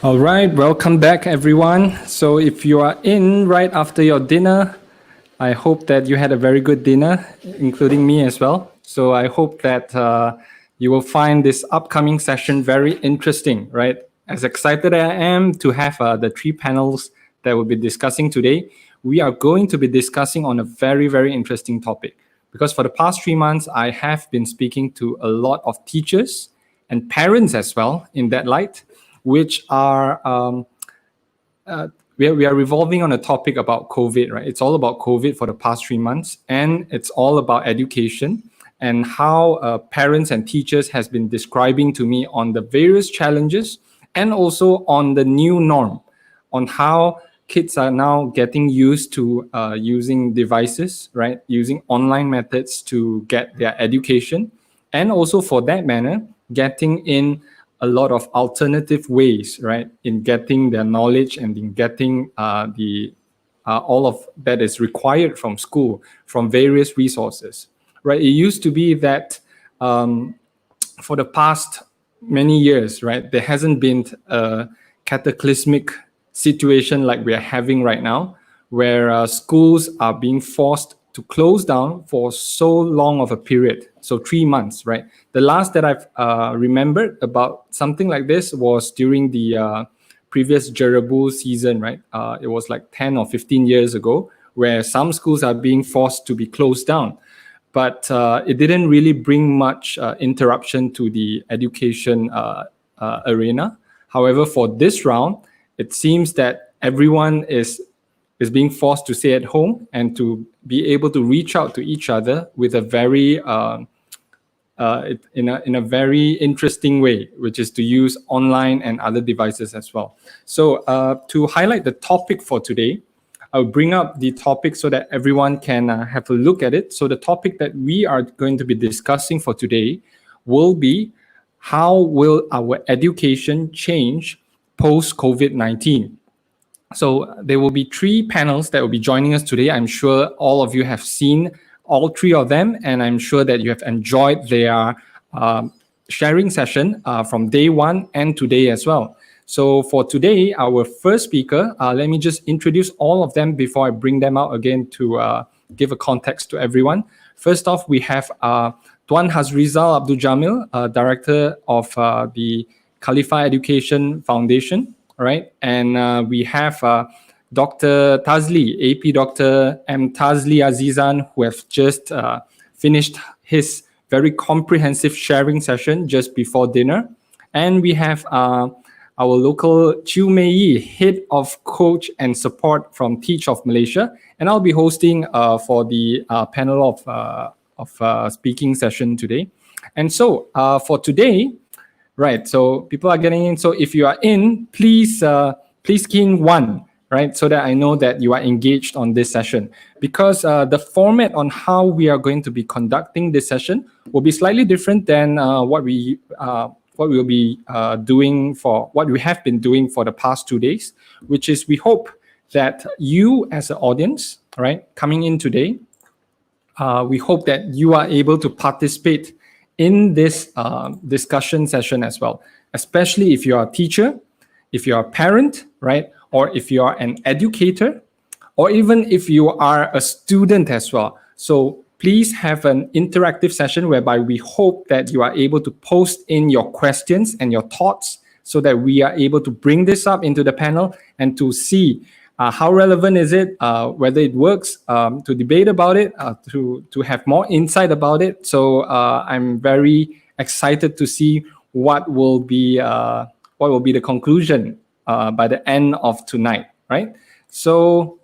All right, welcome back, everyone. So, if you are in right after your dinner, I hope that you had a very good dinner, including me as well. So, I hope that you will find this upcoming session very interesting, right? As excited as I am to have the three panels that we'll be discussing today, we are going to be discussing on a very, very interesting topic. Because for the past 3 months, I have been speaking to a lot of teachers and parents as well in that light, which are we are revolving on a topic about COVID, right? It's all about COVID for the past 3 months, and it's all about education and how parents and teachers has been describing to me on the various challenges and also on the new norm, on how kids are now getting used to using devices, right? Using online methods to get their education, and also for that matter, getting in a lot of alternative ways, right, in getting their knowledge and in getting the all of that is required from school, from various resources, right? It used to be that for the past many years, right, there hasn't been a cataclysmic situation like we are having right now, where schools are being forced to close down for so long of a period. So 3 months, right? The last that I've remembered about something like this was during the previous Jerebu season, right? It was like 10 or 15 years ago, where some schools are being forced to be closed down. But it didn't really bring much interruption to the education arena. However, for this round, it seems that everyone is being forced to stay at home and to be able to reach out to each other with a very in a very interesting way, which is to use online and other devices as well. So to highlight the topic for today, I'll bring up the topic so that everyone can have a look at it. So the topic that we are going to be discussing for today will be how will our education change post COVID-19? So there will be three panels that will be joining us today. I'm sure all of you have seen all three of them, and I'm sure that you have enjoyed their sharing session from day one and today as well. So for today, our first speaker, let me just introduce all of them before I bring them out again to give a context to everyone. First off, we have Tuan Hazrizal Abdul Jamil, Director of the Khalifa Education Foundation. Right, and we have Dr. Tazli, AP Dr. M. Tazli Azizan, who have just finished his very comprehensive sharing session just before dinner. And we have our local Chiu Mei Yi, Head of Coach and Support from Teach of Malaysia. And I'll be hosting for the panel of speaking session today. And so for today, right, so people are getting in. So if you are in, please key in 1, right, so that I know that you are engaged on this session. Because the format on how we are going to be conducting this session will be slightly different than what we will be doing for what we have been doing for the past 2 days, which is we hope that you as an audience, right, coming in today, we hope that you are able to participate in this discussion session as well, especially if you are a teacher, if you are a parent, right, or if you are an educator, or even if you are a student as well. So please have an interactive session whereby we hope that you are able to post in your questions and your thoughts so that we are able to bring this up into the panel and to see how relevant is it, whether it works, to debate about it, to have more insight about it. So I'm very excited to see what will be the conclusion by the end of tonight, right? So,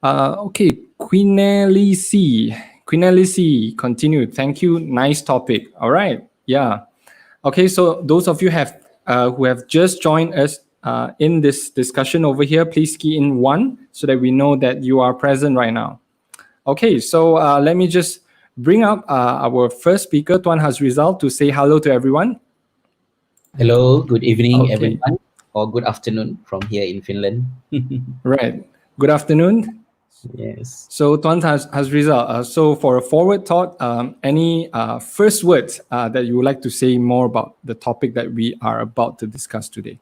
okay, Queen C, continue. Thank you. Nice topic. All right. Yeah. Okay. So those of you who have just joined us in this discussion over here, please key in 1 so that we know that you are present right now. Okay, so let me just bring up our first speaker, Tuan Hazrizal, to say hello to everyone. Hello, good evening, everyone, or good afternoon from here in Finland. Right, good afternoon. Yes. So Tuan Hazrizal, so for a forward thought, any first words that you would like to say more about the topic that we are about to discuss today?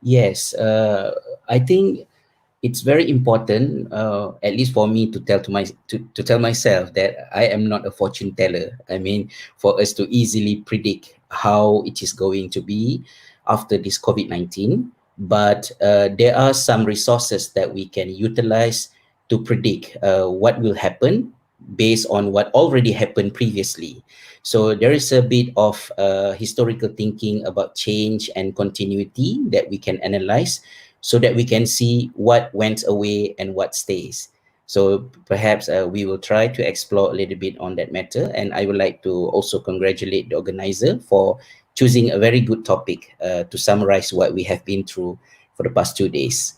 Yes, I think it's very important, at least for me, to to tell myself that I am not a fortune teller. I mean, for us to easily predict how it is going to be after this COVID-19, but there are some resources that we can utilize to predict what will happen based on what already happened previously. So there is a bit of historical thinking about change and continuity that we can analyze so that we can see what went away and what stays. So perhaps we will try to explore a little bit on that matter. And I would like to also congratulate the organizer for choosing a very good topic to summarize what we have been through for the past 2 days.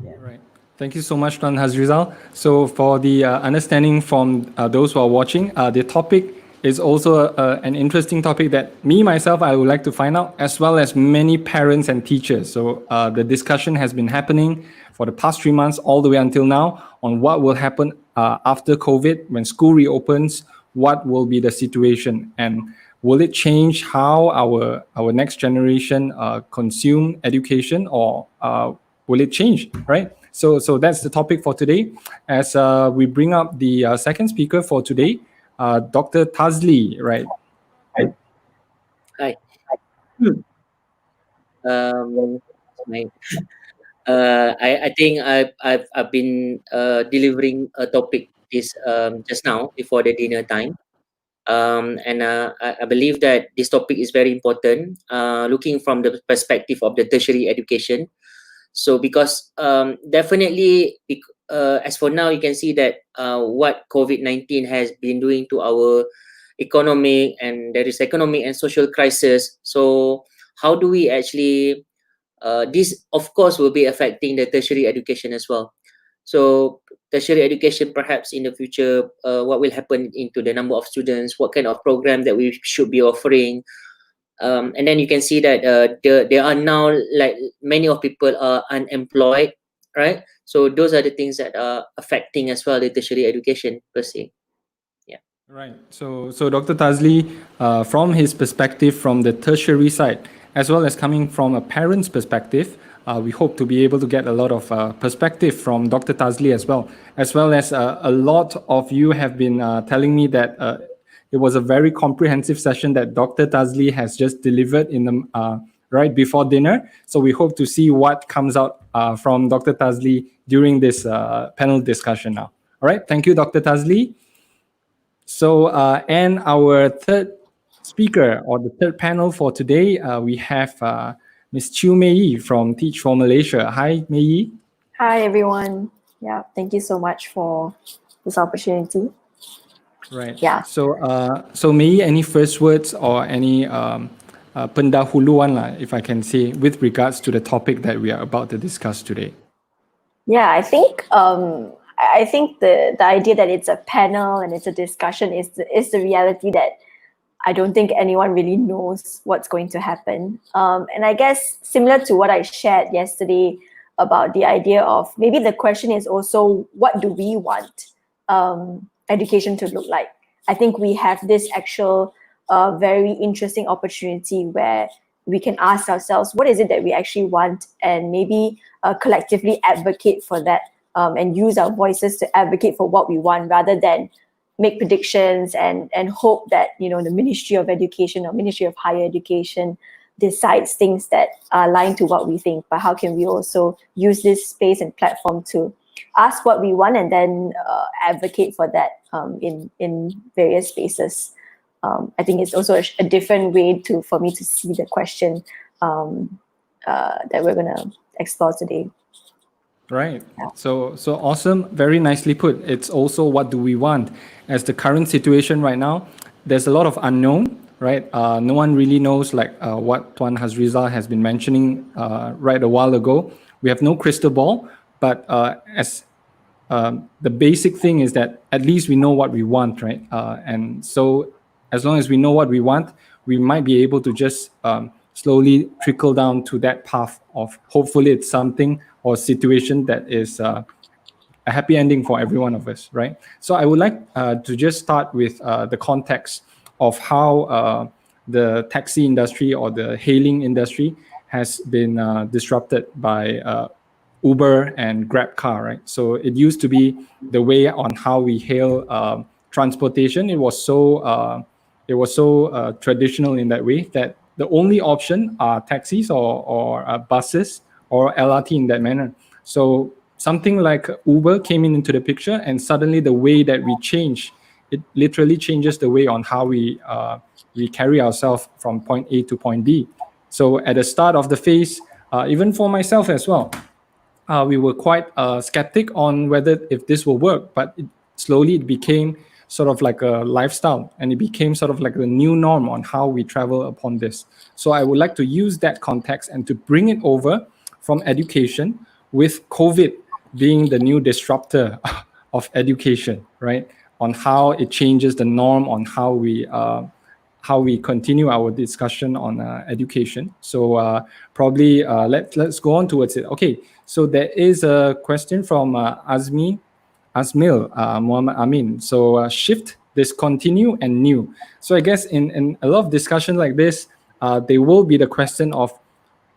Yeah. Right. Thank you so much, Tuan Hazrizal. So for the understanding from those who are watching, the topic is also an interesting topic that me, myself, I would like to find out, as well as many parents and teachers. So the discussion has been happening for the past 3 months all the way until now on what will happen after COVID when school reopens, what will be the situation, and will it change how our next generation consume education, or will it change, right? So that's the topic for today. As we bring up the second speaker for today, Dr. Tazli, right? Hi. My, I think I've been delivering a topic this just now before the dinner time. And I believe that this topic is very important, looking from the perspective of the tertiary education. So because definitely, as for now, you can see that what COVID-19 has been doing to our economic, and there is economic and social crisis. So how do we actually, this of course will be affecting the tertiary education as well. So tertiary education, perhaps in the future, what will happen into the number of students, what kind of program that we should be offering. And then you can see that there are now, like, many of people are unemployed, right? So those are the things that are affecting as well the tertiary education per se. Yeah. Right. So Dr. Tazli, from his perspective, from the tertiary side, as well as coming from a parent's perspective, we hope to be able to get a lot of perspective from Dr. Tazli as well as a lot of you have been telling me that it was a very comprehensive session that Dr. Tazli has just delivered in the right before dinner. So we hope to see what comes out from Dr. Tazli during this panel discussion now. All right. Thank you, Dr. Tazli. So, and our third speaker, or the third panel for today, we have Ms. Chiu Mei Yi from Teach for Malaysia. Hi, Mei Yi. Hi, everyone. Yeah, thank you so much for this opportunity. Right. Yeah. So Mei Yi, any first words or any pendahuluan lah, if I can say, with regards to the topic that we are about to discuss today? Yeah, I think the idea that it's a panel and it's a discussion is the reality that I don't think anyone really knows what's going to happen. And I guess similar to what I shared yesterday about the idea of, maybe the question is also, what do we want education to look like? I think we have this actual very interesting opportunity where we can ask ourselves, what is it that we actually want, and maybe collectively advocate for that, and use our voices to advocate for what we want, rather than make predictions and hope that, you know, the Ministry of Education or Ministry of Higher Education decides things that are aligned to what we think. But how can we also use this space and platform to ask what we want, and then advocate for that in various spaces? I think it's also a different way for me to see the question that we're going to explore today. Right. So awesome. Very nicely put. It's also, what do we want? As the current situation right now, there's a lot of unknown, right? No one really knows, like what Tuan Hazrizal has been mentioning right a while ago. We have no crystal ball, but as the basic thing is that at least we know what we want, right? And so as long as we know what we want, we might be able to just slowly trickle down to that path of, hopefully it's something or situation that is a happy ending for every one of us, right? So I would like to just start with the context of how the taxi industry or the hailing industry has been disrupted by Uber and Grab car, right? So it used to be the way on how we hail transportation. It was so traditional in that way that the only option are taxis or buses or LRT in that manner. So something like Uber came into the picture, and suddenly the way that we change, it literally changes the way on how we carry ourselves from point A to point B. So at the start of the phase, even for myself as well, we were quite skeptic on whether if this will work, but slowly it became sort of like a lifestyle, and it became sort of like the new norm on how we travel upon this. So I would like to use that context and to bring it over from education, with COVID being the new disruptor of education, right? On how it changes the norm on how we continue our discussion on education. So probably let's go on towards it. Okay, so there is a question from Asmil Muhammad Amin. So shift, discontinue, and new. So I guess in a lot of discussion like this, there will be the question of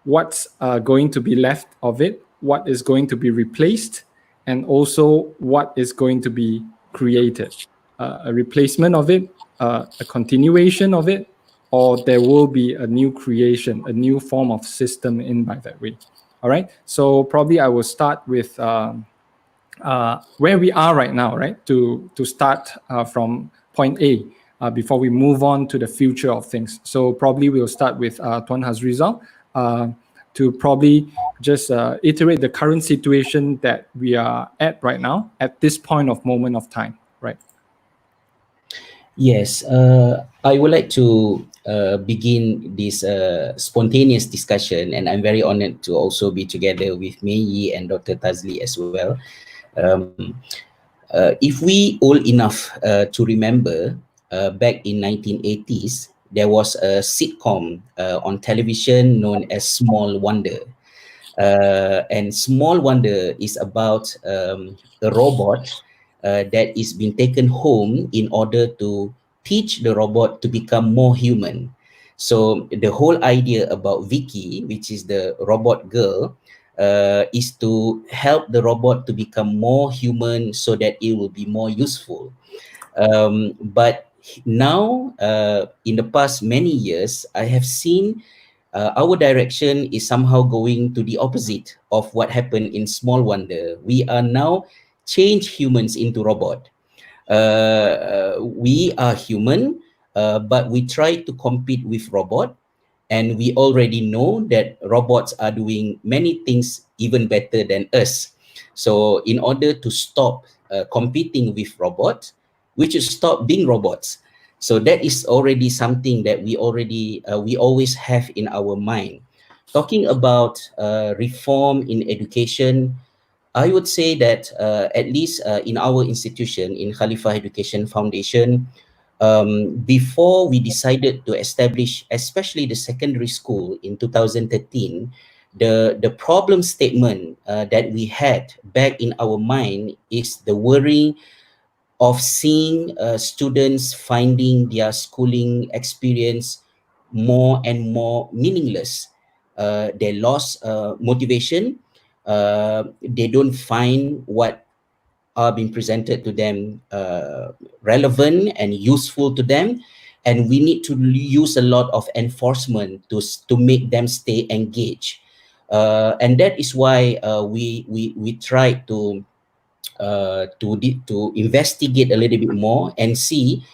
what's going to be left of it, what is going to be replaced, and also what is going to be created. A replacement of it, a continuation of it, or there will be a new creation, a new form of system in by that way. All right. So probably I will start with where we are right now, right? To start from point A before we move on to the future of things. So probably we'll start with Tuan Hazrizal to probably just iterate the current situation that we are at right now at this point of moment of time, right? Yes, I would like to begin this spontaneous discussion, and I'm very honored to also be together with Mei Yi and Dr. Tazli as well. If we old enough to remember, back in 1980s, there was a sitcom on television known as Small Wonder. And Small Wonder is about a robot that is being taken home in order to teach the robot to become more human. So the whole idea about Vicky, which is the robot girl, is to help the robot to become more human so that it will be more useful. But now, in the past many years, I have seen our direction is somehow going to the opposite of what happened in Small Wonder. We are now change humans into robot. We are human, but we try to compete with robot, and we already know that robots are doing many things even better than us. So in order to stop competing with robots, we should stop being robots. So that is already something that we always have in our mind. Talking about reform in education, I would say that at least in our institution, in Khalifah Education Foundation, before we decided to establish, especially the secondary school in 2013, the problem statement that we had back in our mind is the worry of seeing students finding their schooling experience more and more meaningless. They lost motivation. They don't find what are being presented to them relevant and useful to them, and we need to use a lot of enforcement to make them stay engaged. And that is why we try to investigate a little bit more and see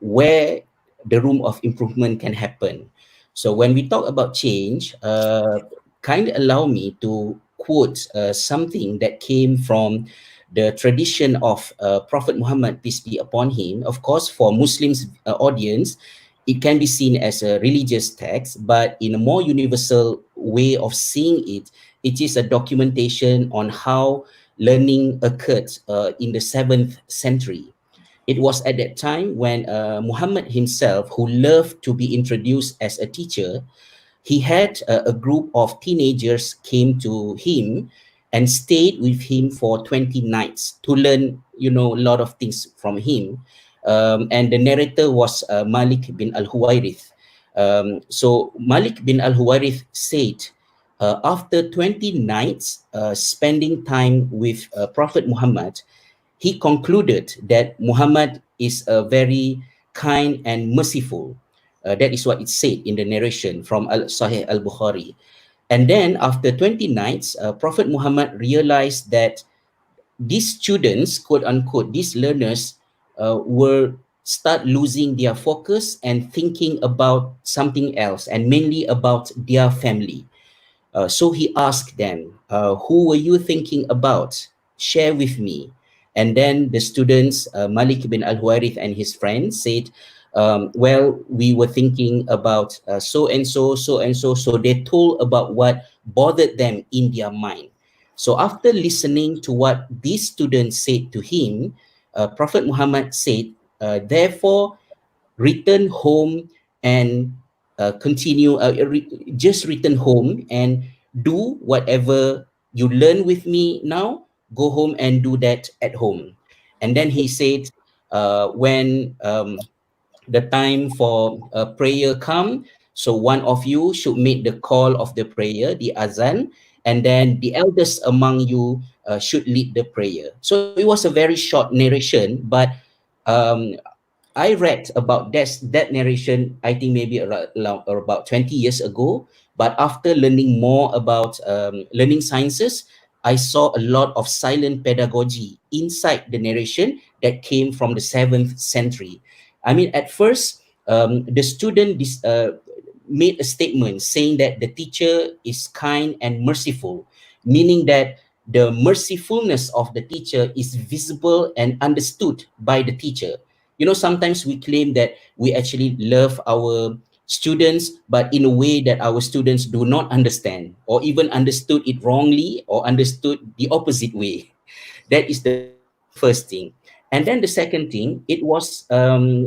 where the room of improvement can happen. So when we talk about change, kind of allow me to quote something that came from the tradition of Prophet Muhammad, peace be upon him. Of course, for Muslims audience, it can be seen as a religious text, but in a more universal way of seeing it, it is a documentation on how learning occurred in the 7th century. It was at that time when Muhammad himself, who loved to be introduced as a teacher, he had a group of teenagers came to him and stayed with him for 20 nights to learn, a lot of things from him. And the narrator was Malik bin al-Huwairith. So Malik bin al-Huwairith said, after 20 nights spending time with Prophet Muhammad, he concluded that Muhammad is a very kind and merciful. That is what it said in the narration from Sahih al-Bukhari. And then after 20 nights, Prophet Muhammad realized that these students, quote unquote, these learners will start losing their focus and thinking about something else, and mainly about their family. So he asked them, who were you thinking about? Share with me. And then the students, Malik bin al-Huwairith and his friends said, well, we were thinking about so and so, so and so. So they told about what bothered them in their mind. So after listening to what these students said to him, Prophet Muhammad said, therefore, return home and just return home and do whatever you learn with me now. Go home and do that at home. And then he said, when the time for prayer come, so one of you should make the call of the prayer, the azan, and then the eldest among you should lead the prayer. So it was a very short narration, but um, I read about that narration, I think maybe around or about 20 years ago. But after learning more about learning sciences, I saw a lot of silent pedagogy inside the narration that came from the 7th century. I mean, at first, the student made a statement saying that the teacher is kind and merciful, meaning that the mercifulness of the teacher is visible and understood by the teacher. You know, sometimes we claim that we actually love our students, but in a way that our students do not understand, or even understood it wrongly, or understood the opposite way. That is the first thing. And then the second thing, it was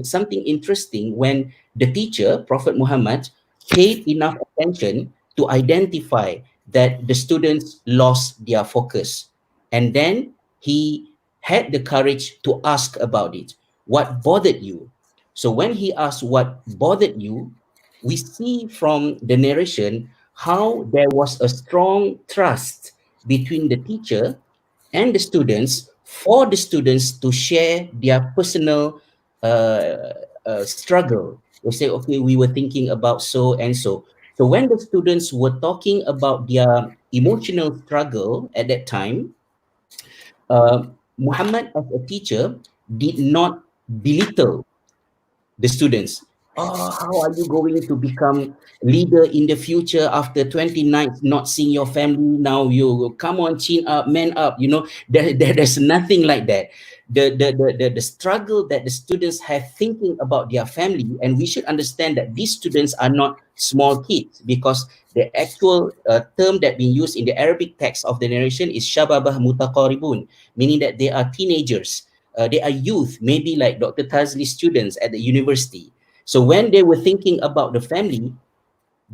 something interesting when the teacher, Prophet Muhammad, paid enough attention to identify that the students lost their focus. And then he had the courage to ask about it. What bothered you? So when he asked what bothered you, we see from the narration how there was a strong trust between the teacher and the students, for the students to share their personal struggle. They say, okay, we were thinking about so and so. So when the students were talking about their emotional struggle at that time, Muhammad as a teacher did not belittle the students. Oh, how are you going to become leader in the future after 20 nights not seeing your family? Now you come on, chin up, man up. You know, there's nothing like that. The struggle that the students have thinking about their family, and we should understand that these students are not small kids, because the actual term that being used in the Arabic text of the narration is shababah mutaqaribun, meaning that they are teenagers. They are youth, maybe like Dr. Tazli's students at the university. So when they were thinking about the family,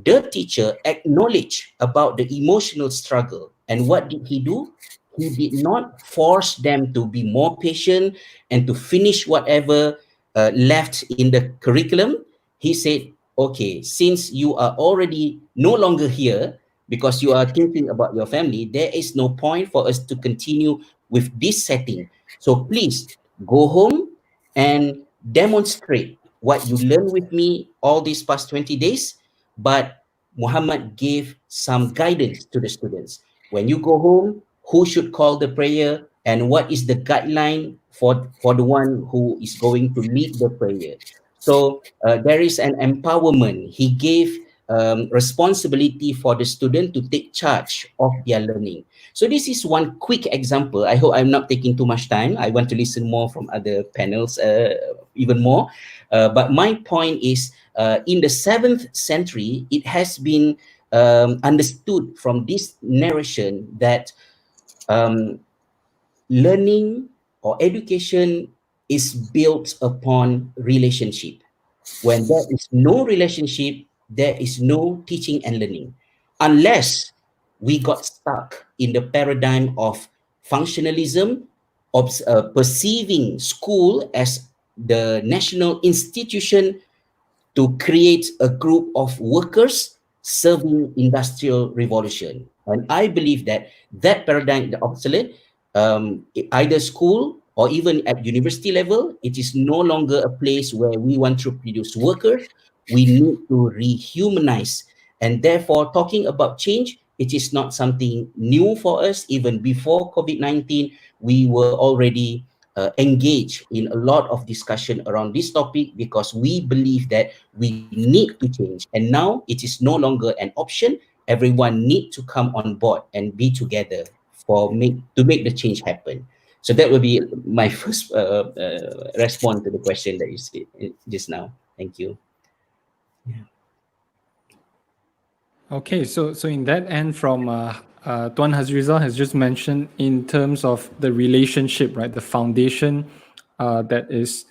the teacher acknowledged about the emotional struggle. And what did he do? He did not force them to be more patient and to finish whatever left in the curriculum. He said, okay, since you are already no longer here because you are thinking about your family, there is no point for us to continue with this setting. So please go home and demonstrate what you learned with me all these past 20 days. But Muhammad gave some guidance to the students. When you go home, who should call the prayer, and what is the guideline for the one who is going to lead the prayer. So there is an empowerment. He gave responsibility for the student to take charge of their learning. So this is one quick example. I hope I'm not taking too much time. I want to listen more from other panels even more. But my point is, in the 7th century, it has been understood from this narration that um, learning or education is built upon relationship. When there is no relationship, there is no teaching and learning. Unless we got stuck in the paradigm of functionalism, of perceiving school as the national institution to create a group of workers serving industrial revolution. And I believe that that paradigm is obsolete. Either school or even at university level, it is no longer a place where we want to produce workers. We need to rehumanize. And therefore, talking about change, it is not something new for us. Even before COVID-19, we were already engaged in a lot of discussion around this topic, because we believe that we need to change. And now it is no longer an option. Everyone need to come on board and be together to make the change happen. So that will be my first response to the question that you said just now. Thank you. Okay, so in that end, from Tuan Hazrizal has just mentioned in terms of the relationship, right? The foundation the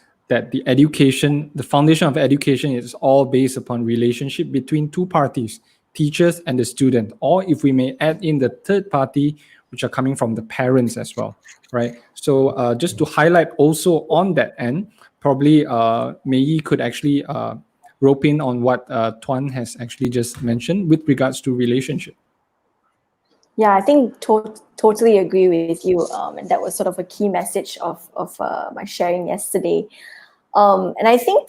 foundation of education is all based upon relationship between two parties, teachers and the student, or if we may add in the third party, which are coming from the parents as well, right? So just to highlight also on that end, probably Mei could actually rope in on what Tuan has actually just mentioned with regards to relationship. Yeah, I think totally agree with you. And that was sort of a key message of my sharing yesterday. And I think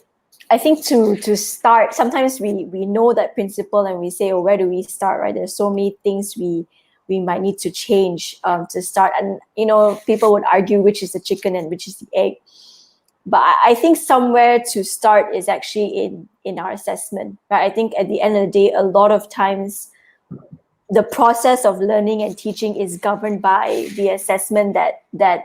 to start, sometimes we know that principle and we say, oh, where do we start, right? There's so many things we might need to change to start. And, people would argue which is the chicken and which is the egg. But I think somewhere to start is actually in our assessment, right? I think at the end of the day, a lot of times the process of learning and teaching is governed by the assessment that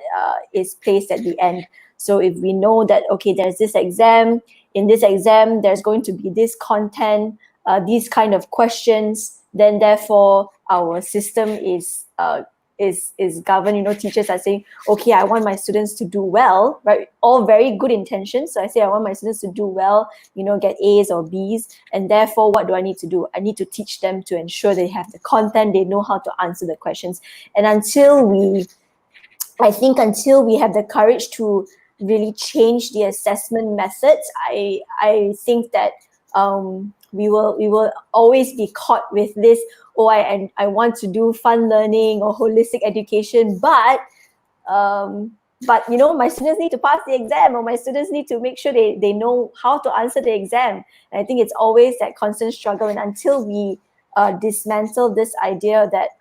is placed at the end. So if we know that, okay, there's this exam, in this exam, there's going to be this content, these kind of questions, then therefore our system is governed. Teachers are saying, okay, I want my students to do well, right? All very good intentions. So I say I want my students to do well, get A's or B's, and therefore what do I need to do? I need to teach them to ensure they have the content, they know how to answer the questions. And until we have the courage to really change the assessment methods, I think that we will always be caught with this, I want to do fun learning or holistic education, but my students need to pass the exam, or my students need to make sure they know how to answer the exam. And I think it's always that constant struggle. And until we dismantle this idea that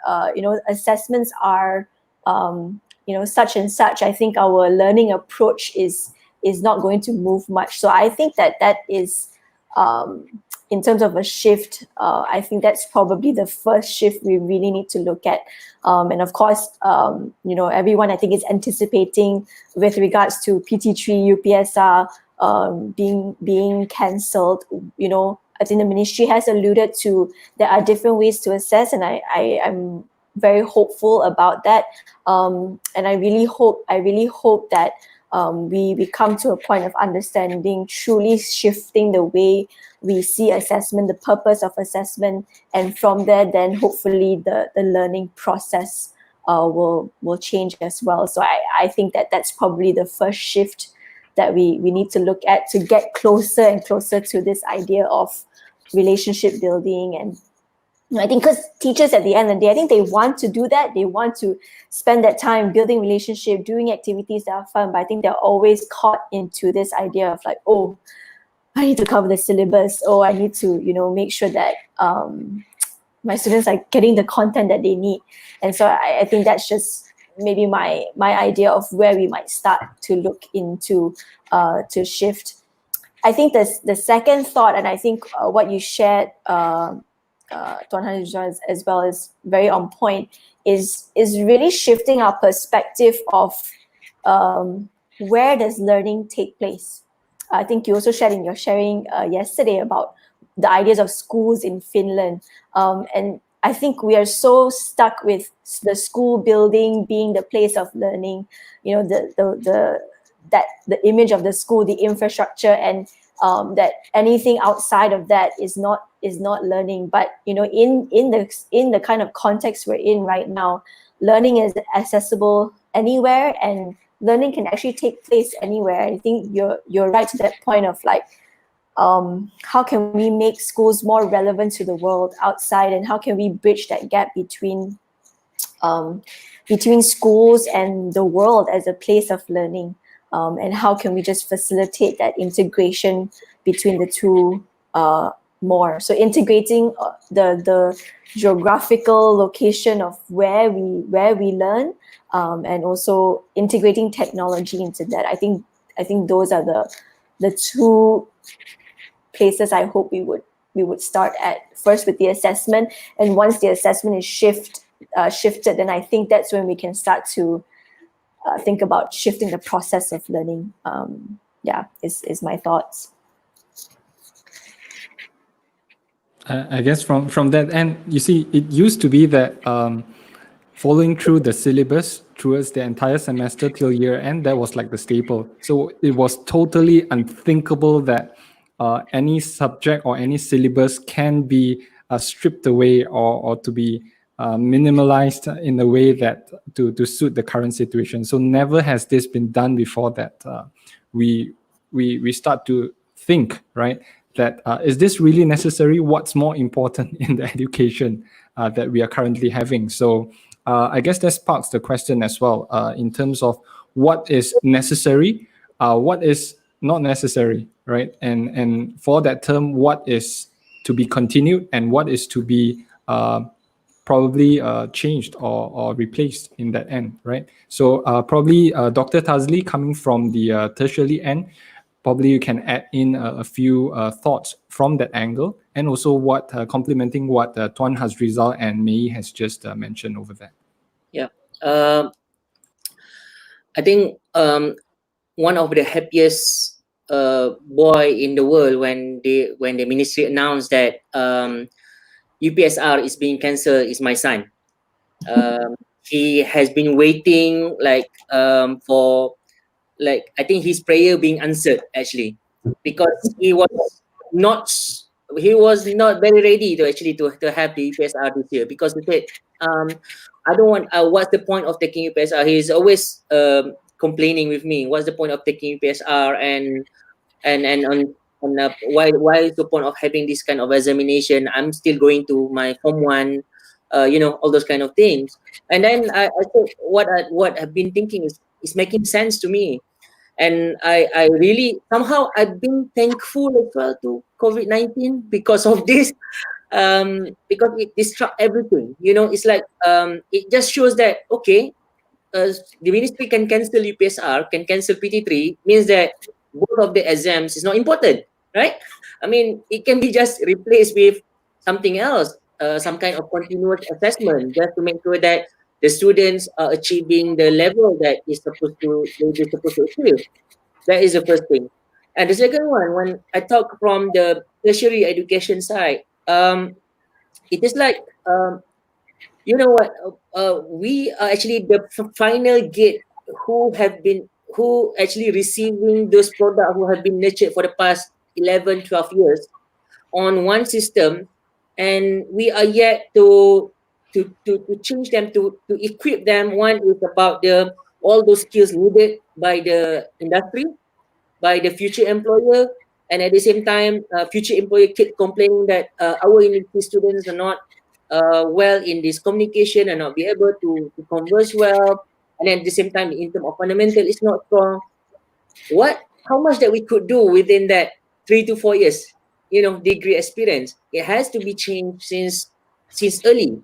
assessments are such and such, I think our learning approach is not going to move much. So I think that is in terms of a shift, I think that's probably the first shift we really need to look at. And of course, everyone I think is anticipating with regards to PT3, UPSR being cancelled. I think the ministry has alluded to there are different ways to assess, and I'm very hopeful about that. And I really hope that we come to a point of understanding, truly shifting the way we see assessment, the purpose of assessment, and from there, then hopefully the learning process will change as well. So I think that's probably the first shift that we need to look at to get closer and closer to this idea of relationship building. And I think because teachers at the end of the day, I think they want to do that. They want to spend that time building relationship, doing activities that are fun. But I think they're always caught into this idea of like, oh, I need to cover the syllabus. Oh, I need to, make sure that my students are getting the content that they need. And so I think that's just maybe my idea of where we might start to look into to shift. I think the second thought, and I think what you shared, Tuan Hanifah as well, is very on point, is really shifting our perspective of where does learning take place. I think you also shared in your sharing yesterday about the ideas of schools in Finland. And I think we are so stuck with the school building being the place of learning, the image of the school, the infrastructure, and that anything outside of that is not learning. But in the kind of context we're in right now, learning is accessible anywhere, and learning can actually take place anywhere. I think you're right to that point of like how can we make schools more relevant to the world outside, and how can we bridge that gap between schools and the world as a place of learning, and how can we just facilitate that integration between the two more. So integrating the geographical location of where we learn, and also integrating technology into that. I think those are the two places I hope we would start at, first with the assessment, and once the assessment is shifted, then I think that's when we can start to think about shifting the process of learning. Is my thoughts. I guess from that end, you see, it used to be that following through the syllabus towards the entire semester till year end, that was like the staple. So it was totally unthinkable that any subject or any syllabus can be stripped away or to be minimalized in a way that to suit the current situation. So never has this been done before that we start to think, right, that is this really necessary? What's more important in the education that we are currently having? So I guess that sparks the question as well in terms of what is necessary, what is not necessary, right? And for that term, what is to be continued and what is to be probably changed or replaced in that end, right? So probably Dr. Tazli, coming from the tertiary end, probably you can add in a few thoughts from that angle, and also what complementing what Tuan Hazrizal and Mei has just mentioned over there. Yeah, I think one of the happiest boy in the world when the ministry announced that UPSR is being cancelled is my son. He has been waiting for I think his prayer being answered actually, because he was not very ready to actually to have the UPSR this year, because he said I don't want what's the point of taking UPSR. He's always complaining with me, what's the point of taking UPSR, and why is the point of having this kind of examination? I'm still going to my form 1, all those kind of things. And then I thought what I've been thinking is making sense to me. And I really, somehow I've been thankful as well to COVID-19 because of this, because it disrupt everything. It's like it just shows that, okay, the ministry can cancel UPSR, can cancel PT3, means that both of the exams is not important, right? I mean, it can be just replaced with something else, some kind of continuous assessment, just to make sure that the students are achieving the level that they're supposed to achieve. That is the first thing. And the second one, when I talk from the tertiary education side, it is like, you know what, we are actually the final gate who actually receiving those products who have been nurtured for the past 11, 12 years on one system, and we are yet to change them, to equip them. One is about all those skills needed by the industry, by the future employer, and at the same time, future employer keep complaining that our university students are not well in this communication and not be able to converse well, and then at the same time, in terms of fundamental, is not strong. How much that we could do within that 3 to 4 years, degree experience, it has to be changed since early,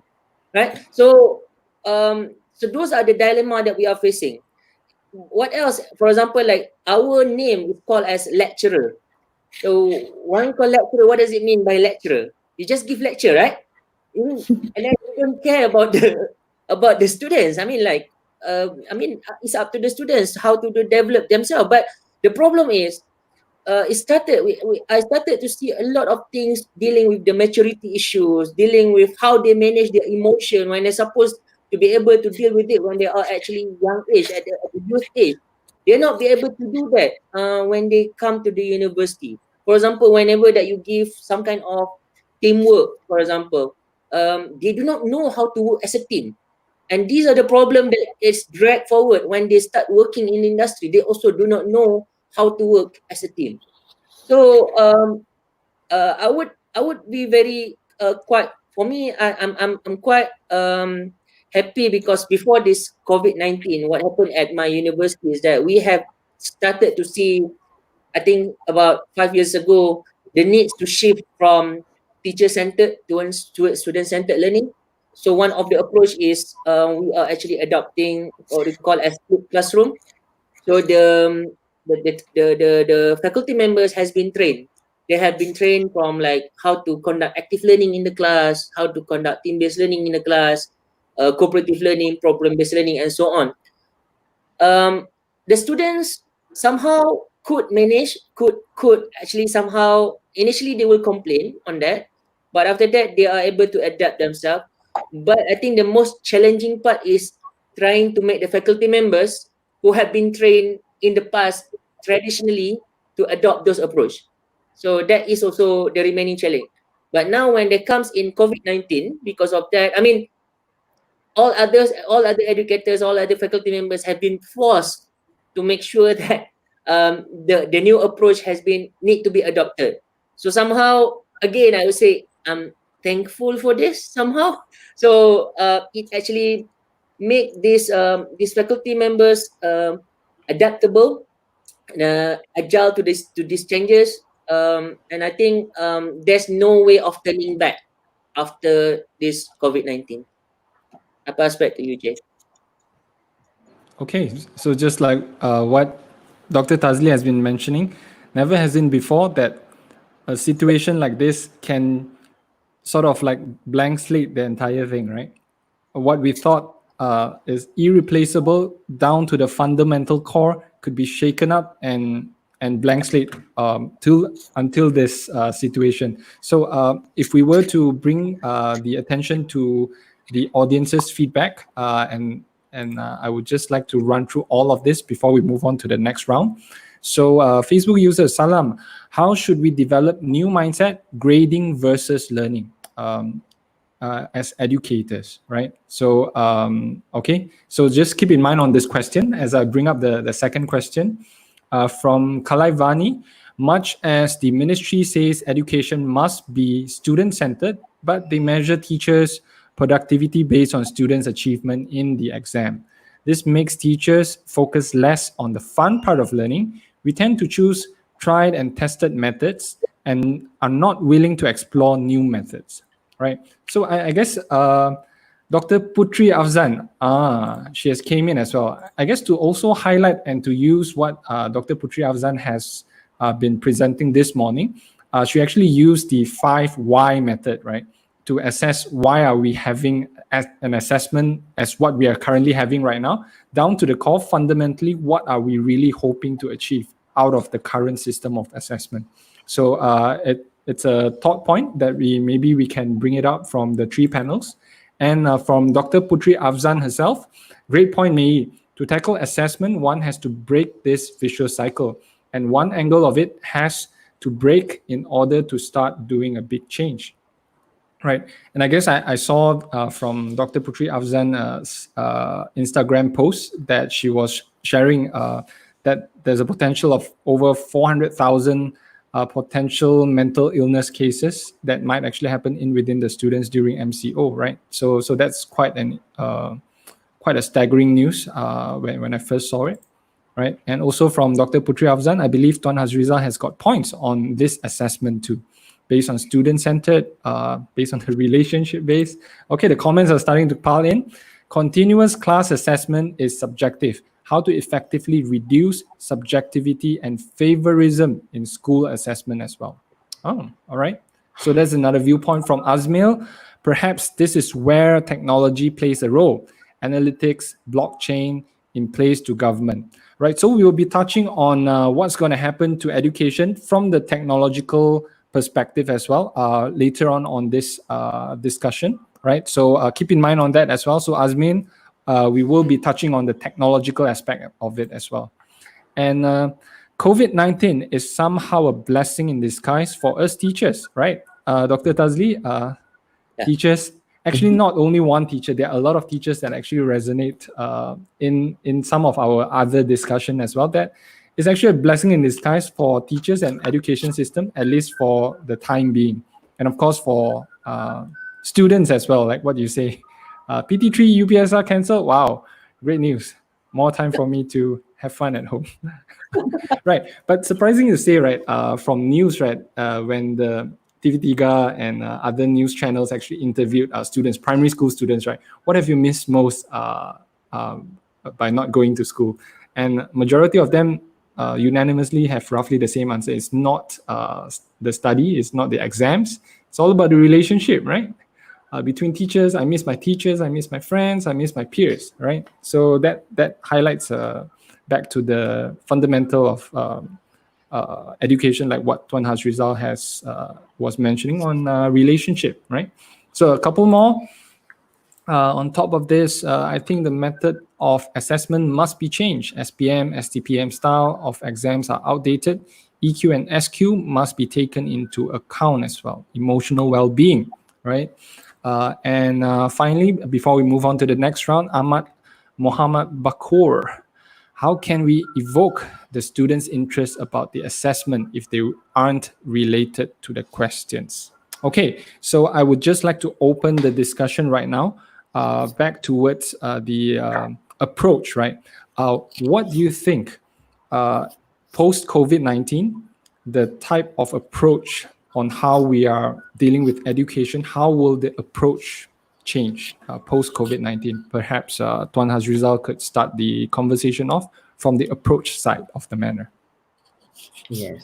right? So those are the dilemma that we are facing. What else? For example, like our name is called as lecturer. So one called lecturer, what does it mean by lecturer? You just give lecture, right? And then you don't care about the students. I mean, it's up to the students how to develop themselves. But the problem is, I started to see a lot of things dealing with the maturity issues, dealing with how they manage their emotion when they're supposed to be able to deal with it when they are actually young age, at the youth age. They're not be able to do that when they come to the university. For example, whenever that you give some kind of teamwork, for example, they do not know how to work as a team. And these are the problem that is dragged forward when they start working in industry. They also do not know how to work as a team. So I would be very quite, for me, I'm quite happy, because before this COVID-19, what happened at my university is that we have started to see, I think about 5 years ago, the needs to shift from teacher-centered to student-centered learning. So one of the approach is we are actually adopting what we call as flipped classroom. So the faculty members has been trained. They have been trained from like how to conduct active learning in the class, how to conduct team-based learning in the class, cooperative learning, problem-based learning, and so on. The students somehow could manage, could actually somehow, initially they will complain on that, but after that they are able to adapt themselves. But I think the most challenging part is trying to make the faculty members who have been trained in the past traditionally to adopt those approach. So that is also the remaining challenge. But now when there comes in COVID-19, because of that, I mean, all other educators, all other faculty members have been forced to make sure that the new approach has been need to be adopted. So somehow, again, I would say I'm thankful for this somehow. So it actually make these faculty members adaptable, agile to these changes. And I think there's no way of turning back after this COVID-19. I pass back to you, Jay. Okay, so just like what Dr. Tazli has been mentioning, never has been before that a situation like this can sort of like blank slate the entire thing, right? What we thought is irreplaceable down to the fundamental core could be shaken up and blank slate until this situation. So if we were to bring the attention to the audience's feedback, and I would just like to run through all of this before we move on to the next round. So Facebook user Salam, how should we develop new mindset, grading versus learning? As educators, right? So, okay. So just keep in mind on this question as I bring up the second question from Kalaivani. Much as the ministry says education must be student-centered, but they measure teachers' productivity based on students' achievement in the exam. This makes teachers focus less on the fun part of learning. We tend to choose tried and tested methods and are not willing to explore new methods, right? So I guess Dr. Putri Afzan, she has came in as well. I guess to also highlight and to use what Dr. Putri Afzan has been presenting this morning, she actually used the 5 why method, right? To assess why are we having an assessment as what we are currently having right now, down to the core, fundamentally, what are we really hoping to achieve out of the current system of assessment? So it's a thought point that we can bring it up from the 3 panels. And from Dr. Putri Afzan herself, great point, Mei. To tackle assessment, one has to break this vicious cycle. And one angle of it has to break in order to start doing a big change. Right. And I guess I saw from Dr. Putri Afzan's Instagram post that she was sharing that there's a potential of over 400,000 potential mental illness cases that might actually happen within the students during MCO, right? So that's quite a staggering news when I first saw it, right? And also from Dr. Putri Afzan, I believe Tuan Hazriza has got points on this assessment too, based on student-centered, based on the relationship-based. Okay, the comments are starting to pile in. Continuous class assessment is subjective. How to effectively reduce subjectivity and favorism in school assessment as well. Oh, all right. So there's another viewpoint from Azmil. Perhaps this is where technology plays a role. Analytics, blockchain in place to government, right? So we will be touching on what's going to happen to education from the technological perspective as well later on this discussion, right? So keep in mind on that as well. So Azmin, we will be touching on the technological aspect of it as well. And COVID-19 is somehow a blessing in disguise for us teachers, right? Dr. Tazli, teachers, actually not only one teacher, there are a lot of teachers that actually resonate in some of our other discussion as well, that it's actually a blessing in disguise for teachers and education system, at least for the time being. And of course, for students as well, like what you say, PT3 UPSR cancelled. Wow, great news. More time for me to have fun at home. Right, but surprising to say, right, from news, right, when the TV3 and other news channels actually interviewed students, primary school students, right, what have you missed most by not going to school? And majority of them unanimously have roughly the same answer. It's not the study, it's not the exams, it's all about the relationship, right? Between teachers, I miss my teachers, I miss my friends, I miss my peers, right? So that highlights back to the fundamental of education, like what Tuan Hazrizal has was mentioning on relationship, right? So a couple more. On top of this, I think the method of assessment must be changed. SPM, STPM style of exams are outdated. EQ and SQ must be taken into account as well. Emotional well-being, right? And finally, before we move on to the next round, Ahmad Muhammad Bakur. How can we evoke the students' interest about the assessment if they aren't related to the questions? Okay, so I would just like to open the discussion right now back towards the approach, right? What do you think post COVID-19, the type of approach on how we are dealing with education, how will the approach change post COVID-19? Perhaps Tuan Hazrizal could start the conversation off from the approach side of the manner. Yes.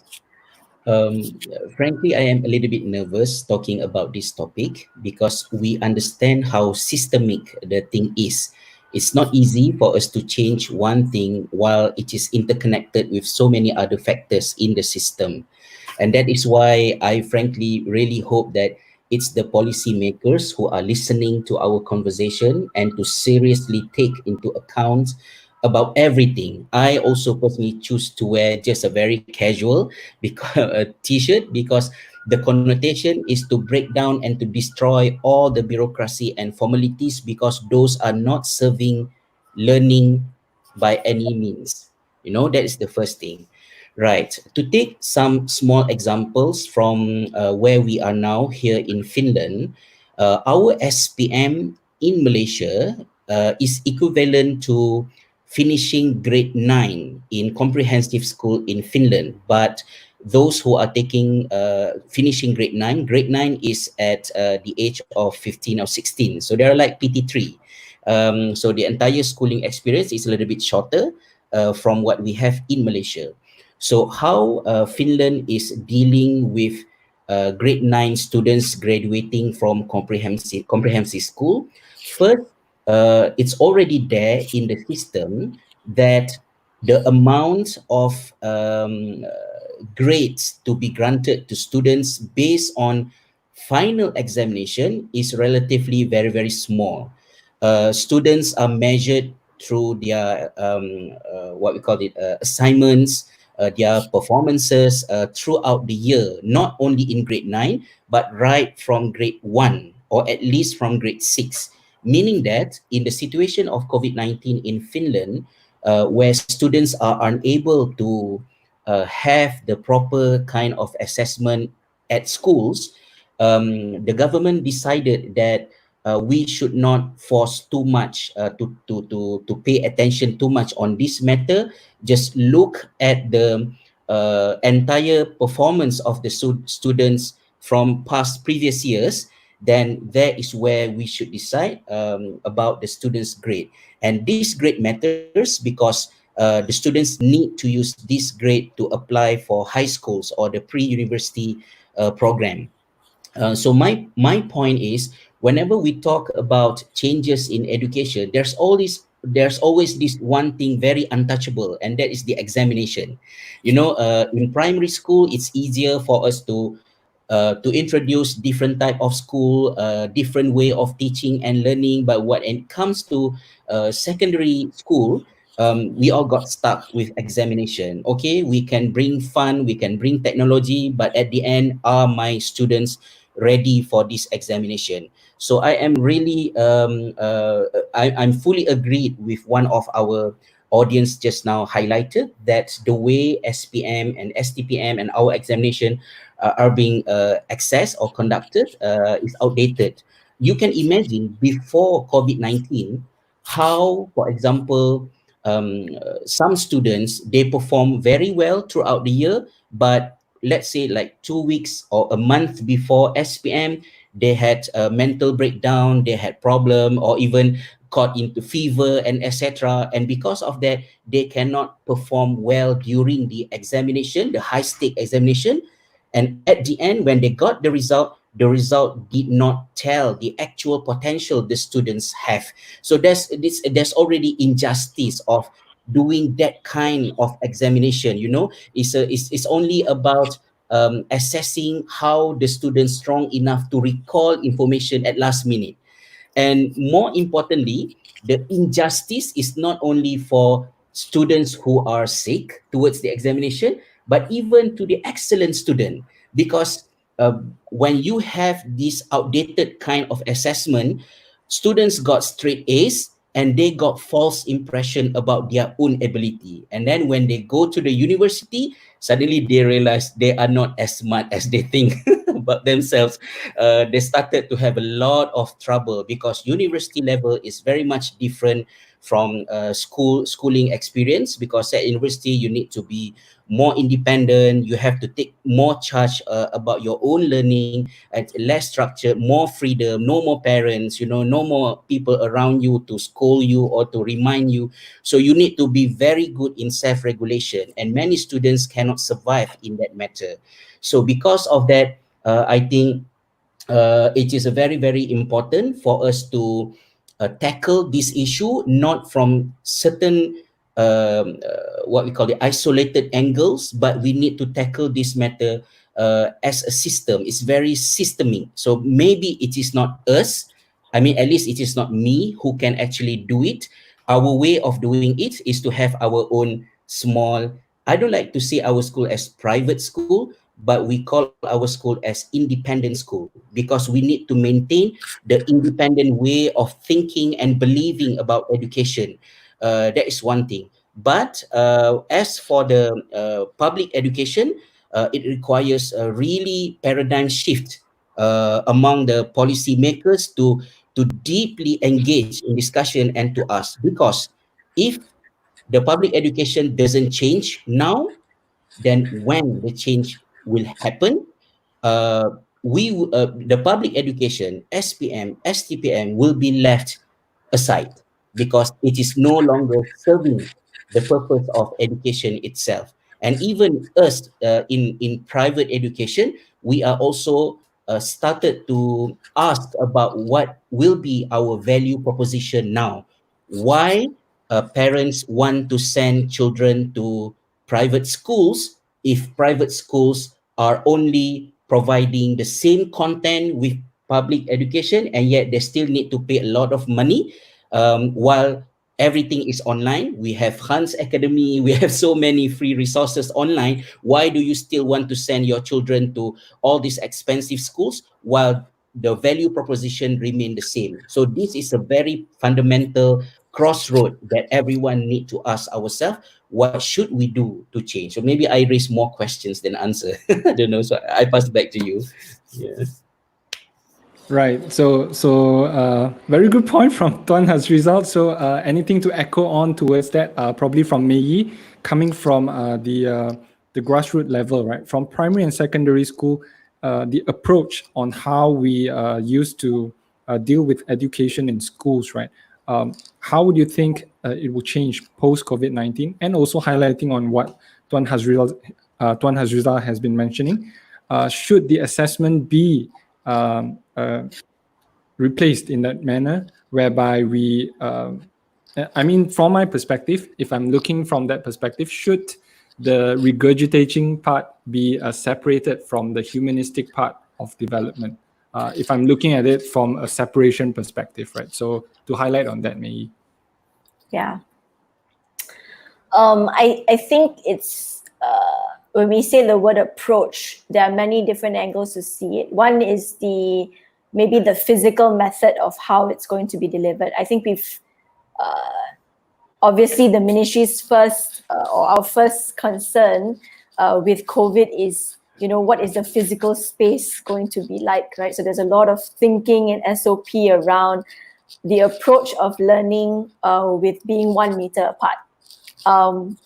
Frankly, I am a little bit nervous talking about this topic because we understand how systemic the thing is. It's not easy for us to change one thing while it is interconnected with so many other factors in the system. And that is why I frankly really hope that it's the policymakers who are listening to our conversation and to seriously take into account about everything. I also personally choose to wear just a very casual a t-shirt because the connotation is to break down and to destroy all the bureaucracy and formalities because those are not serving learning by any means. You know, that is the first thing. Right. To take some small examples from where we are now here in Finland, our SPM in Malaysia is equivalent to finishing grade 9 in comprehensive school in Finland. But those who are taking finishing grade 9 is at the age of 15 or 16. So they're like PT3. So the entire schooling experience is a little bit shorter from what we have in Malaysia. So how Finland is dealing with grade 9 students graduating from comprehensive school? First, it's already there in the system that the amount of grades to be granted to students based on final examination is relatively very, very small. Students are measured through their what we call it assignments, their performances throughout the year, not only in grade 9, but right from grade 1 or at least from grade 6. Meaning that in the situation of COVID-19 in Finland, where students are unable to have the proper kind of assessment at schools, the government decided that we should not force too much to pay attention too much on this matter. Just look at the entire performance of the students from past previous years, then there is where we should decide about the students' grade. And this grade matters because the students need to use this grade to apply for high schools or the pre-university program. So my point is, whenever we talk about changes in education, there's always this one thing very untouchable, and that is the examination. You know, in primary school, it's easier for us to introduce different type of school, different way of teaching and learning. But when it comes to secondary school, we all got stuck with examination. Okay, we can bring fun, we can bring technology, but at the end, are my students ready for this examination? So I am really, I'm fully agreed with one of our audience just now highlighted, that the way SPM and STPM and our examination are being accessed or conducted is outdated. You can imagine before COVID-19 how, for example, some students, they perform very well throughout the year, but let's say like 2 weeks or a month before SPM, they had a mental breakdown, they had problem, or even caught into fever and etc. And because of that, they cannot perform well during the examination, the high stake examination. And at the end, when they got the result did not tell the actual potential the students have. So there's already injustice of doing that kind of examination. You know, it's only about assessing how the students strong enough to recall information at last minute. And more importantly, the injustice is not only for students who are sick towards the examination, but even to the excellent student. Because when you have this outdated kind of assessment, students got straight A's and they got false impression about their own ability. And then when they go to the university, suddenly they realize they are not as smart as they think about themselves. They started to have a lot of trouble because university level is very much different from schooling experience, because at university you need to be more independent, you have to take more charge about your own learning, and less structure, more freedom, no more parents, you know, no more people around you to scold you or to remind you. So you need to be very good in self-regulation, and many students cannot survive in that matter. So because of that, I think it is a very, very important for us to tackle this issue, not from certain what we call the isolated angles, but we need to tackle this matter as a system. It's very systemic. So maybe it is not us. I mean, at least it is not me who can actually do it. Our way of doing it is to have our own small, I don't like to say our school as private school, but we call our school as independent school, because we need to maintain the independent way of thinking and believing about education. That is one thing. But as for the public education, it requires a really paradigm shift among the policymakers to deeply engage in discussion and to ask, because if the public education doesn't change now, then when the change will happen, uh, the public education, SPM, STPM will be left aside, because it is no longer serving the purpose of education itself. And even us in private education, we are also started to ask about what will be our value proposition now. Why parents want to send children to private schools if private schools are only providing the same content with public education, and yet they still need to pay a lot of money, while everything is online? We have Hans Academy, we have so many free resources online. Why do you still want to send your children to all these expensive schools while the value proposition remain the same? So this is a very fundamental crossroad that everyone need to ask ourselves. What should we do to change? So maybe I raise more questions than answer. I don't know. So I pass it back to you. Yeah. Right. So very good point from Tuan Hazrizal. So anything to echo on towards that? Probably from Mei Yi, coming from the grassroots level, right? From primary and secondary school, the approach on how we used to deal with education in schools, right? How would you think it will change post COVID-19? And also highlighting on what Tuan Hazrizal has been mentioning, should the assessment be replaced in that manner, whereby we, I mean, from my perspective, if I'm looking from that perspective, should the regurgitating part be separated from the humanistic part of development? If I'm looking at it from a separation perspective, right? So to highlight on that, Mei. Yeah. I think it's when we say the word approach, there are many different angles to see it. One is maybe the physical method of how it's going to be delivered. I think we've obviously the ministry's first or our first concern with COVID is, what is the physical space going to be like, right? So there's a lot of thinking and SOP around the approach of learning with being 1 meter apart. And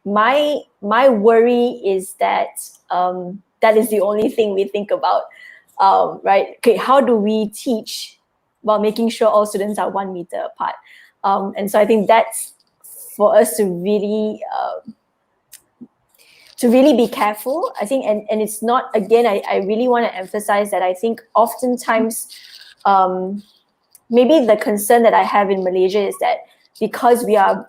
my worry is that that is the only thing we think about, right? Okay, how do we teach while making sure all students are 1 meter apart? And so I think that's for us to really be careful. I think, and it's not, again, I really want to emphasize that I think oftentimes maybe the concern that I have in Malaysia is that because we are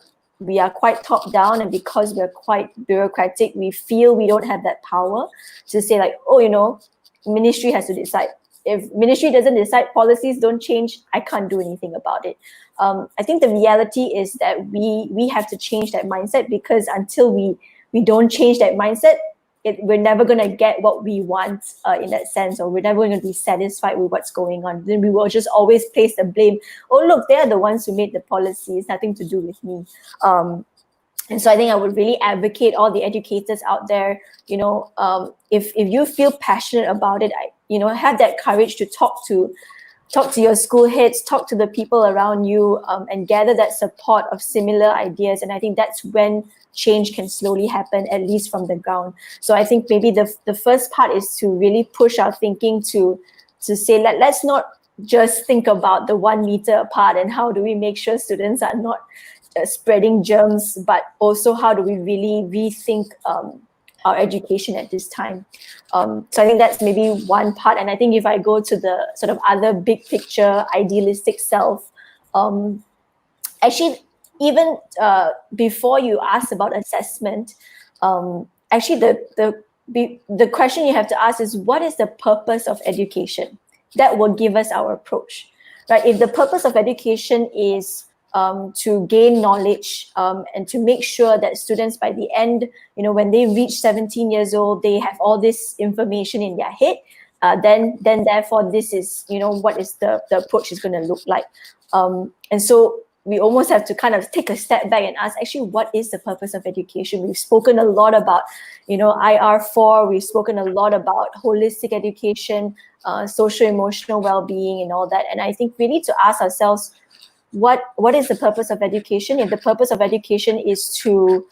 quite top down and because we're quite bureaucratic, we feel we don't have that power to say like, oh, ministry has to decide. If ministry doesn't decide, policies don't change, I can't do anything about it. I think the reality is that we have to change that mindset, because until we don't change that mindset, we're never going to get what we want in that sense, or we're never going to be satisfied with what's going on. Then we will just always place the blame. Oh, look, they're the ones who made the policy. It's nothing to do with me. And so I think I would really advocate all the educators out there, if you feel passionate about it, have that courage to talk to your school heads, talk to the people around you, and gather that support of similar ideas. And I think that's when change can slowly happen, at least from the ground. So I think maybe the first part is to really push our thinking to say, let's not just think about the 1 meter apart and how do we make sure students are not spreading germs, but also how do we really rethink our education at this time. So I think that's maybe one part. And I think if I go to the sort of other big picture, idealistic self, actually, even before you ask about assessment, actually the question you have to ask is, what is the purpose of education? That will give us our approach, right? If the purpose of education is to gain knowledge and to make sure that students by the end, when they reach 17 years old, they have all this information in their head, then therefore this is, what is the approach is going to look like. And so we almost have to kind of take a step back and ask, actually, what is the purpose of education? We've spoken a lot about, IR4, we've spoken a lot about holistic education, social emotional well-being and all that. And I think we need to ask ourselves, what is the purpose of education? If the purpose of education is to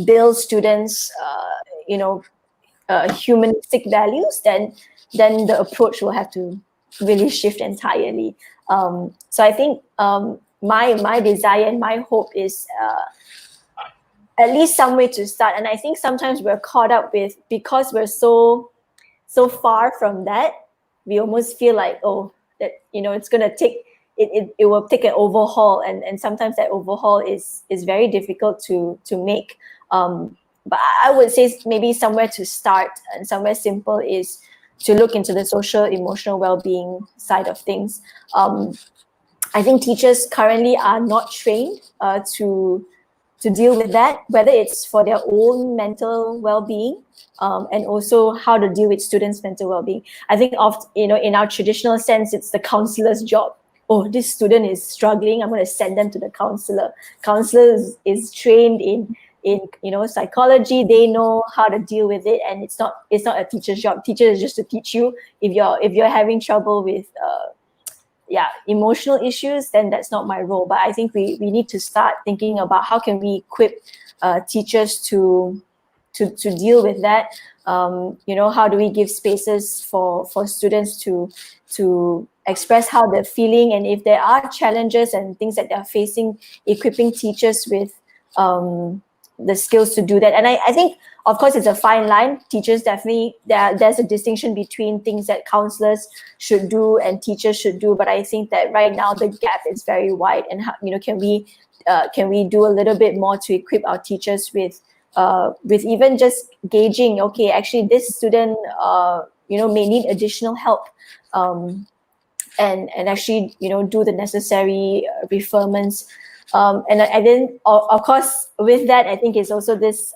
build students, humanistic values, then the approach will have to really shift entirely. So I think my desire and my hope is at least some way to start. And I think sometimes we're caught up with, because we're so far from that, we almost feel like, that it's going to take it will take an overhaul, and sometimes that overhaul is very difficult to make. But I would say maybe somewhere to start and somewhere simple is to look into the social emotional well-being side of things. I think teachers currently are not trained to deal with that, whether it's for their own mental well-being and also how to deal with students' mental well-being. I think in our traditional sense, it's the counselor's job. Oh, this student is struggling, I'm going to send them to the counselor. Counselor is trained in psychology. They know how to deal with it, and it's not a teacher's job. Teacher is just to teach you. If you're having trouble with emotional issues, then that's not my role. But I think we need to start thinking about how can we equip teachers to deal with that. How do we give spaces for students to express how they're feeling, and if there are challenges and things that they're facing, equipping teachers with the skills to do that. And I think, of course, it's a fine line. Teachers definitely, there's a distinction between things that counselors should do and teachers should do. But I think that right now the gap is very wide. And can we do a little bit more to equip our teachers with even just gauging, okay, actually this student may need additional help, and actually do the necessary referments. And then of course with that, I think it's also this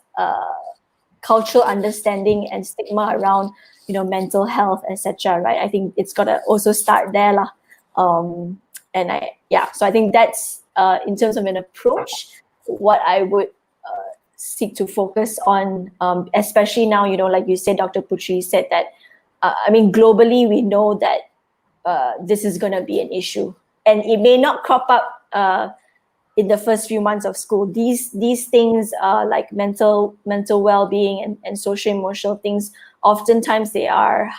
cultural understanding and stigma around mental health, etc. Right? I think it's got to also start there lah. So I think that's in terms of an approach, what I would seek to focus on, especially now, like you said, Dr. Putri said that, globally, we know that this is going to be an issue, and it may not crop up in the first few months of school. These things, like mental well-being and social emotional things, oftentimes they are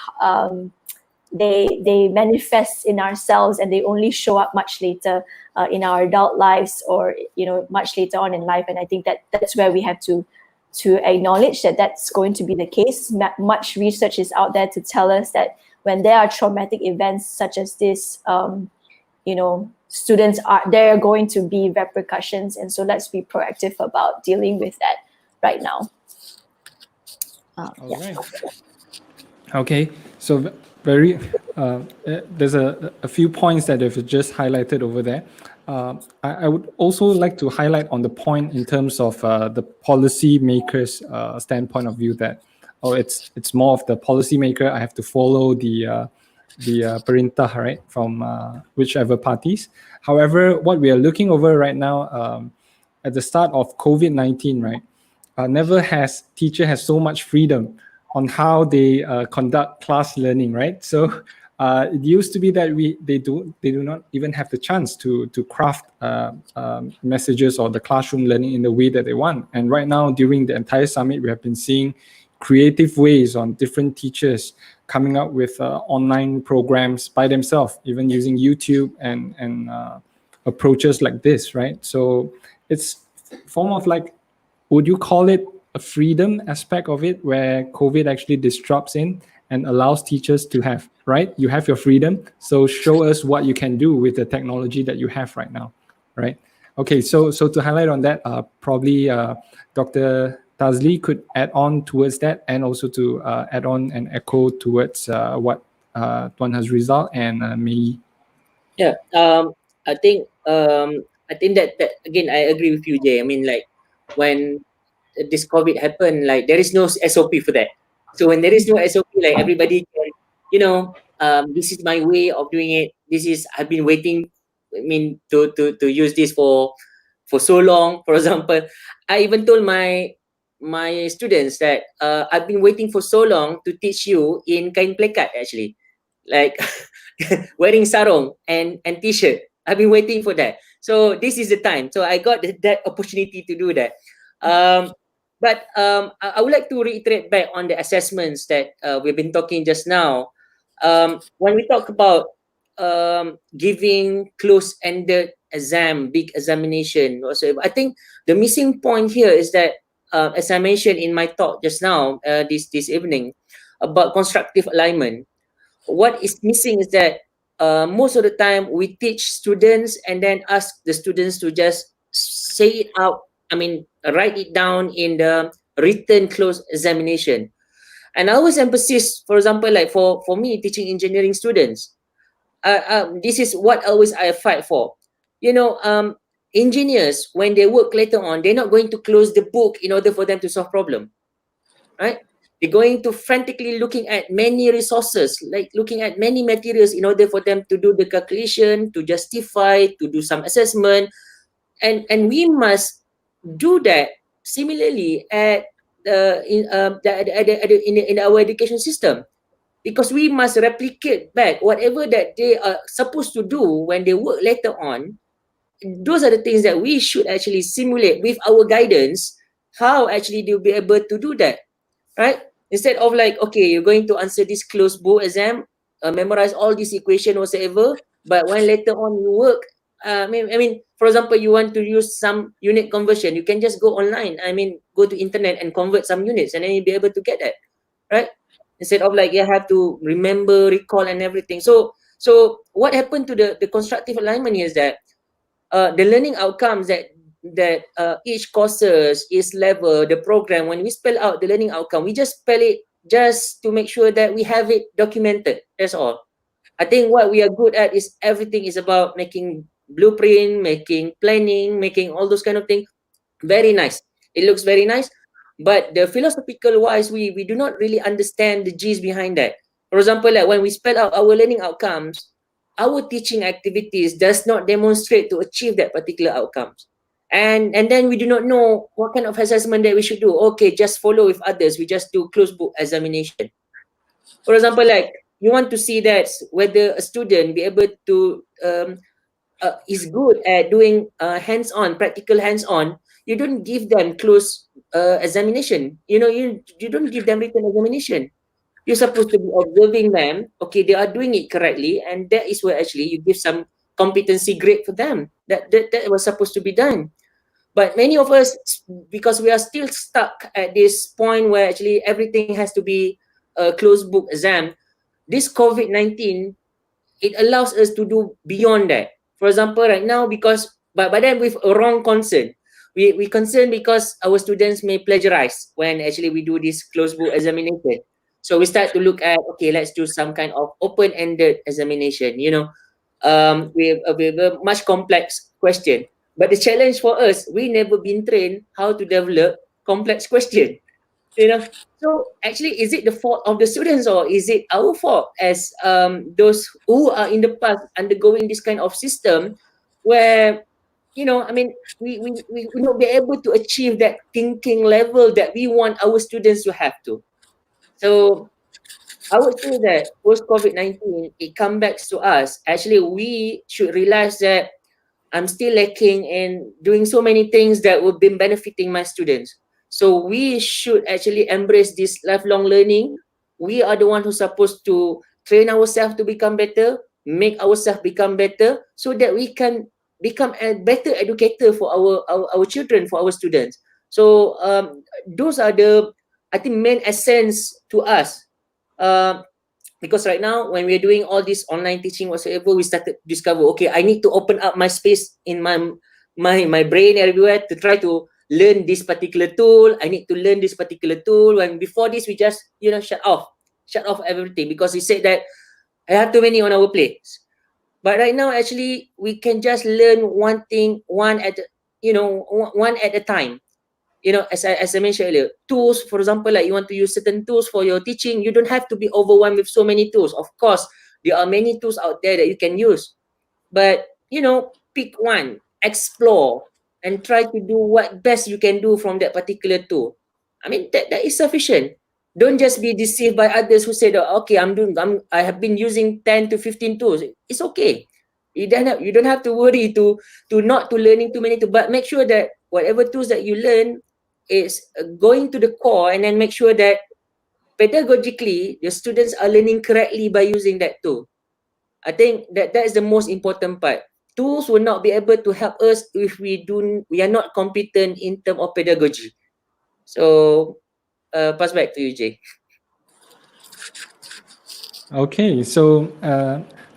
they manifest in ourselves, and they only show up much later in our adult lives, or much later on in life. And I think that's where we have to acknowledge that that's going to be the case. Much research is out there to tell us that when there are traumatic events such as this, students there are going to be repercussions, and so let's be proactive about dealing with that right now. All right. Okay, so very there's a few points that have just highlighted over there. I would also like to highlight on the point in terms of the policy makers' standpoint of view, that it's more of the policy maker. I have to follow the perintah, right, from whichever parties. However, what we are looking over right now, at the start of COVID-19, right, never has teacher has so much freedom on how they conduct class learning, right? So it used to be that they do not even have the chance to craft messages or the classroom learning in the way that they want. And right now, during the entire summit, we have been seeing creative ways on different teachers coming up with online programs by themselves, even using YouTube and approaches like this, right? So it's form of like, would you call it a freedom aspect of it, where COVID actually disrupts in and allows teachers to have, right? You have your freedom, so show us what you can do with the technology that you have right now, right? Okay, so to highlight on that, probably Dr. Tazli could add on towards that, and also to add on and echo towards what Tuan Hazrizal and Mei. Yeah, I think that again, I agree with you, Jay. I mean, like, when this COVID happened, like, there is no SOP for that. So when there is no SOP, like, everybody can, this is my way of doing it. I've been waiting, to use this for so long. For example, I even told my students that I've been waiting for so long to teach you in kain plekat, actually, like wearing sarong and t-shirt. I've been waiting for that. So this is the time. So I got that opportunity to do that. But I would like to reiterate back on the assessments that we've been talking just now. When we talk about giving close-ended exam, big examination, whatsoever, I think the missing point here is that, as I mentioned in my talk just now, this evening, about constructive alignment, what is missing is that most of the time we teach students and then ask the students to just say it out. Write it down in the written close examination. And I always emphasize, for example, like for me teaching engineering students, this is what always I fight for. Engineers, when they work later on, they're not going to close the book in order for them to solve problem, right? They're going to frantically looking at many resources, like looking at many materials in order for them to do the calculation, to justify, to do some assessment. And we must do that similarly in our education system, because we must replicate back whatever that they are supposed to do when they work later on. Those are the things that we should actually simulate with our guidance, how actually they'll be able to do that, right? Instead of like, okay, you're going to answer this closed book exam, memorize all these equation whatsoever, but when later on you work, for example, you want to use some unit conversion, you can just go online, go to internet and convert some units, and then you'll be able to get that, right? Instead of like you have to remember, recall, and everything. So what happened to the constructive alignment is that the learning outcomes that each courses, each level, the program, when we spell out the learning outcome, we just spell it just to make sure that we have it documented. That's all. I think what we are good at is everything is about making blueprint, making planning, making all those kind of things. Very nice. It looks very nice. But the philosophical wise, we do not really understand the G's behind that. For example, like when we spell out our learning outcomes, our teaching activities does not demonstrate to achieve that particular outcomes. And then we do not know what kind of assessment that we should do. Okay, just follow with others. We just do closed book examination. For example, like you want to see that whether a student be able to is good at doing hands-on, practical hands-on. You don't give them closed examination. You don't give them written examination. You're supposed to be observing them. Okay, they are doing it correctly, and that is where actually you give some competency grade for them. That was supposed to be done. But many of us, because we are still stuck at this point where actually everything has to be a closed book exam, this COVID-19, it allows us to do beyond that. For example, right now, but then with a wrong concern. We concern because our students may plagiarize when actually we do this closed book examination. So we start to look at, okay, let's do some kind of open-ended examination, with a much complex question. But the challenge for us, we never been trained how to develop complex question. So actually, is it the fault of the students, or is it our fault as those who are in the past undergoing this kind of system where, we will not be able to achieve that thinking level that we want our students to have to. So I would say that post COVID-19, it comes back to us. Actually, we should realize that I'm still lacking in doing so many things that would be benefiting my students. So we should actually embrace this lifelong learning. We are the one who's supposed to train ourselves to become better, make ourselves become better, so that we can become a better educator for our children, for our students. So those are the, I think, main essence to us. Because right now, when we're doing all this online teaching whatsoever, we started to discover, okay, I need to open up my space in my brain everywhere to try to learn this particular tool. I need to learn this particular tool. When before this, we just shut off everything because we said that I have too many on our plates. But right now, actually, we can just learn one thing, one at a time. As I mentioned earlier, tools, for example, like you want to use certain tools for your teaching, you don't have to be overwhelmed with so many tools. Of course, there are many tools out there that you can use, but pick one, explore, and try to do what best you can do from that particular tool. I mean, that is sufficient. Don't just be deceived by others who say that, okay, I have been using 10 to 15 tools. It's okay. You don't have to worry to not to learning too many tools, but make sure that whatever tools that you learn is going to the core, and then make sure that pedagogically the students are learning correctly by using that tool. I think that is the most important part. Tools will not be able to help us if we are not competent in terms of pedagogy. So pass back to you, Jay. Okay, so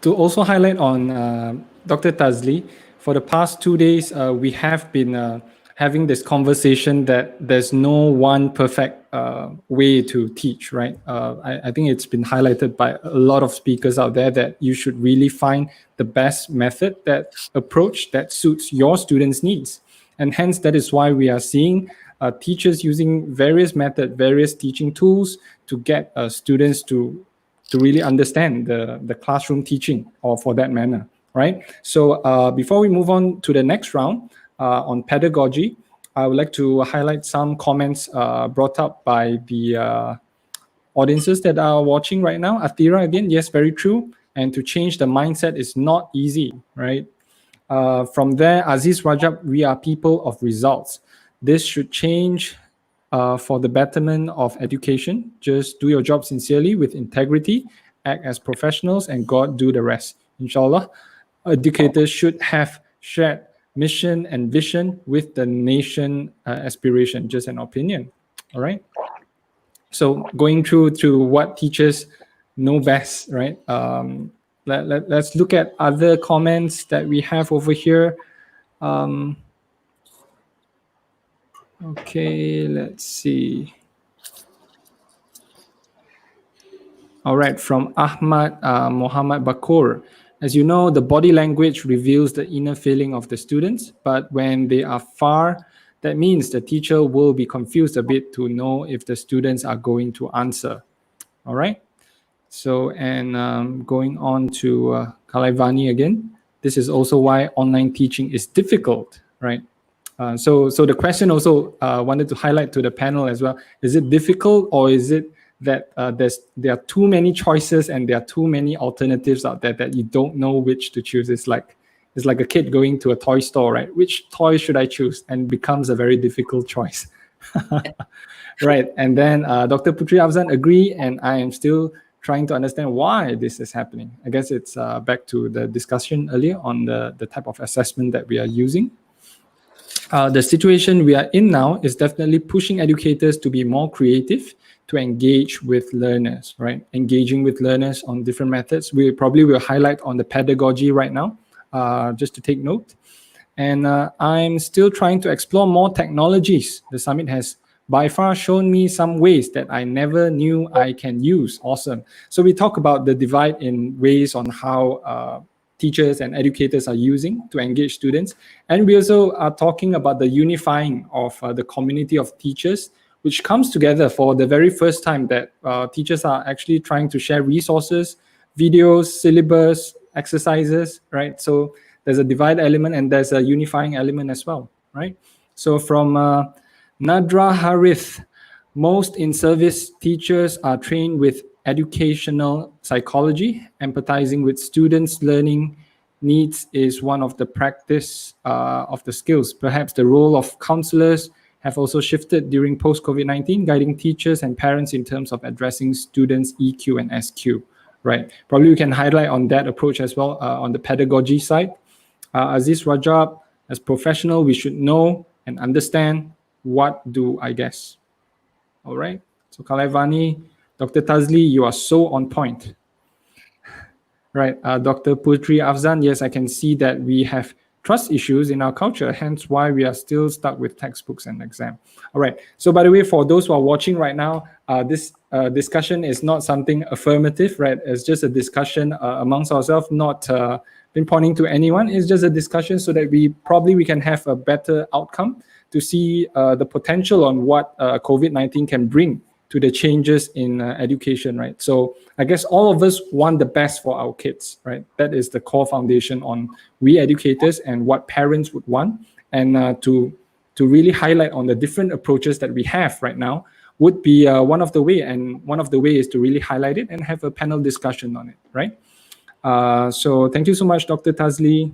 to also highlight on Dr. Tazli, for the past 2 days, we have been having this conversation that there's no one perfect way to teach, right? I think it's been highlighted by a lot of speakers out there that you should really find the best method, that approach that suits your students' needs. And hence, that is why we are seeing teachers using various methods, various teaching tools to get students to really understand the classroom teaching, or for that manner, right? So before we move on to the next round on pedagogy, I would like to highlight some comments brought up by the audiences that are watching right now. Athira, again, yes, very true. And to change the mindset is not easy, right? From there, Aziz Rajab, we are people of results. This should change for the betterment of education. Just do your job sincerely with integrity, act as professionals, and God do the rest. Inshallah, educators should have shared mission and vision with the nation aspiration. Just an opinion. All right. So going through to what teachers know best, right? Let's look at other comments that we have over here. Okay, let's see. All right, from Ahmad Muhammad Bakur. As you know, the body language reveals the inner feeling of the students, but when they are far, that means the teacher will be confused a bit to know if the students are going to answer. All right. So, and going on to Kalaivani again, this is also why online teaching is difficult, right? So the question also wanted to highlight to the panel as well. Is it difficult, or is it that there are too many choices and there are too many alternatives out there that you don't know which to choose? It's like a kid going to a toy store, right? Which toy should I choose? And becomes a very difficult choice. Right. And then Dr. Putri Afzan agree, and I am still trying to understand why this is happening. I guess it's back to the discussion earlier on the type of assessment that we are using. The situation we are in now is definitely pushing educators to be more creative, to engage with learners, right? Engaging with learners on different methods. We probably will highlight on the pedagogy right now, just to take note. And I'm still trying to explore more technologies. The summit has by far shown me some ways that I never knew I can use. Awesome. So we talk about the divide in ways on how teachers and educators are using to engage students. And we also are talking about the unifying of the community of teachers, which comes together for the very first time, that teachers are actually trying to share resources, videos, syllabus, exercises, right? So there's a divide element and there's a unifying element as well, right? So from Nadra Harith, most in-service teachers are trained with educational psychology. Empathizing with students' learning needs is one of the practice of the skills. Perhaps the role of counselors have also shifted during post-COVID-19, guiding teachers and parents in terms of addressing students' EQ and SQ, right? Probably we can highlight on that approach as well on the pedagogy side. Aziz Rajab, as professional, we should know and understand what do I guess. All right. So Kalaivani, Dr. Tazli, you are so on point. Right. Dr. Putri Afzan, yes, I can see that we have trust issues in our culture, hence why we are still stuck with textbooks and exam. All right. So by the way, for those who are watching right now, this discussion is not something affirmative, right? It's just a discussion amongst ourselves, not pinpointing to anyone. It's just a discussion so that we can have a better outcome to see the potential on what COVID-19 can bring to the changes in education, right? So I guess all of us want the best for our kids, right? That is the core foundation on we educators and what parents would want. And to really highlight on the different approaches that we have right now would be one of the way. And one of the way is to really highlight it and have a panel discussion on it, right? So thank you so much, Dr. Tazli.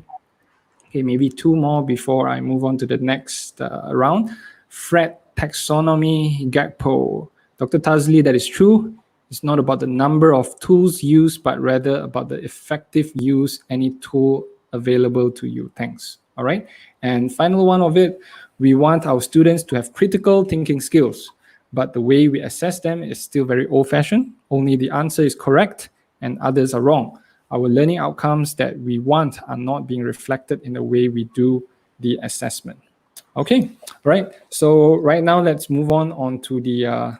Okay, maybe two more before I move on to the next round. Fred Taxonomy Gagpo. Dr. Tazli, that is true. It's not about the number of tools used, but rather about the effective use any tool available to you. Thanks. All right. And final one of it, we want our students to have critical thinking skills, but the way we assess them is still very old-fashioned. Only the answer is correct and others are wrong. Our learning outcomes that we want are not being reflected in the way we do the assessment. Okay, right. So right now, let's move on to the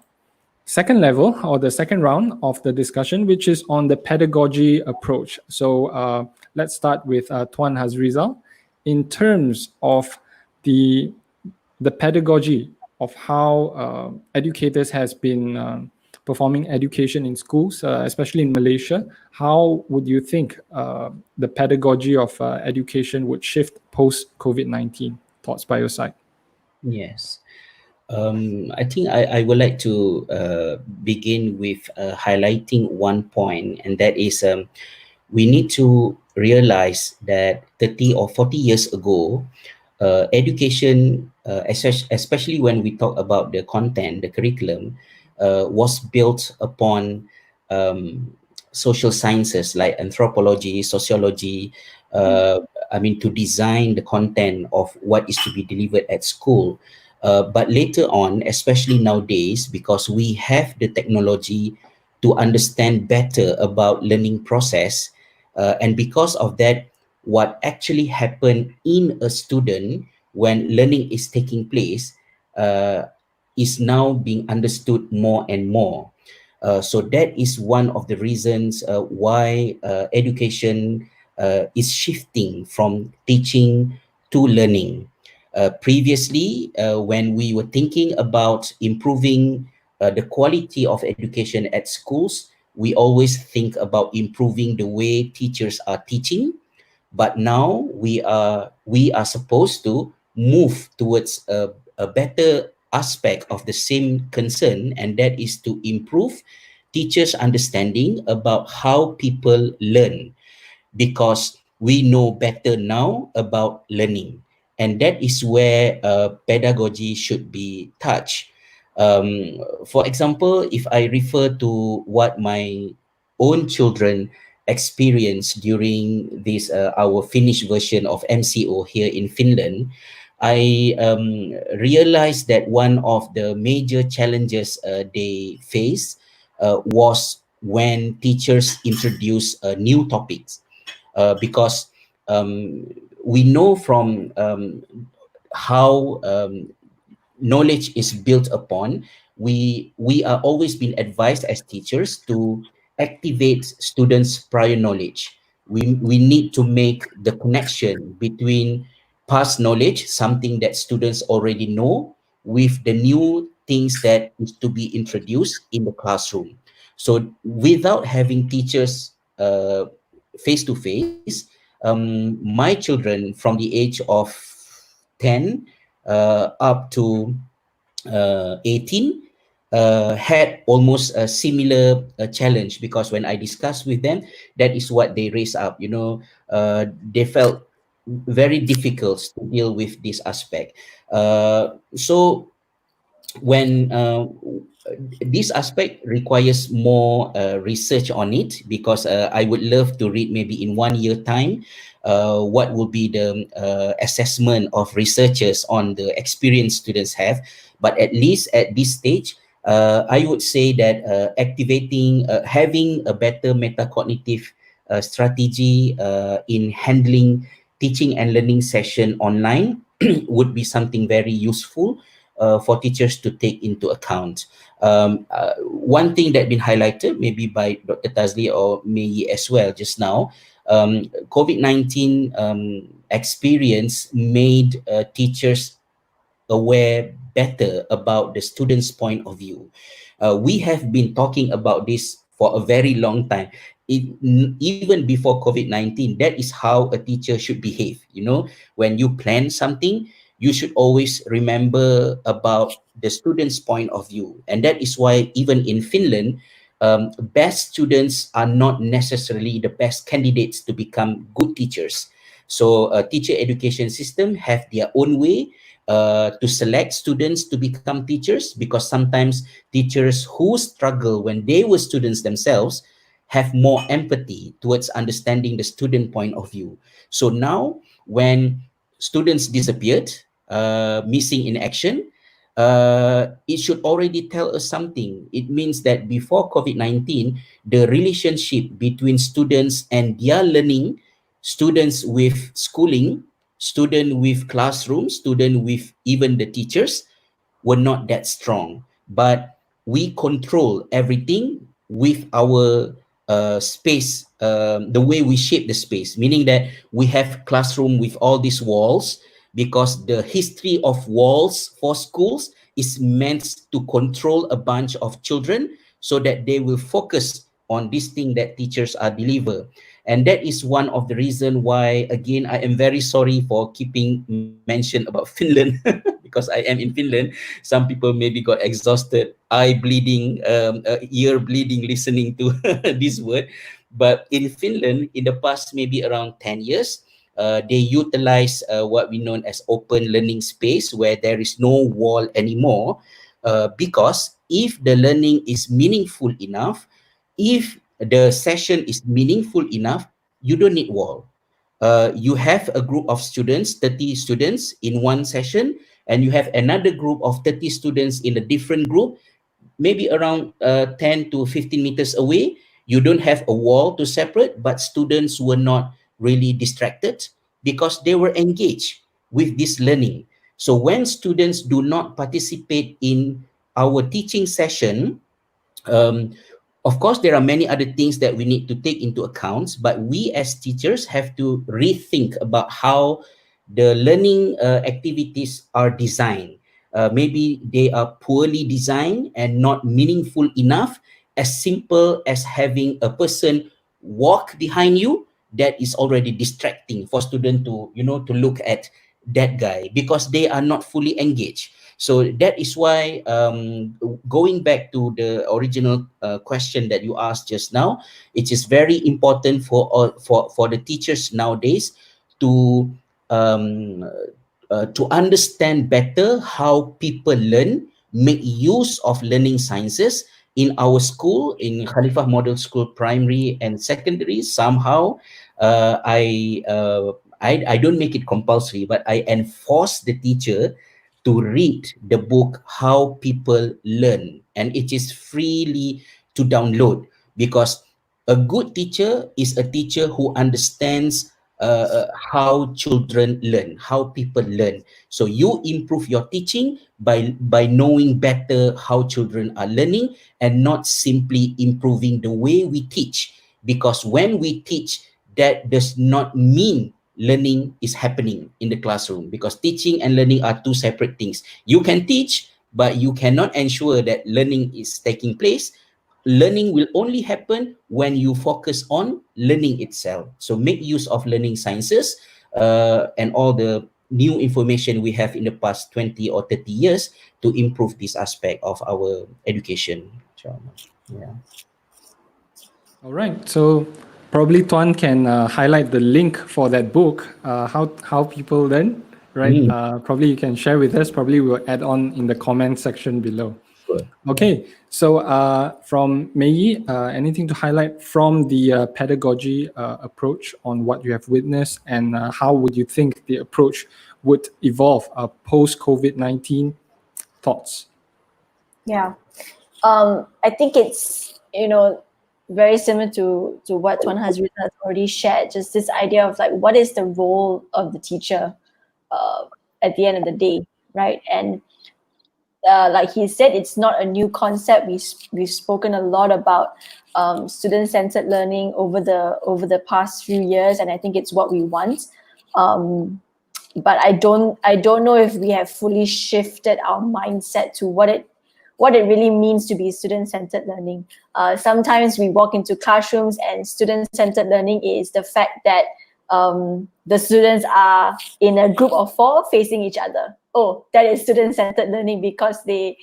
second level or the second round of the discussion, which is on the pedagogy approach. So let's start with Tuan Hazrizal. In terms of the pedagogy of how educators has been performing education in schools, especially in Malaysia, how would you think the pedagogy of education would shift post-COVID-19? Thoughts by your side? Yes. I think I would like to begin with highlighting one point, and that is we need to realize that 30 or 40 years ago, education, especially when we talk about the content, the curriculum, was built upon social sciences like anthropology, sociology, to design the content of what is to be delivered at school. But later on, especially nowadays, because we have the technology to understand better about learning process, and because of that, what actually happened in a student when learning is taking place is now being understood more and more. So that is one of the reasons why education is shifting from teaching to learning. Previously, when we were thinking about improving the quality of education at schools, we always think about improving the way teachers are teaching, but now we are supposed to move towards a better aspect of the same concern, and that is to improve teachers' understanding about how people learn, because we know better now about learning, and that is where pedagogy should be touched. For example, if I refer to what my own children experienced during this our Finnish version of MCO here in Finland, I realized that one of the major challenges they face was when teachers introduce new topics, because um, we know from how knowledge is built upon, we are always been advised as teachers to activate students' prior knowledge. We need to make the connection between past knowledge, something that students already know, with the new things that is to be introduced in the classroom. So without having teachers face to face, my children from the age of 10 up to 18 had almost a similar challenge, because when I discussed with them, that is what they raised up. They felt very difficult to deal with this aspect. So when this aspect requires more research on it, because I would love to read maybe in 1 year time what will be the assessment of researchers on the experience students have. But at least at this stage, I would say that having a better metacognitive strategy in handling teaching and learning session online would be something very useful for teachers to take into account. One thing that been highlighted maybe by Dr. Tazli or Mei as well just now, COVID-19 experience made teachers aware better about the students' point of view. We have been talking about this for a very long time. Even before COVID-19, that is how a teacher should behave. When you plan something, you should always remember about the student's point of view. And that is why even in Finland, best students are not necessarily the best candidates to become good teachers. So teacher education system have their own way to select students to become teachers, because sometimes teachers who struggle when they were students themselves have more empathy towards understanding the student point of view. So now when students disappeared, missing in action, it should already tell us something. It means that before COVID-19, the relationship between students and their learning, students with schooling, student with classroom, student with even the teachers, were not that strong. But we control everything with our space, the way we shape the space, meaning that we have classroom with all these walls, because the history of walls for schools is meant to control a bunch of children so that they will focus on this thing that teachers are deliver. And that is one of the reason why, again, I am very sorry for keeping mention about Finland because I am in Finland. Some people maybe got exhausted, eye bleeding, ear bleeding listening to this word. But in Finland, in the past maybe around 10 years, they utilize what we know as open learning space, where there is no wall anymore, because if the learning is meaningful enough, if the session is meaningful enough, you don't need wall. You have a group of students, 30 students in one session, and you have another group of 30 students in a different group, maybe around 10 to 15 meters away. You don't have a wall to separate, but students were not really distracted because they were engaged with this learning. So when students do not participate in our teaching session, um, of course, there are many other things that we need to take into account, but we as teachers have to rethink about how the learning activities are designed. Maybe they are poorly designed and not meaningful enough, as simple as having a person walk behind you, that is already distracting for student to, to look at that guy, because they are not fully engaged. So that is why, going back to the original question that you asked just now, it is very important for the teachers nowadays to to understand better how people learn, make use of learning sciences. In our school, in Khalifah Model School Primary and Secondary, somehow I don't make it compulsory, but I enforce the teacher to read the book How People Learn, and it is freely to download, because a good teacher is a teacher who understands how children learn, how people learn. So you improve your teaching by knowing better how children are learning, and not simply improving the way we teach. Because when we teach, that does not mean learning is happening in the classroom, because teaching and learning are two separate things. You can teach, but you cannot ensure that learning is taking place. Learning will only happen when you focus on learning itself. So make use of learning sciences and all the new information we have in the past 20 or 30 years to improve this aspect of our education. Yeah. All right. So probably Tuan can highlight the link for that book, how people learn, right? Probably you can share with us. Probably we'll add on in the comment section below. Sure. Okay. So from Mei, anything to highlight from the pedagogy approach on what you have witnessed, and how would you think the approach would evolve post COVID-19? Thoughts? Yeah. I think it's, very similar to what Tuan has already shared, just this idea of like, what is the role of the teacher at the end of the day, right? And like he said, it's not a new concept. We've spoken a lot about student-centered learning over the past few years, and I think it's what we want. But I don't know if we have fully shifted our mindset to what it really means to be student-centered learning. Sometimes we walk into classrooms and student-centered learning is the fact that the students are in a group of 4 facing each other. Oh, that is student-centered learning because they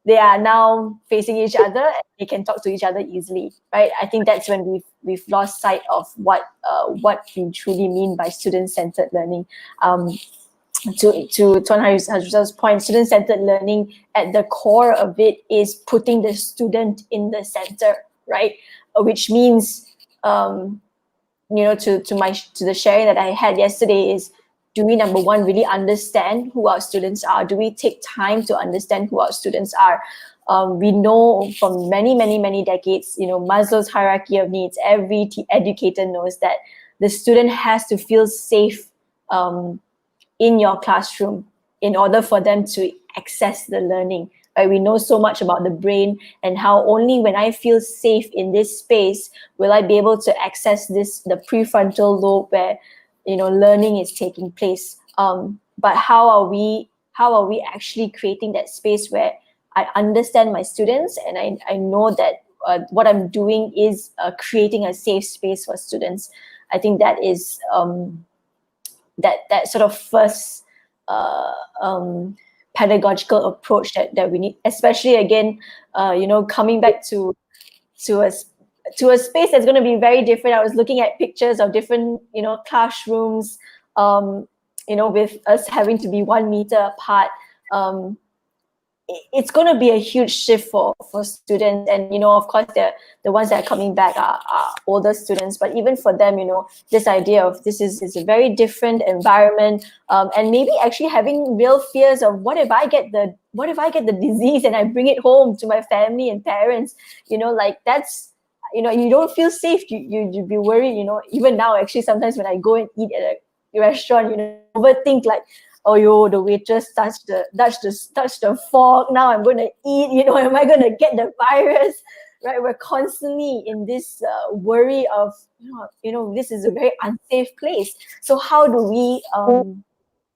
are now facing each other and they can talk to each other easily, right? I think that's when we've lost sight of what we truly mean by student-centered learning. To Tuan Harizal's point, student-centered learning at the core of it is putting the student in the center, right? Which means, to the sharing that I had yesterday is, do we, number one, really understand who our students are? Do we take time to understand who our students are? We know from many, many, many decades, Maslow's hierarchy of needs, every educator knows that the student has to feel safe in your classroom in order for them to access the learning. Right? We know so much about the brain and how only when I feel safe in this space will I be able to access the prefrontal lobe where learning is taking place. But how are we actually creating that space where I understand my students and I know that what I'm doing is creating a safe space for students? I think that is that sort of first pedagogical approach that we need, especially again, coming back to a space that's going to be very different. I was looking at pictures of different, classrooms, with us having to be 1 meter apart. It's going to be a huge shift for students, and of course the ones that are coming back are older students, but even for them, this idea of this is a very different environment, and maybe actually having real fears of what if I get the disease and I bring it home to my family and parents, like that's, you don't feel safe. You'd be worried, even now actually sometimes when I go and eat at a restaurant, overthink like, oh yo, the waitress touched the fork. Now I'm going to eat. Am I going to get the virus? Right? We're constantly in this worry of, this is a very unsafe place. So how do we, how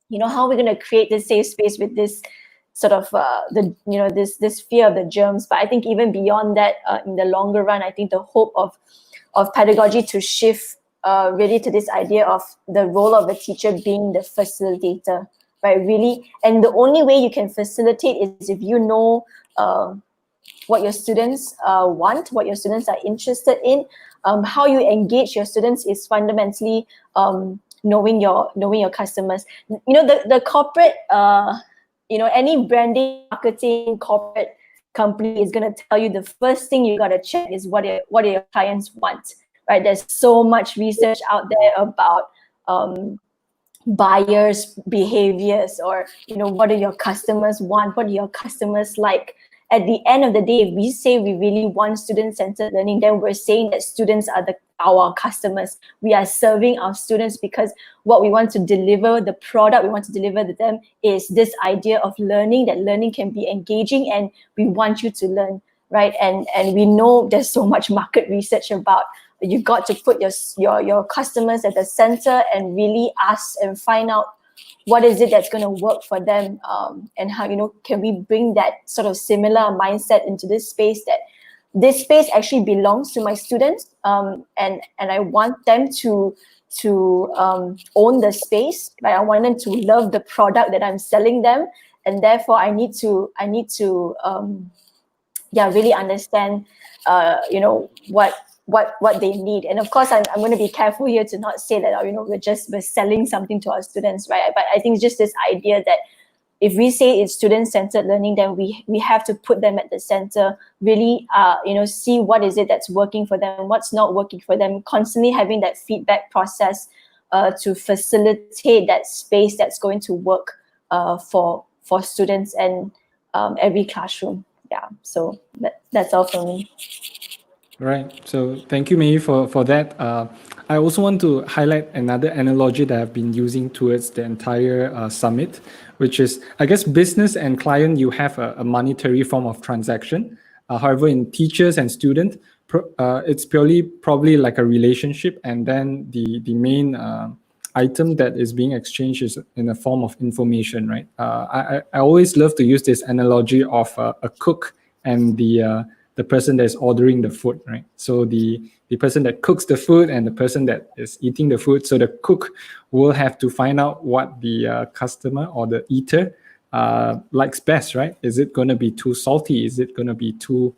are we going to create this safe space with this sort of the this fear of the germs. But I think even beyond that, in the longer run, I think the hope of pedagogy to shift really to this idea of the role of the teacher being the facilitator, right? Really, and the only way you can facilitate is if you know what your students want, what your students are interested in. How you engage your students is fundamentally knowing your customers. The corporate, any branding, marketing, corporate company is going to tell you the first thing you got to check is what do your clients want, right? There's so much research out there about buyers' behaviors, or what do your customers want, what do your customers like. At the end of the day, if we say we really want student-centered learning, then we're saying that students are our customers. We are serving our students because what we want to deliver, the product we want to deliver to them, is this idea of learning, that learning can be engaging, and we want you to learn, right? And we know there's so much market research about you got to put your customers at the center and really ask and find out what is it that's going to work for them, and how can we bring that sort of similar mindset into this space, that this space actually belongs to my students, and I want them to own the space, right? I want them to love the product that I'm selling them, and therefore I need to really understand what they need. And of course, I'm going to be careful here to not say that we're selling something to our students, right? But I think it's just this idea that if we say it's student-centered learning, then we have to put them at the center, really see what is it that's working for them, what's not working for them, constantly having that feedback process to facilitate that space that's going to work for students and every classroom. Yeah, so that's all for me. Right. So thank you, Mei, for that. I also want to highlight another analogy that I've been using towards the entire summit, which is, I guess, business and client, you have a monetary form of transaction. However, in teachers and student, it's probably like a relationship, and then the main item that is being exchanged is in a form of information, right? I always love to use this analogy of a cook and the person that is ordering the food, right? So the person that cooks the food and the person that is eating the food. So the cook will have to find out what the customer or the eater likes best, right? Is it going to be too salty? Is it going to be too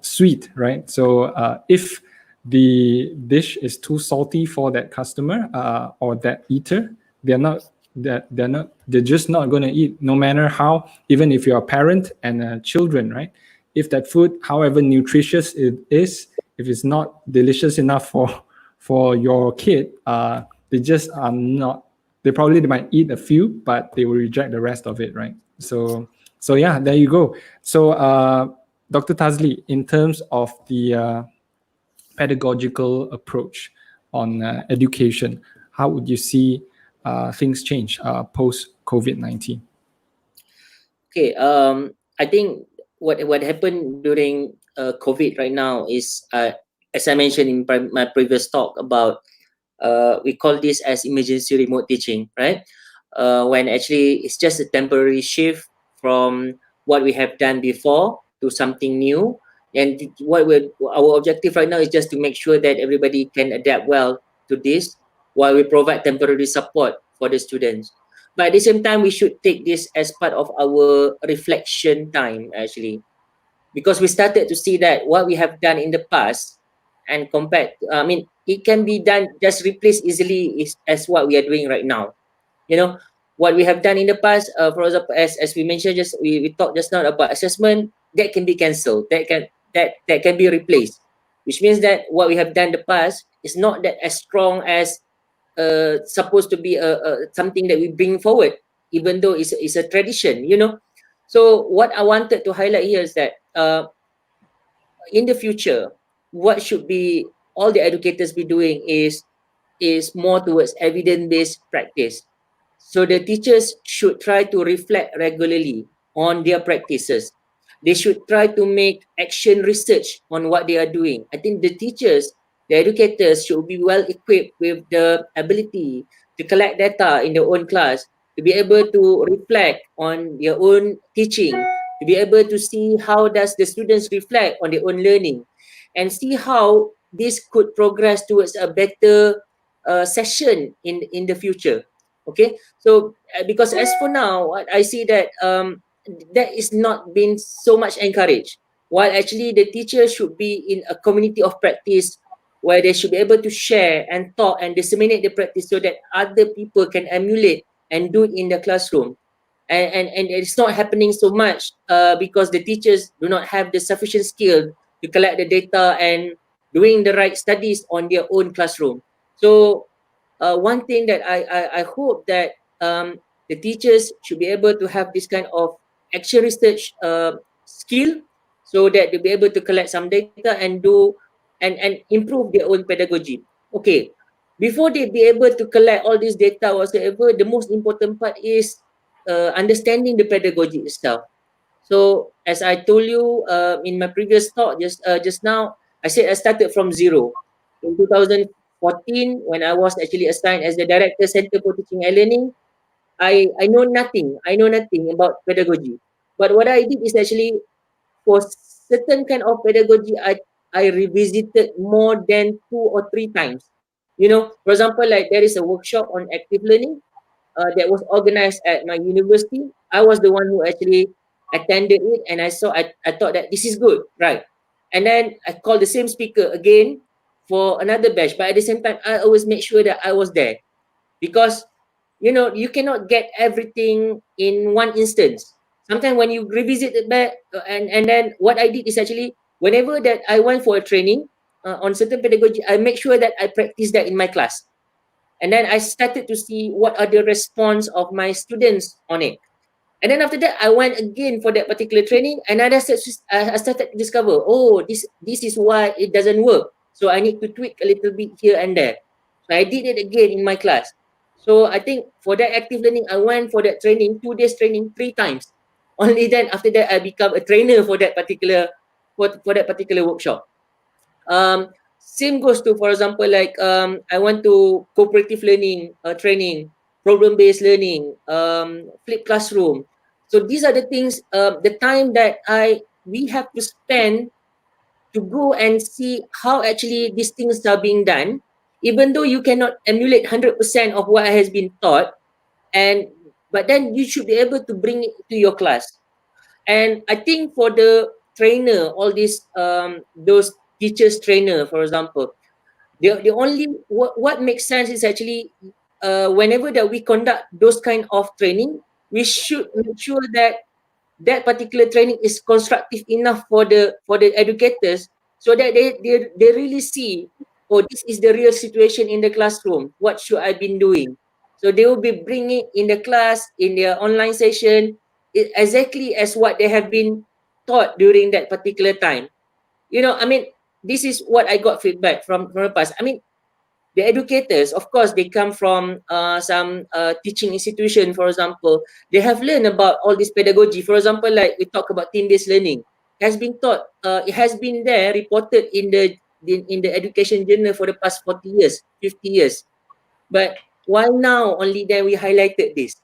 sweet, right? So if the dish is too salty for that customer or that eater, they're just not going to eat, no matter how, even if you're a parent and children, right? If that food, however nutritious it is, if it's not delicious enough for your kid, they just are not. They might eat a few, but they will reject the rest of it, right? So yeah, there you go. So Dr. Tazli, in terms of the pedagogical approach on education, how would you see things change post COVID-19? Okay, I think what happened during COVID right now is, as I mentioned in my previous talk about, we call this as emergency remote teaching, right? When actually it's just a temporary shift from what we have done before to something new. And our objective right now is just to make sure that everybody can adapt well to this, while we provide temporary support for the students. But at the same time, we should take this as part of our reflection time, actually, because we started to see that what we have done in the past and compared, it can be done, just replace easily as what we are doing right now. What we have done in the past, for example, as we mentioned, we talked just now about assessment, that can be cancelled, that can be replaced, which means that what we have done in the past is not that as strong as supposed to be something that we bring forward, even though it's a tradition. So what I wanted to highlight here is that in the future, what should be all the educators be doing is more towards evidence-based practice. So the teachers should try to reflect regularly on their practices. They should try to make action research on what they are doing. I think the teachers, the educators should be well equipped with the ability to collect data in their own class, to be able to reflect on their own teaching, to be able to see how does the students reflect on their own learning, and see how this could progress towards a better session in the future. Okay, so because as for now, I see that that is not being so much encouraged. While actually the teacher should be in a community of practice where they should be able to share and talk and disseminate the practice so that other people can emulate and do it in the classroom. And it's not happening so much because the teachers do not have the sufficient skill to collect the data and doing the right studies on their own classroom. So one thing that I hope that the teachers should be able to have this kind of action research skill so that they'll be able to collect some data and do and improve their own pedagogy. Okay, before they be able to collect all this data whatsoever, the most important part is understanding the pedagogy itself. So as I told you in my previous talk just now, I said I started from zero. In 2014, when I was actually assigned as the Director Center for Teaching and Learning, I know nothing. I know nothing about pedagogy. But what I did is actually for certain kind of pedagogy, I revisited more than 2 or 3 times. You know, for example, like there is a workshop on active learning that was organized at my university. I was the one who actually attended it, and I thought that this is good, right? And then I called the same speaker again for another batch, but at the same time, I always make sure that I was there because you know you cannot get everything in one instance. Sometimes when you revisit it back, and then what I did is actually whenever that I went for a training on certain pedagogy, I make sure that I practice that in my class. And then I started to see what are the response of my students on it. And then after that, I went again for that particular training, and I started to discover, oh, this is why it doesn't work. So I need to tweak a little bit here and there. So I did it again in my class. So I think for that active learning, I went for that training, 2 days training, 3 times. Only then after that, I become a trainer for that particular for that particular workshop. Same goes to, for example, like I want to cooperative learning training, problem-based learning, flipped classroom. So these are the things, the time that we have to spend to go and see how actually these things are being done, even though you cannot emulate 100% of what has been taught, but then you should be able to bring it to your class. And I think for the trainer, all these those teachers trainer, for example, the only what makes sense is actually whenever that we conduct those kind of training, we should make sure that that particular training is constructive enough for the educators so that they really see, oh, this is the real situation in the classroom, what should I been doing. So they will be bringing in the class, in their online session, exactly as what they have been taught during that particular time. You know, I mean, this is what I got feedback from the past. I mean, the educators, of course, they come from some teaching institution, for example. They have learned about all this pedagogy. For example, like we talk about team-based learning, has been taught, it has been there, reported in the education journal for the past 40 years, 50 years. But why now only then we highlighted this,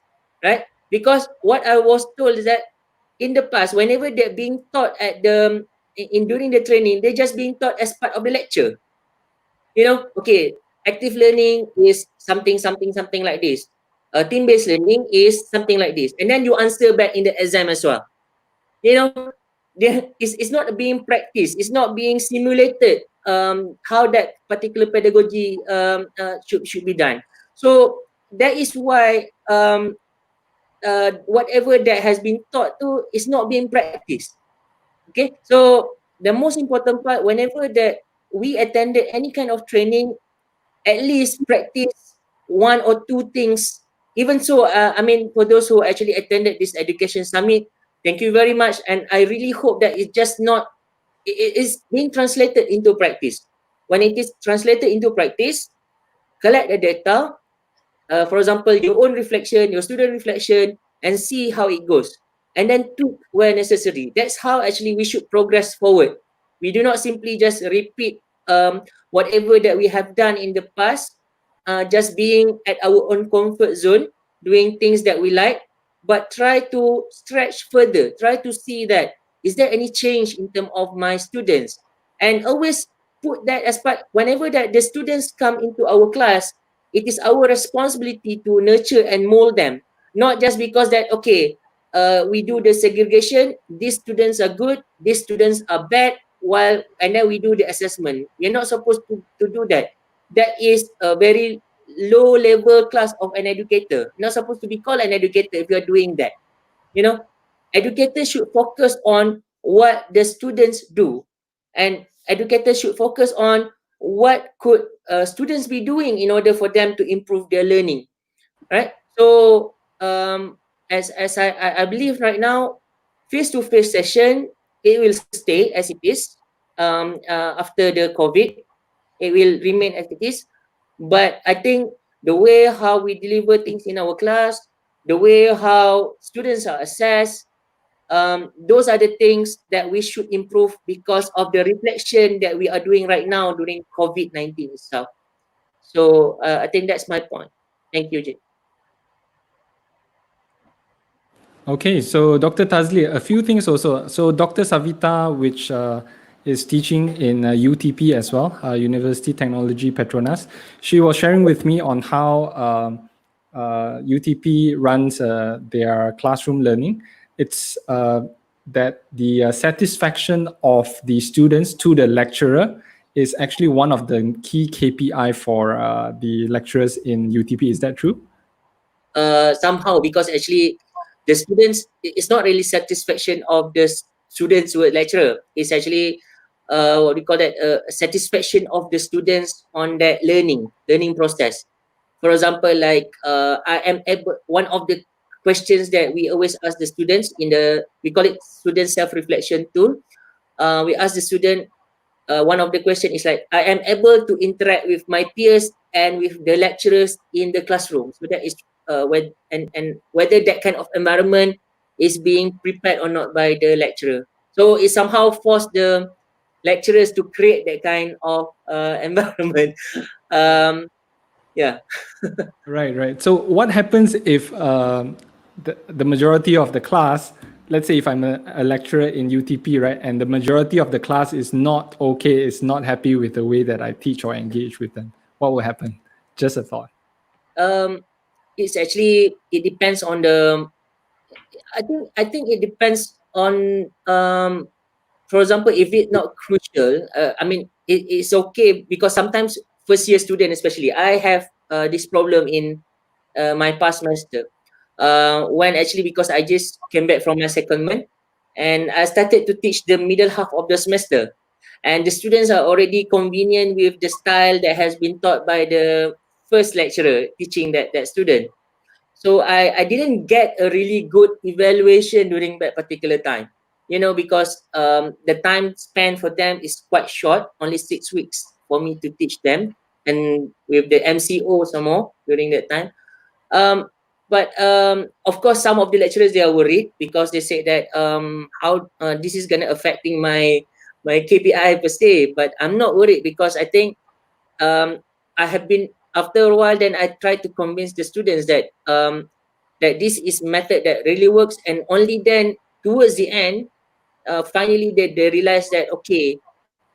right? Because what I was told is that in the past, whenever they're being taught at the in during the training, they're just being taught as part of the lecture. You know, okay, active learning is something, something, something like this. Team-based learning is something like this. And then you answer back in the exam as well. You know, it's not being practiced. It's not being simulated how that particular pedagogy should be done. So that is why whatever that has been taught to is not being practiced. Okay, so the most important part, whenever that we attended any kind of training, at least practice 1 or 2 things. Even so, I mean, for those who actually attended this education summit, thank you very much. And I really hope that it's just not, it is being translated into practice. When it is translated into practice, collect the data, for example, your own reflection, your student reflection, and see how it goes. And then tweak where necessary. That's how actually we should progress forward. We do not simply just repeat whatever that we have done in the past, just being at our own comfort zone. doing things that we like, but try to stretch further, try to see that is there any change in terms of my students, and always put that as part. Whenever that the students come into our class, it is our responsibility to nurture and mold them, not just because that okay, we do the segregation, these students are good, these students are bad, while and then we do the assessment. We're not supposed to do that. That is a very low level class of an educator. You're not supposed to be called an educator if you're doing that. You know, educators should focus on what the students do, and educators should focus on what could students be doing in order for them to improve their learning, right? So as I believe right now, face-to-face session, it will stay as it is. After the COVID, it will remain as it is. But I think the way how we deliver things in our class, the way how students are assessed, those are the things that we should improve because of the reflection that we are doing right now during COVID-19 itself. So I think that's my point. Thank you, Jay. Okay, so Dr. Tazli, a few things also. So Dr. Savita, which is teaching in UTP as well, University Technology Petronas, she was sharing with me on how UTP runs their classroom learning. It's that the satisfaction of the students to the lecturer is actually one of the key KPI for the lecturers in UTP. Is that true? Somehow, because actually the students, it's not really satisfaction of the students with lecturer, it's actually what we call that satisfaction of the students on that learning process. For example, like I am able, one of the questions that we always ask the students in the, we call it student self-reflection tool. We ask the student, one of the question is like, I am able to interact with my peers and with the lecturers in the classroom. So that is and whether that kind of environment is being prepared or not by the lecturer. So it somehow forced the lecturers to create that kind of environment. Yeah. Right, right. So what happens if the majority of the class, let's say if I'm a lecturer in UTP, right, and the majority of the class is not okay, is not happy with the way that I teach or engage with them, what will happen? Just a thought. It's actually, it depends on the, I think it depends on for example, if it's not crucial, I mean, it's okay because sometimes first year student especially, I have this problem in my past semester. When actually, because I just came back from my secondment and I started to teach the middle half of the semester, and the students are already convenient with the style that has been taught by the first lecturer teaching that student. So I didn't get a really good evaluation during that particular time, you know, because the time spent for them is quite short, only 6 weeks for me to teach them, and with the MCO some more during that time. But of course, some of the lecturers, they are worried because they say that how this is gonna affecting my KPI per se. But I'm not worried because I think I have been, after a while, then I try to convince the students that that this is method that really works, and only then towards the end, finally they realize that okay,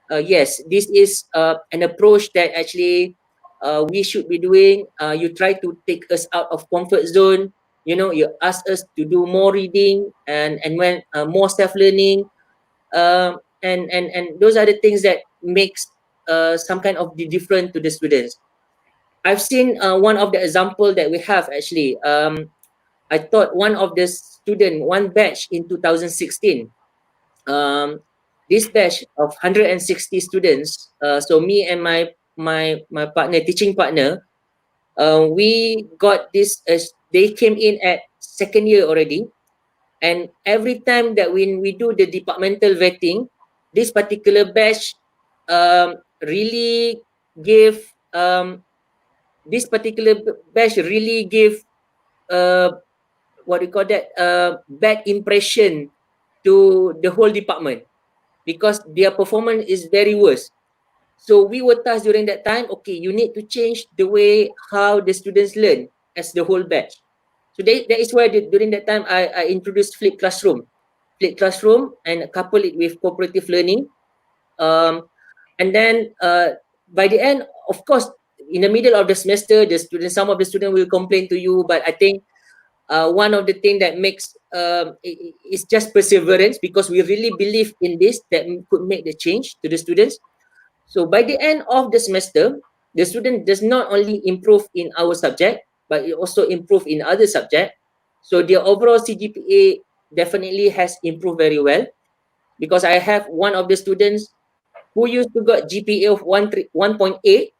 yes, this is an approach that actually we should be doing. You try to take us out of comfort zone. You know, you ask us to do more reading and when more self learning, and those are the things that makes some kind of the different to the students. I've seen one of the example that we have actually. I taught one of the student, one batch in 2016. Um, this batch of 160 students. So me and my partner, teaching partner, we got this. They came in at second year already, and every time that when we do the departmental vetting, this particular batch really gave this particular batch really gave uh, what do you call that, bad impression to the whole department because their performance is very worse. So we were tasked during that time, okay, you need to change the way how the students learn as the whole batch. So that is why during that time I introduced flipped classroom and couple it with cooperative learning. And then by the end, of course, in the middle of the semester, some of the students will complain to you, but I think one of the things that makes is just perseverance, because we really believe in this, that could make the change to the students. So by the end of the semester, the student does not only improve in our subject, but it also improve in other subject. So their overall CGPA definitely has improved very well, because I have one of the students who used to got GPA of 1.8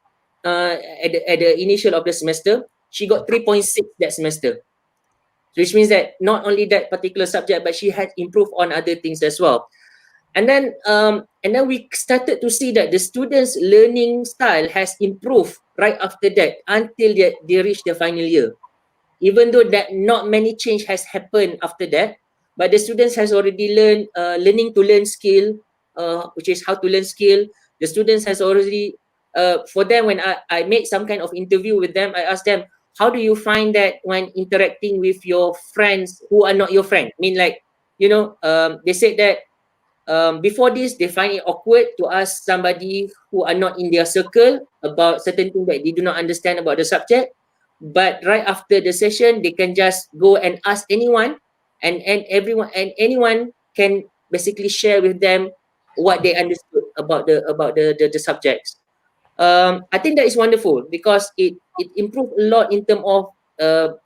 at the initial of the semester. She got 3.6 that semester. So which means that not only that particular subject, but she had improved on other things as well. And then we started to see that the students' learning style has improved right after that until they reach the final year. Even though that not many change has happened after that, but the students has already learned learning to learn skill, which is how to learn skill. The students has already for them, when I made some kind of interview with them, I asked them, how do you find that when interacting with your friends who are not your friend? I mean, like, they said that before this, they find it awkward to ask somebody who are not in their circle about certain things that they do not understand about the subject. But right after the session, they can just go and ask anyone, and anyone can basically share with them what they understood about the subjects. I think that is wonderful, because it improved a lot in terms of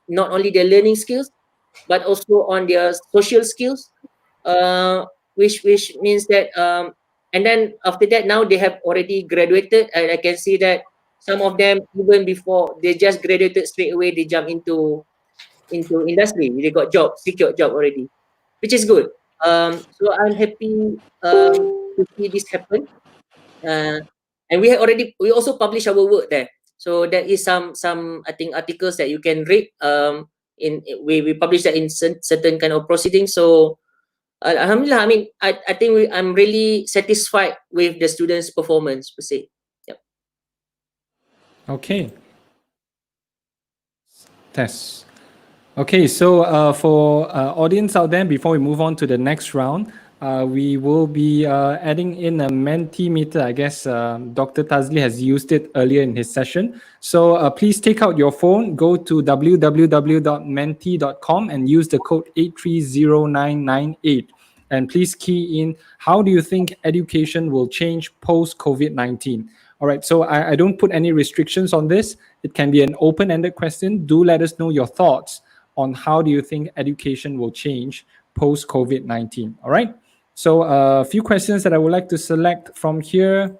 not only their learning skills, but also on their social skills, which means that and then after that, now they have already graduated, and I can see that some of them, even before they just graduated, straight away they jump into industry. They got secured job already, which is good. So I'm happy to see this happen. And we also publish our work there. So there is some I think articles that you can read. We publish that in certain kind of proceedings. So Alhamdulillah, I mean, I think I'm really satisfied with the students' performance per se. Yep. Okay. Test. Okay, so for audience out there, before we move on to the next round, we will be adding in a Mentimeter. I guess Dr. Tazli has used it earlier in his session. So please take out your phone, go to www.menti.com and use the code 830998. And please key in, how do you think education will change post-COVID-19? All right, so I don't put any restrictions on this. It can be an open-ended question. Do let us know your thoughts on how do you think education will change post-COVID-19. All right, so a few questions that I would like to select from here.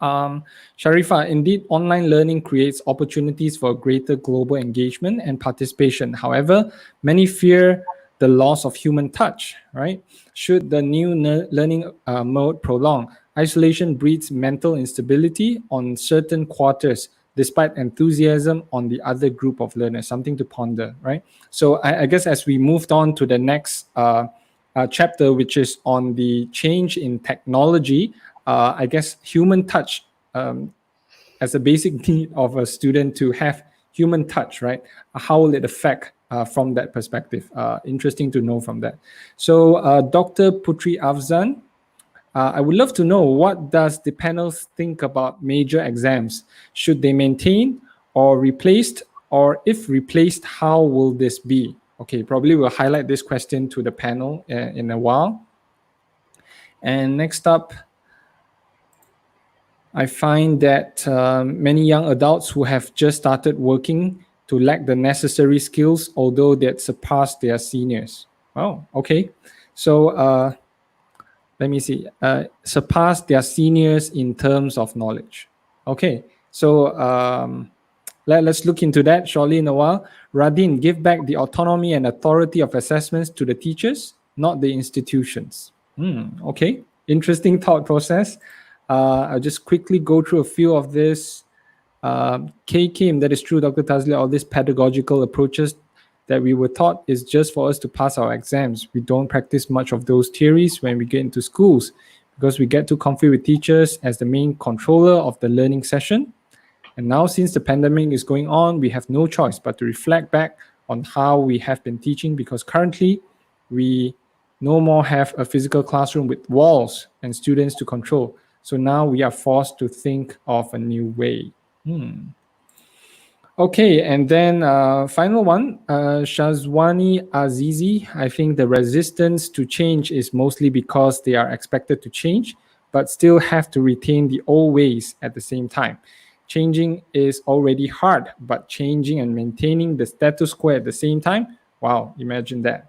Sharifa, indeed, online learning creates opportunities for greater global engagement and participation. However, many fear the loss of human touch, right? Should the new learning mode prolong, isolation breeds mental instability on certain quarters, despite enthusiasm on the other group of learners. Something to ponder, right? So I guess as we moved on to the next chapter, which is on the change in technology, I guess human touch as a basic need of a student to have human touch, right? How will it affect from that perspective? Interesting to know from that. So Dr. Putri Afzan, I would love to know, what does the panel think about major exams? Should they maintain or replaced? Or if replaced, how will this be? Okay, probably we'll highlight this question to the panel in a while. And next up, I find that many young adults who have just started working to lack the necessary skills, although they had surpassed their seniors. Oh, okay. So let me see, surpass their seniors in terms of knowledge. Okay, so let's look into that shortly in a while. Radin, give back the autonomy and authority of assessments to the teachers, not the institutions. Okay, interesting thought process. I'll just quickly go through a few of this. Kim, that is true, Dr. Tazli, all these pedagogical approaches that we were taught is just for us to pass our exams. We don't practice much of those theories when we get into schools, because we get too comfy with teachers as the main controller of the learning session. And now, since the pandemic is going on, we have no choice but to reflect back on how we have been teaching, because currently we no more have a physical classroom with walls and students to control. So now we are forced to think of a new way. Okay, and then final one, Shazwani Azizi. I think the resistance to change is mostly because they are expected to change, but still have to retain the old ways at the same time. Changing is already hard, but changing and maintaining the status quo at the same time, wow, imagine that.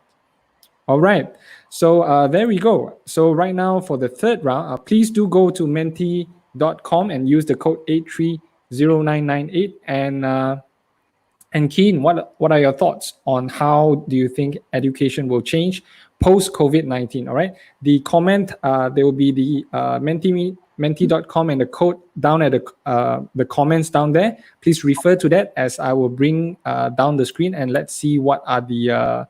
All right, so there we go. So right now for the third round, please do go to menti.com and use the code 830998. And Keen, what are your thoughts on how do you think education will change post COVID-19? All right, the comment, there will be the menti.com and the code down at the comments down there. Please refer to that as I will bring down the screen, and let's see what are the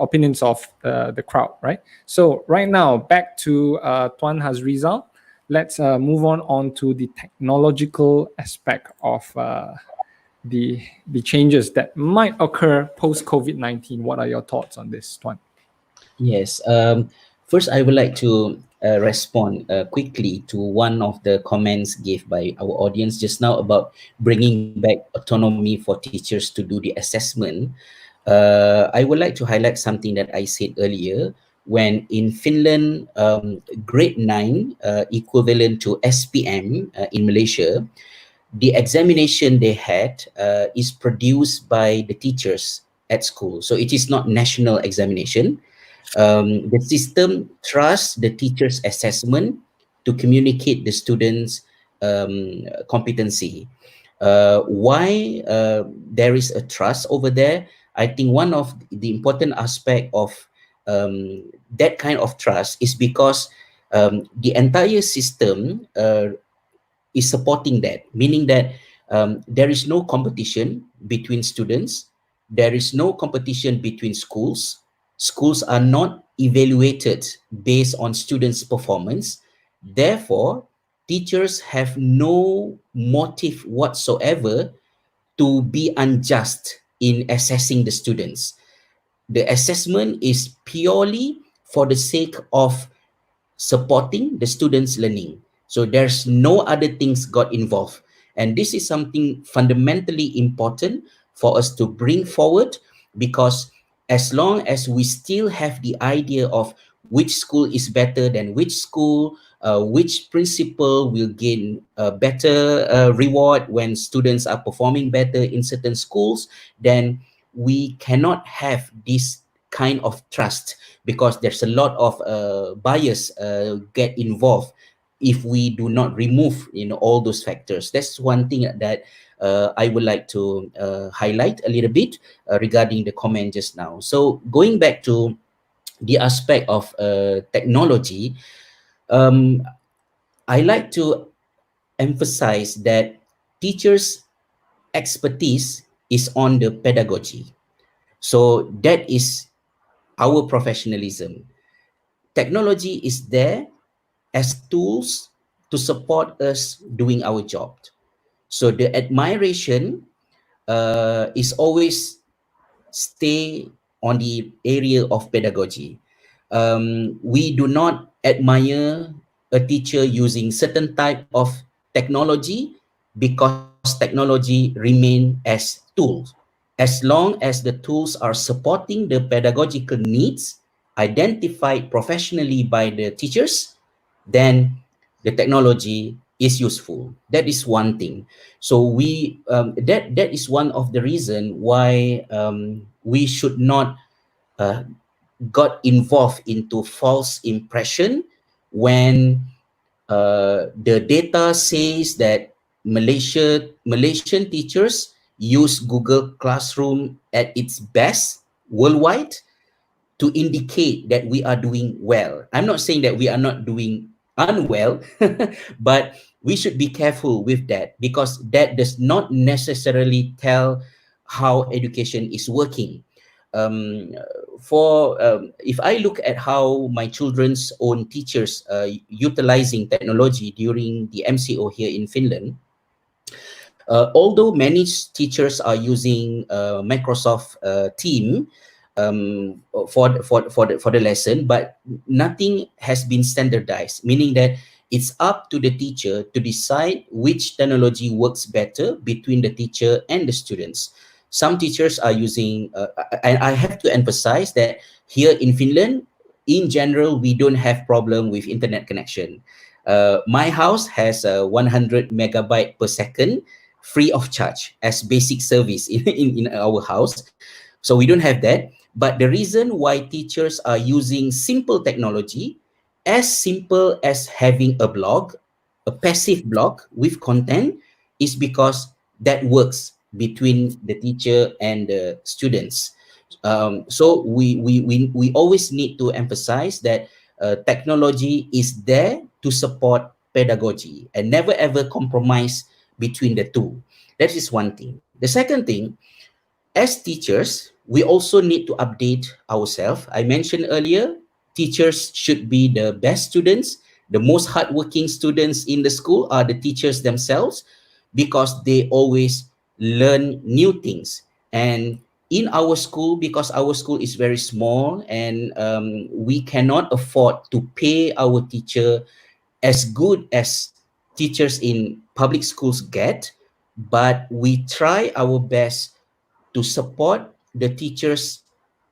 opinions of the crowd, right? So right now, back to Tuan Hazrizal. Let's move on to the technological aspect of the changes that might occur post COVID-19. What are your thoughts on this, Tuan? Yes. First, I would like to respond quickly to one of the comments gave by our audience just now about bringing back autonomy for teachers to do the assessment. I would like to highlight something that I said earlier. When in Finland, grade 9 equivalent to SPM in Malaysia, the examination they had is produced by the teachers at school. So it is not national examination. The system trusts the teacher's assessment to communicate the students' competency. Why there is a trust over there? I think one of the important aspect of that kind of trust is because the entire system is supporting that, meaning that there is no competition between students, there is no competition between schools. Schools are not evaluated based on students' performance. Therefore, teachers have no motive whatsoever to be unjust in assessing the students. The assessment is purely for the sake of supporting the students' learning. So there's no other things got involved. And this is something fundamentally important for us to bring forward, because as long as we still have the idea of which school is better than which school, which principal will gain a better reward when students are performing better in certain schools, then we cannot have this kind of trust, because there's a lot of bias get involved if we do not remove all those factors. That's one thing that I would like to highlight a little bit regarding the comment just now. So going back to the aspect of technology, I like to emphasize that teachers' expertise is on the pedagogy. So that is our professionalism. Technology is there as tools to support us doing our job. So the admiration is always stay on the area of pedagogy. We do not admire a teacher using certain type of technology because technology remain as tools. As long as the tools are supporting the pedagogical needs identified professionally by the teachers, then the technology is useful. That is one thing. So that is one of the reason why we should not got involved into false impression when the data says that Malaysian teachers use Google Classroom at its best worldwide to indicate that we are doing well. I'm not saying that we are not doing unwell, but we should be careful with that, because that does not necessarily tell how education is working. If I look at how my children's own teachers utilizing technology during the MCO here in Finland, Although many teachers are using Microsoft Team for the lesson, but nothing has been standardized, meaning that it's up to the teacher to decide which technology works better between the teacher and the students. Some teachers are using, and I have to emphasize that here in Finland, in general, we don't have problem with internet connection. My house has 100 megabyte per second free of charge as basic service in our house. So we don't have that. But the reason why teachers are using simple technology, as simple as having a blog, a passive blog with content, is because that works between the teacher and the students. So we always need to emphasize that technology is there to support pedagogy and never ever compromise between the two. That is one thing. The second thing, as teachers, we also need to update ourselves. I mentioned earlier, teachers should be the best students. The most hardworking students in the school are the teachers themselves because they always learn new things. And in our school, because our school is very small and we cannot afford to pay our teacher as good as teachers in public schools get, but we try our best to support the teachers'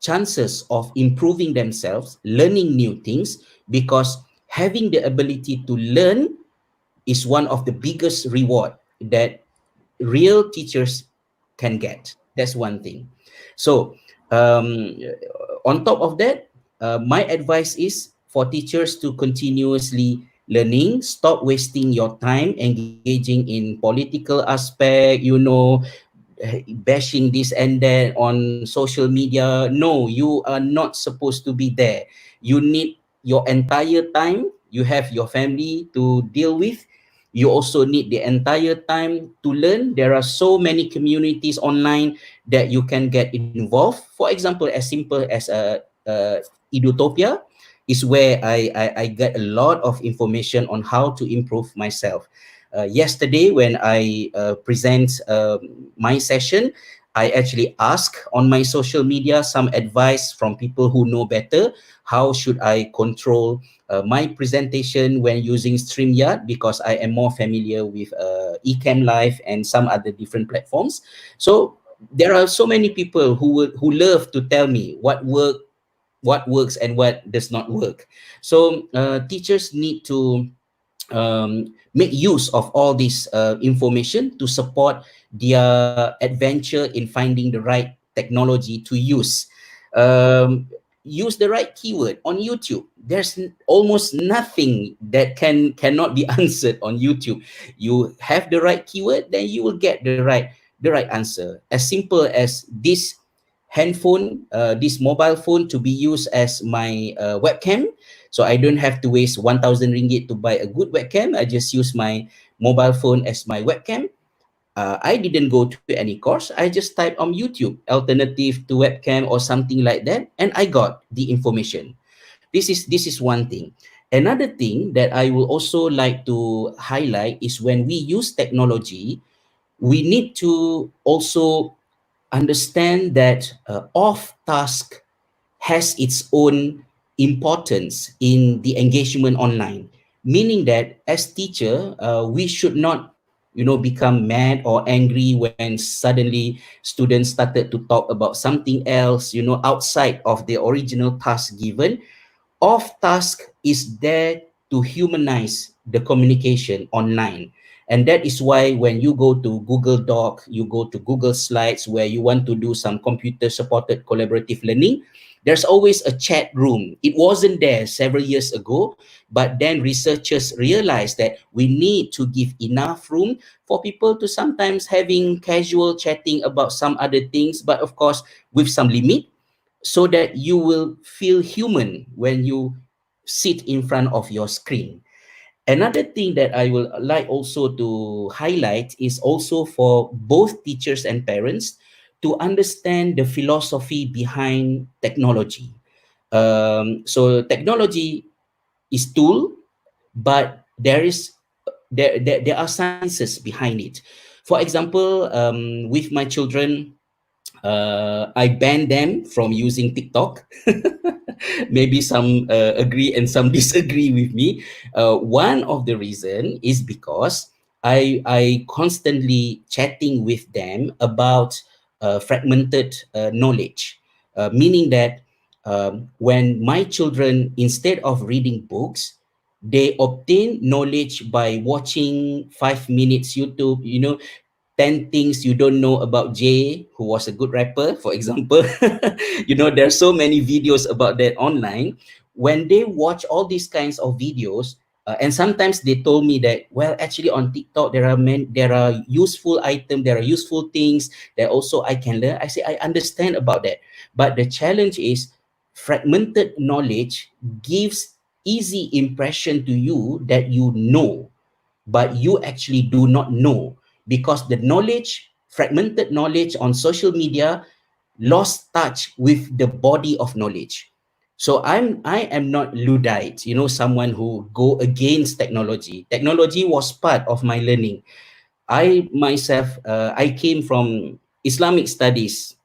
chances of improving themselves, learning new things, because having the ability to learn is one of the biggest reward that real teachers can get. That's one thing. So on top of that, my advice is for teachers to continuously learning, stop wasting your time engaging in political aspect, bashing this and that on social media. No, you are not supposed to be there. You need your entire time. You have your family to deal with. You also need the entire time to learn. There are so many communities online that you can get involved. For example, as simple as Edutopia is where I get a lot of information on how to improve myself. Yesterday, when I present my session, I actually ask on my social media some advice from people who know better. How should I control my presentation when using StreamYard, because I am more familiar with Ecamm Live and some other different platforms. So there are so many people who love to tell me what works and what does not work. So teachers need to make use of all this information to support their adventure in finding the right technology to use. Um, Use the right keyword on YouTube. There's almost nothing that cannot be answered on YouTube. You have the right keyword, then you will get the right answer. As simple as this handphone, this mobile phone to be used as my webcam, so I don't have to waste 1,000 ringgit to buy a good webcam. I just use my mobile phone as my webcam. I didn't go to any course. I just typed on YouTube, alternative to webcam or something like that, and I got the information. This is one thing. Another thing that I will also like to highlight is when we use technology, we need to also understand that off task has its own importance in the engagement online, meaning that as teacher we should not become mad or angry when suddenly students started to talk about something else outside of the original task given. Off task is there to humanize the communication online. And that is why when you go to Google Doc, you go to Google Slides where you want to do some computer supported collaborative learning, there's always a chat room. It wasn't there several years ago, but then researchers realized that we need to give enough room for people to sometimes having casual chatting about some other things, but of course with some limit, so that you will feel human when you sit in front of your screen. Another thing that I will like also to highlight is also for both teachers and parents to understand the philosophy behind technology. So technology is tool, but there are sciences behind it. For example, with my children, I ban them from using TikTok. Maybe some agree and some disagree with me. One of the reason is because I constantly chatting with them about fragmented knowledge, meaning that when my children, instead of reading books, they obtain knowledge by watching 5 minutes YouTube, 10 things you don't know about Jay, who was a good rapper, for example. There's so many videos about that online. When they watch all these kinds of videos, and sometimes they told me that, well, actually on TikTok, there are useful items, there are useful things that also I can learn. I say, I understand about that. But the challenge is fragmented knowledge gives easy impression to you that you know, but you actually do not know, because the knowledge, fragmented knowledge on social media, lost touch with the body of knowledge. So I am not Luddite, someone who go against technology. Technology was part of my learning. I myself, I came from Islamic studies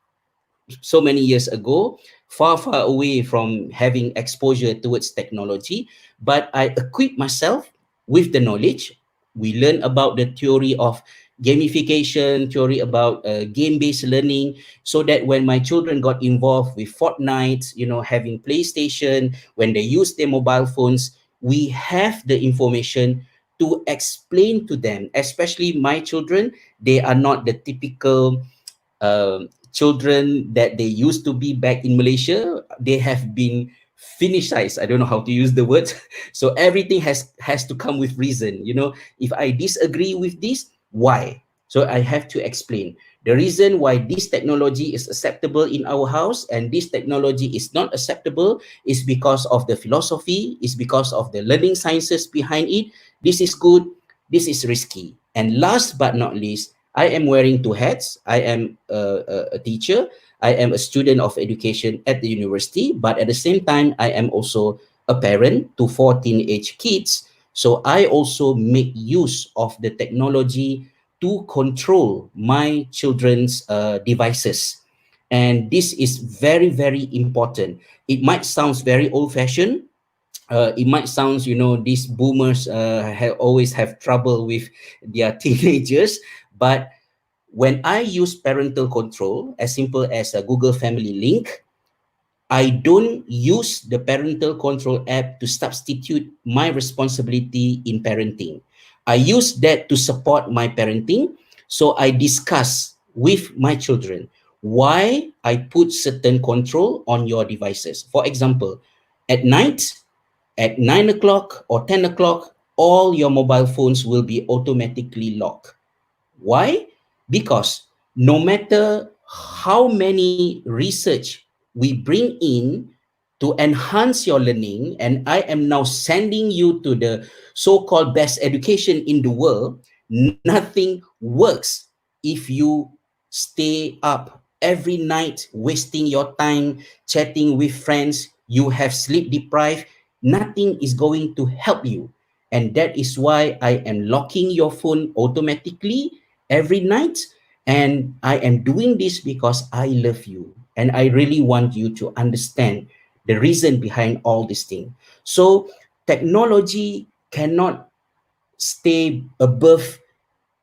so many years ago, far away from having exposure towards technology, but I equip myself with the knowledge. We learn about the theory of gamification, theory about game-based learning, so that when my children got involved with Fortnite, having PlayStation, when they use their mobile phones, we have the information to explain to them, especially my children. They are not the typical children that they used to be back in Malaysia. They have been finishized. I don't know how to use the word. So everything has to come with reason. If I disagree with this, why? So I have to explain the reason why this technology is acceptable in our house and this technology is not acceptable is because of the philosophy, is because of the learning sciences behind it. This is good, this is risky. And last but not least, I am wearing two hats. I am a teacher. I am a student of education at the university, but at the same time, I am also a parent to 4 teenage kids. So I also make use of the technology to control my children's devices. And this is very, very important. It might sound very old-fashioned. It might sound, these boomers always have trouble with their teenagers, but when I use parental control, as simple as a Google Family Link, I don't use the parental control app to substitute my responsibility in parenting. I use that to support my parenting. So I discuss with my children why I put certain control on your devices. For example, at night, at 9 o'clock or 10 o'clock, all your mobile phones will be automatically locked. Why? Because no matter how many research we bring in to enhance your learning, and I am now sending you to the so-called best education in the world, nothing works if you stay up every night wasting your time chatting with friends. You have sleep deprived. Nothing is going to help you. And that is why I am locking your phone automatically every night. And I am doing this because I love you. And I really want you to understand the reason behind all this thing. So technology cannot stay above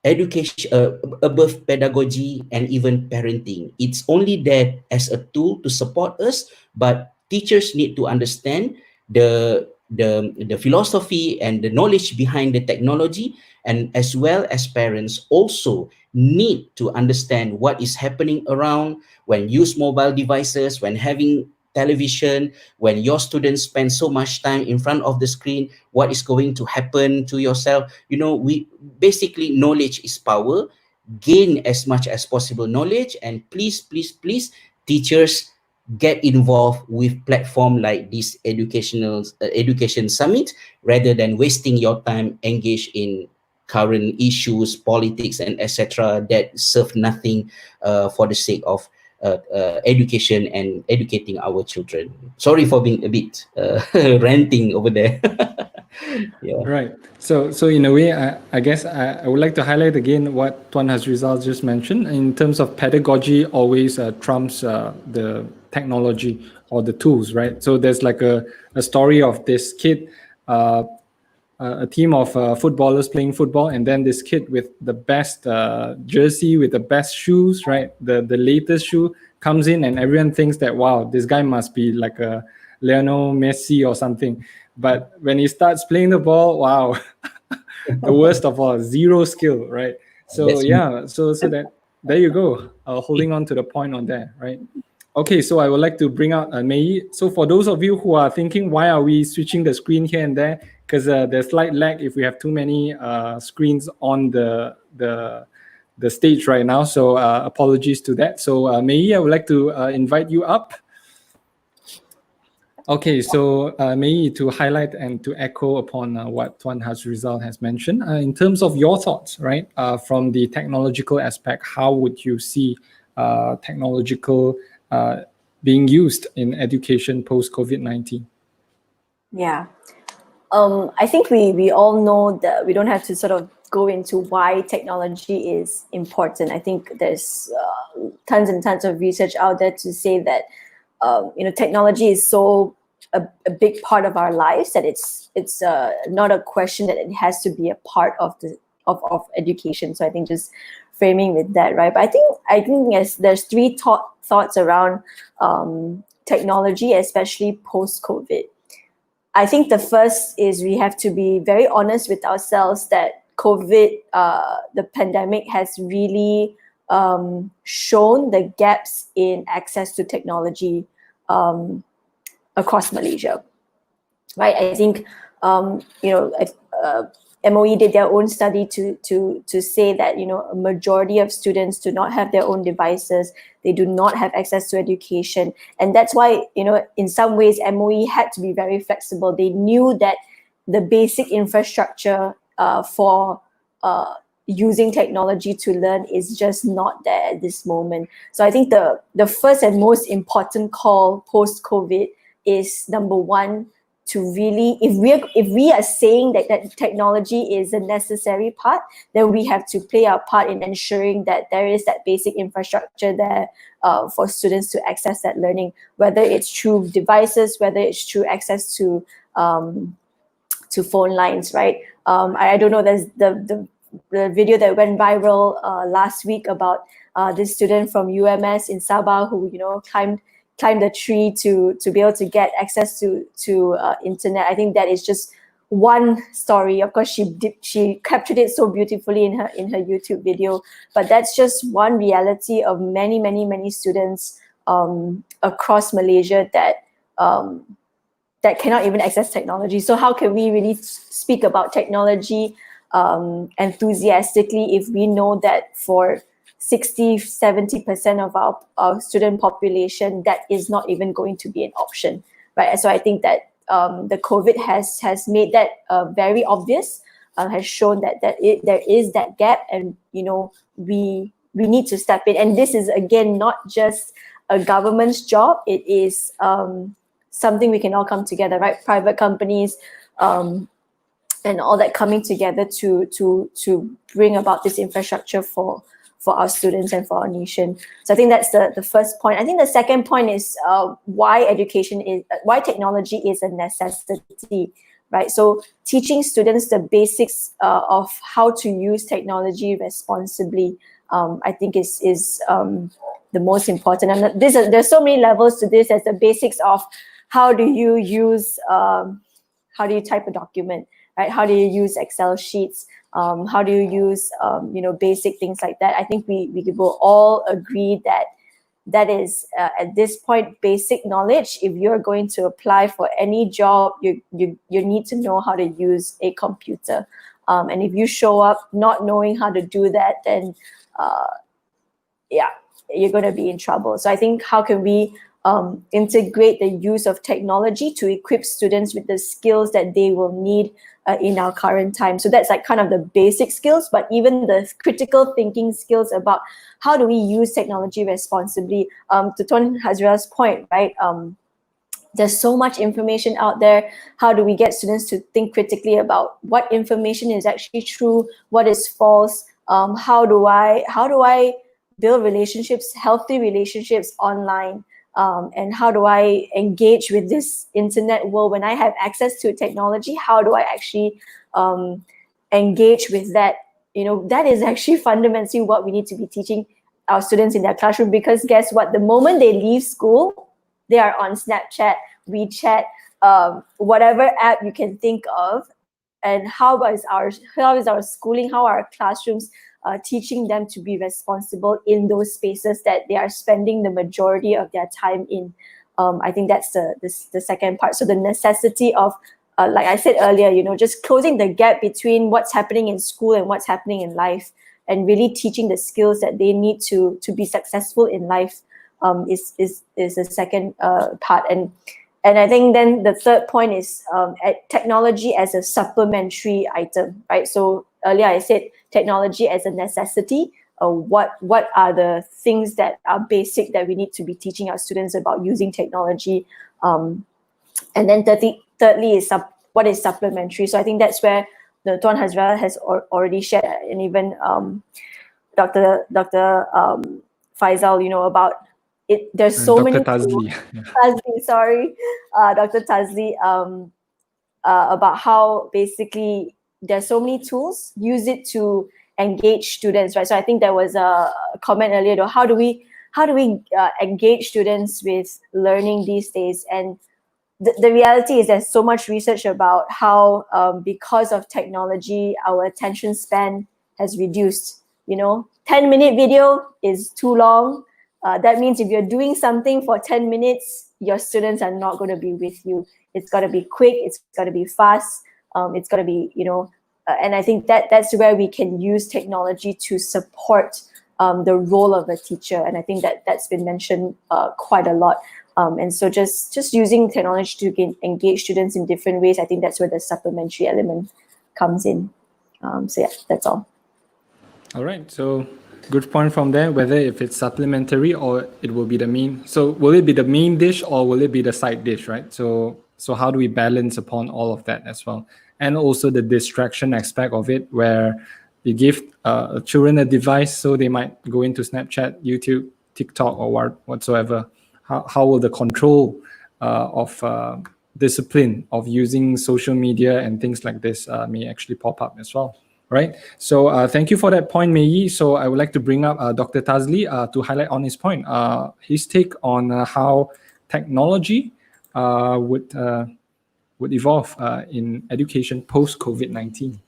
education, above pedagogy and even parenting. It's only there as a tool to support us, but teachers need to understand the philosophy and the knowledge behind the technology, and as well as parents also need to understand what is happening around when use mobile devices, when having television, when your students spend so much time in front of the screen, what is going to happen to yourself. We basically, knowledge is power. Gain as much as possible knowledge, and please, teachers, get involved with platform like this education summit, rather than wasting your time engaged in current issues, politics, and etc. that serve nothing for the sake of education and educating our children. Sorry for being a bit ranting over there. Yeah. Right. So in a way, I guess I would like to highlight again what Tuan Hazrizal just mentioned. In terms of pedagogy, always trumps the technology or the tools, right? So there's like a story of this kid, a team of footballers playing football, and then this kid with the best jersey, with the best shoes, right? The latest shoe comes in, and everyone thinks that, wow, this guy must be like a Lionel Messi or something. But when he starts playing the ball, wow, the worst of all, zero skill, right? So That's me. yeah, so that there you go, holding on to the point on that, right? Okay, so I would like to bring out Mei. So for those of you who are thinking, why are we switching the screen here and there? Because there's slight lag if we have too many screens on the stage right now. So apologies to that. So Mei, I would like to invite you up. Okay, so Mei, to highlight and to echo upon what Tuan Hazrizal has mentioned, in terms of your thoughts, right, from the technological aspect, how would you see technological being used in education post COVID-19? Yeah. I think we all know that we don't have to sort of go into why technology is important. I think there's tons and tons of research out there to say that technology is so a big part of our lives that it's not a question that it has to be a part of the of education. So I think just framing with that, right? But I think yes, there's three thoughts around technology, especially post COVID. I think the first is we have to be very honest with ourselves that COVID, the pandemic, has really shown the gaps in access to technology across Malaysia, right? I think MOE did their own study to say that a majority of students do not have their own devices. They do not have access to education, and that's why in some ways MOE had to be very flexible. They knew that the basic infrastructure for using technology to learn is just not there at this moment. So I think the first and most important call post COVID is, number one, to really, if we are saying that technology is a necessary part, then we have to play our part in ensuring that there is that basic infrastructure there for students to access that learning, whether it's through devices, whether it's through access to phone lines, right? I don't know, there's the video that went viral last week about this student from UMS in Sabah who climbed a tree to be able to get access to internet. I think that is just one story. Of course, she captured it so beautifully in her YouTube video, but that's just one reality of many students across Malaysia that cannot even access technology. So how can we really speak about technology enthusiastically if we know that for 60-70% of our student population, that is not even going to be an option, right? So I think that the COVID has made that very obvious, has shown that there is that gap, and we need to step in. And this is again not just a government's job; it is something we can all come together, right? Private companies. And all that coming together to bring about this infrastructure for our students and for our nation. So I think that's the first point. I think the second point is why technology is a necessity, right? So teaching students the basics of how to use technology responsibly, I think is the most important. And there's so many levels to this. There's the basics of how do you type a document, right? How do you use Excel sheets? How do you use basic things like that? I think we will all agree that is at this point basic knowledge. If you're going to apply for any job, you need to know how to use a computer. And if you show up not knowing how to do that, then you're going to be in trouble. So I think how can we integrate the use of technology to equip students with the skills that they will need in our current time. So that's like kind of the basic skills, but even the critical thinking skills about how do we use technology responsibly. To Tuan Hazrial's point, right? There's so much information out there. How do we get students to think critically about what information is actually true, what is false? How do I build relationships, healthy relationships online? And how do I engage with this internet world when I have access to technology? How do I actually engage with that? That is actually fundamentally what we need to be teaching our students in their classroom, because guess what? The moment they leave school, they are on Snapchat, WeChat, whatever app you can think of. And how is our schooling, how are our classrooms teaching them to be responsible in those spaces that they are spending the majority of their time in? I think that's the second part. So the necessity of, like I said earlier, just closing the gap between what's happening in school and what's happening in life, and really teaching the skills that they need to be successful in life, is the second part. And I think then the third point is technology as a supplementary item, right? So earlier I said technology as a necessity. What are the things that are basic that we need to be teaching our students about using technology? And then thirdly is what is supplementary. So I think that's where the Tuan Hazrel has already shared, and even Dr. Faisal, about it. There's so Dr. many Tazli. Tazli, sorry, Dr. Tazli, about how basically there's so many tools. Use it to engage students, right? So I think there was a comment earlier, though, how do we engage students with learning these days? And the reality is there's so much research about how because of technology, our attention span has reduced. 10-minute video is too long. That means if you're doing something for 10 minutes, your students are not going to be with you. It's got to be quick. It's got to be fast. It's got to be, and I think that's where we can use technology to support the role of a teacher. And I think that's been mentioned quite a lot. And so just using technology to engage students in different ways, I think that's where the supplementary element comes in. So yeah, that's all. All right, so good point from there, whether if it's supplementary or it will be the main. So will it be the main dish or will it be the side dish, right? So how do we balance upon all of that as well? And also the distraction aspect of it, where you give children a device so they might go into Snapchat, YouTube, TikTok, or whatsoever. How will the control of discipline of using social media and things like this may actually pop up as well? Right. So thank you for that point, Mei Yi. So I would like to bring up Dr. Tazli to highlight on his point, his take on how technology would evolve in education post COVID-19.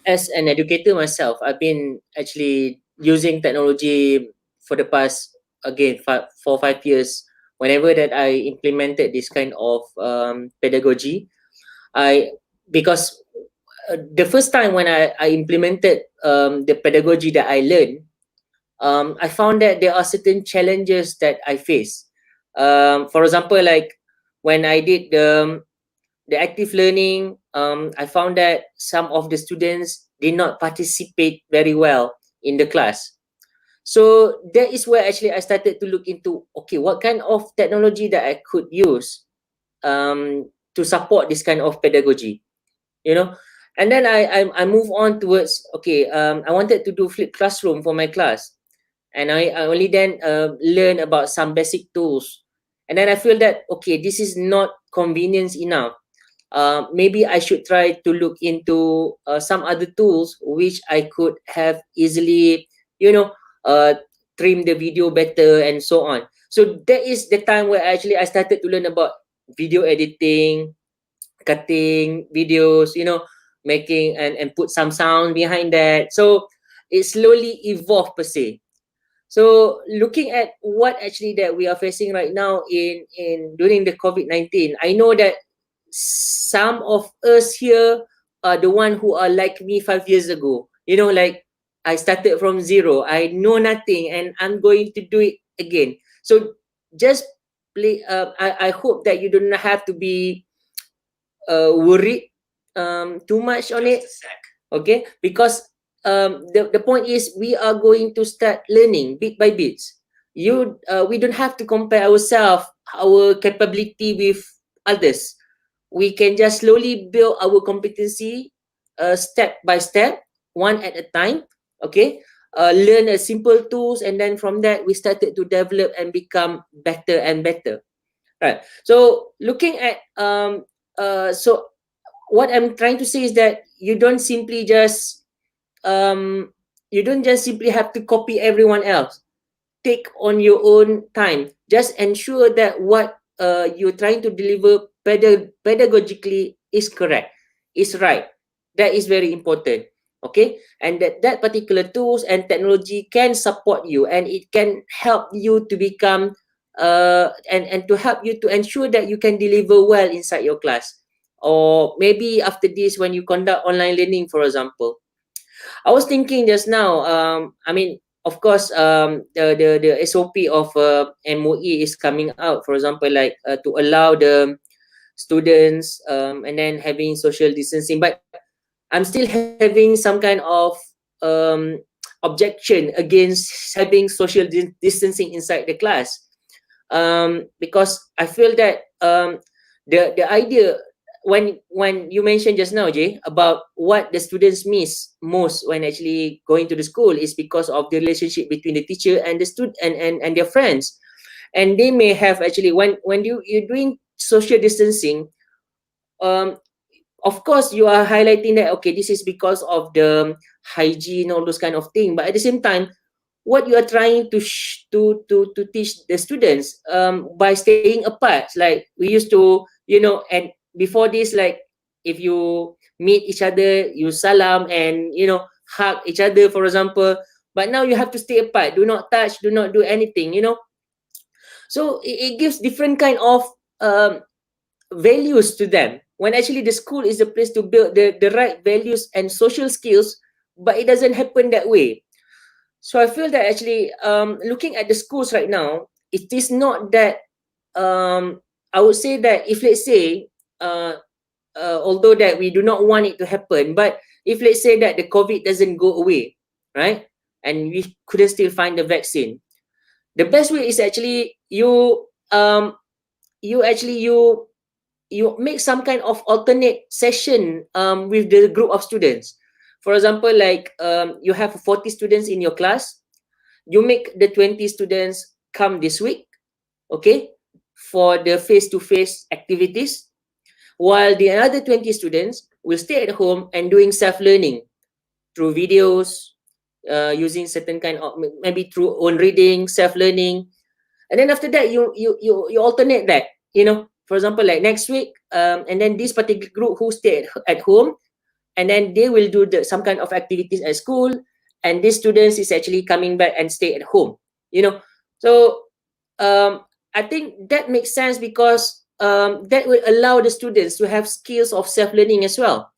As an educator myself, I've been actually using technology for the past, again, 4 or 5 years. Whenever that I implemented this kind of pedagogy, because the first time when I implemented the pedagogy that I learned, I found that there are certain challenges that I face. For example, like when I did the active learning, I found that some of the students did not participate very well in the class. So that is where actually I started to look into, okay, what kind of technology that I could use to support this kind of pedagogy, And then I move on towards, okay, I wanted to do flipped classroom for my class. And I only then learn about some basic tools. And then I feel that, okay, this is not convenience enough. Maybe I should try to look into some other tools which I could have easily, trim the video better and so on. So that is the time where actually I started to learn about video editing, cutting videos, making and put some sound behind that. So it slowly evolved per se. So looking at what actually that we are facing right now in during the COVID-19, I know that some of us here are the one who are like me 5 years ago. Like I started from zero. I know nothing and I'm going to do it again. So just play. I hope that you do not have to be worried too much on it. Okay, because the point is we are going to start learning bit by bits. we don't have to compare ourselves, our capability with others. We can just slowly build our competency, step by step, one at a time. Okay, learn a simple tools, and then from that we started to develop and become better and better. Right. So looking at so what I'm trying to say is that um, you don't just simply have to copy everyone else. Take on your own time. Just ensure that what you're trying to deliver pedagogically is correct, is right. That is very important. Okay, and that particular tools and technology can support you, and it can help you to become and to help you to ensure that you can deliver well inside your class. Or maybe after this, when you conduct online learning, for example, I was thinking just now. I mean, of course, the SOP of MOE is coming out. For example, like to allow the students and then having social distancing. But I'm still having some kind of um, objection against having social distancing inside the class, because I feel that the idea, when you mentioned just now, Jay, about what the students miss most when actually going to the school is because of the relationship between the teacher and the student and their friends. And they may have actually, when you're doing social distancing, um, of course you are highlighting that, okay, this is because of the hygiene, all those kind of thing, but at the same time, what you are trying to to teach the students, by staying apart, like we used to, and before this, like if you meet each other, you salam and hug each other, for example. But now you have to stay apart, do not touch, do not do anything, so it gives different kind of um, values to them, when actually the school is the place to build the right values and social skills, but it doesn't happen that way. So I feel that actually, looking at the schools right now, it is not that, I would say that if let's say, although that we do not want it to happen, but if let's say that the COVID doesn't go away, right, and we couldn't still find the vaccine, the best way is actually you actually you make some kind of alternate session with the group of students. For example, like you have 40 students in your class, you make the 20 students come this week, okay, for the face-to-face activities, while the other 20 students will stay at home and doing self-learning through videos, using certain kind of, maybe through own reading, self-learning. And then after that, you alternate that, for example, like next week, and then this particular group who stay at home, and then they will do some kind of activities at school, and these students is actually coming back and stay at home, so I think that makes sense, because that will allow the students to have skills of self-learning as well,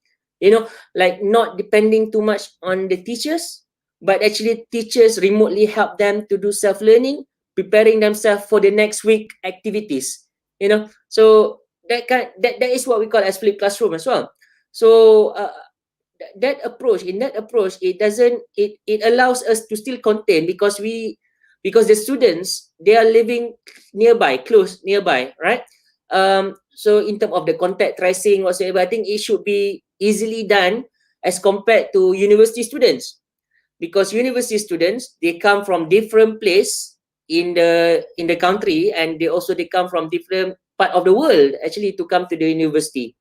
like not depending too much on the teachers, but actually teachers remotely help them to do self-learning, preparing themselves for the next week activities, so that is what we call as flipped classroom as well. So in that approach, it allows us to still contain, because the students, they are living close nearby, right? So in terms of the contact tracing whatsoever, I think it should be easily done as compared to university students, because university students, they come from different place in the country, and they come from different part of the world actually to come to the university.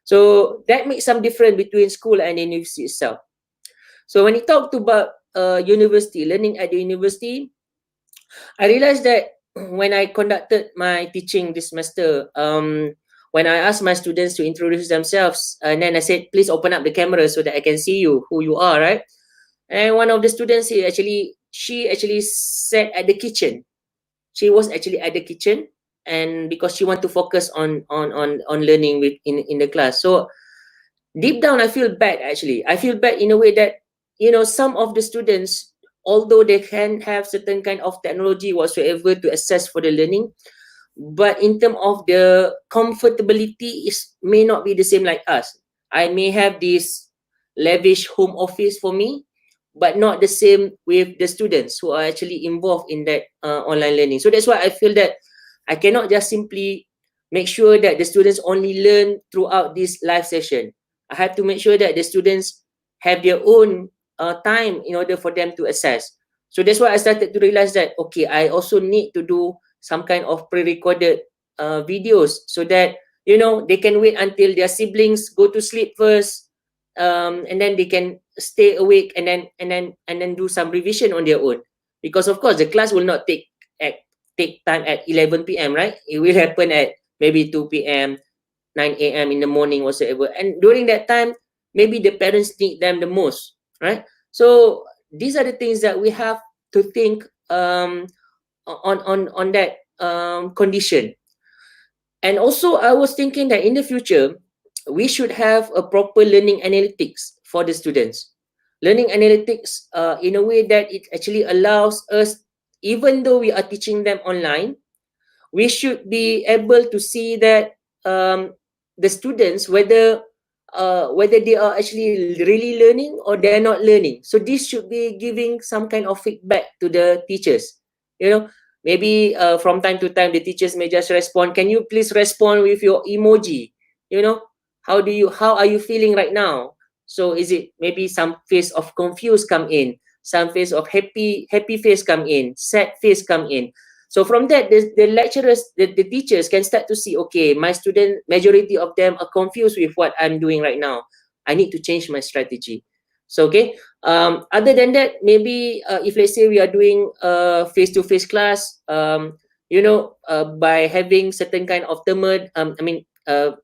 So that makes some difference between school and university itself. So when you talk about university, learning at the university, I realized that when I conducted my teaching this semester, when I asked my students to introduce themselves, and then I said, please open up the camera so that I can see you, who you are, right? And one of the students, she actually sat at the kitchen. She was actually at the kitchen, and because she want to focus on learning in the class. So deep down, I feel bad actually. I feel bad in a way that, some of the students, although they can have certain kind of technology whatsoever to access for the learning, but in terms of the comfortability is may not be the same like us. I may have this lavish home office for me, but not the same with the students who are actually involved in that online learning. So that's why I feel that I cannot just simply make sure that the students only learn throughout this live session. I have to make sure that the students have their own time in order for them to assess. So that's why I started to realize that, okay, I also need to do some kind of pre-recorded videos so that, you know, they can wait until their siblings go to sleep first, and then they can stay awake and then do some revision on their own. Because of course the class will not take time at 11 p.m., right? It will happen at maybe 2 p.m., 9 a.m. in the morning, whatsoever. And during that time, maybe the parents need them the most, right? So these are the things that we have to think on that condition. And also, I was thinking that in the future, we should have a proper learning analytics for the students. Learning analytics in a way that it actually allows us, even though we are teaching them online, we should be able to see that the students, whether they are actually really learning or they're not learning. So this should be giving some kind of feedback to the teachers. You know, maybe from time to time the teachers may just respond, can you please respond with your emoji? You know, how are you feeling right now? So is it maybe some face of confused come in, some face of happy face come in, sad face come in. So from that, the lecturers, the teachers can start to see, okay, my student, majority of them are confused with what I'm doing right now. I need to change my strategy. So, okay. Other than that, maybe if let's say we are doing a face-to-face class, by having certain kind of